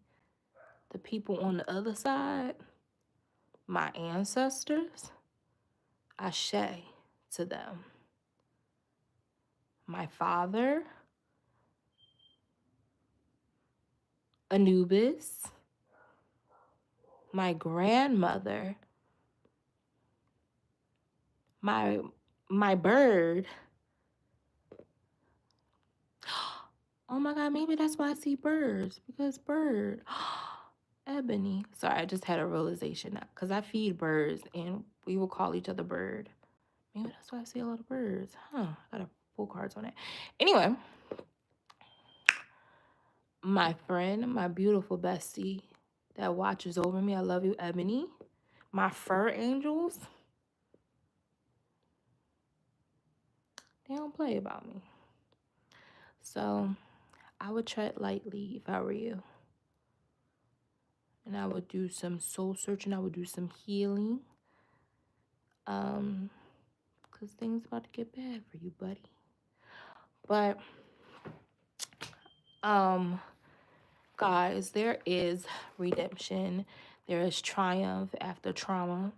the people on the other side, my ancestors, ashe to them. My father, Anubis, my grandmother, my bird. Oh my God, maybe that's why I see birds, because bird, Ebony. Sorry, I just had a realization now, because I feed birds and we will call each other bird. Maybe that's why I see a lot of birds. I gotta pull cards on it. Anyway, my friend, my beautiful bestie that watches over me. I love you, Ebony. My fur angels, they don't play about me. So I would tread lightly if I were you. and I would do some soul searching. I would do some healing. Because things about to get bad for you, buddy. But, guys, there is redemption. There is triumph after trauma.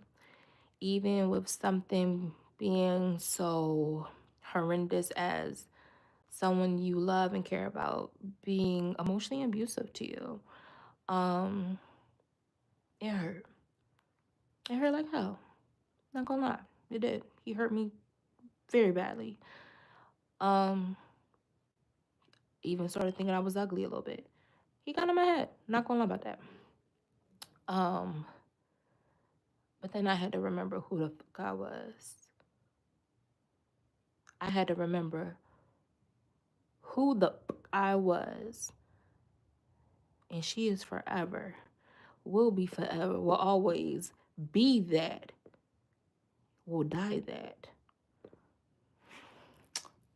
Even with something being so horrendous as someone you love and care about being emotionally abusive to you. It hurt. It hurt like hell. Not gonna lie. It did. He hurt me very badly. Even started thinking I was ugly a little bit. He got in my head. Not gonna lie about that. But then I had to remember who the fuck I was. I had to remember who the fuck I was. And she is forever. Will be forever. Will always be that. Will die that.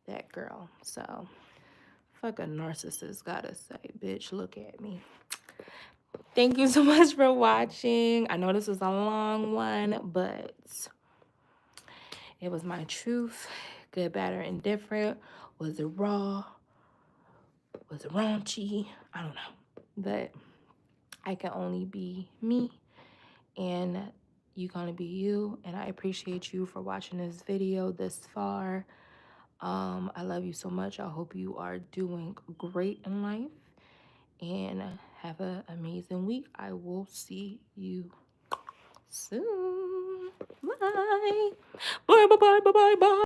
That girl. So, fuck a narcissist, gotta say. Bitch, look at me. Thank you so much for watching. I know this was a long one, but it was my truth. Good, bad, or indifferent. Was it raw? Was it raunchy? I don't know. But I can only be me, and you can only be you. And I appreciate you for watching this video this far. I love you so much. I hope you are doing great in life, and have an amazing week. I will see you soon. Bye. Bye, bye, bye, bye, bye, bye.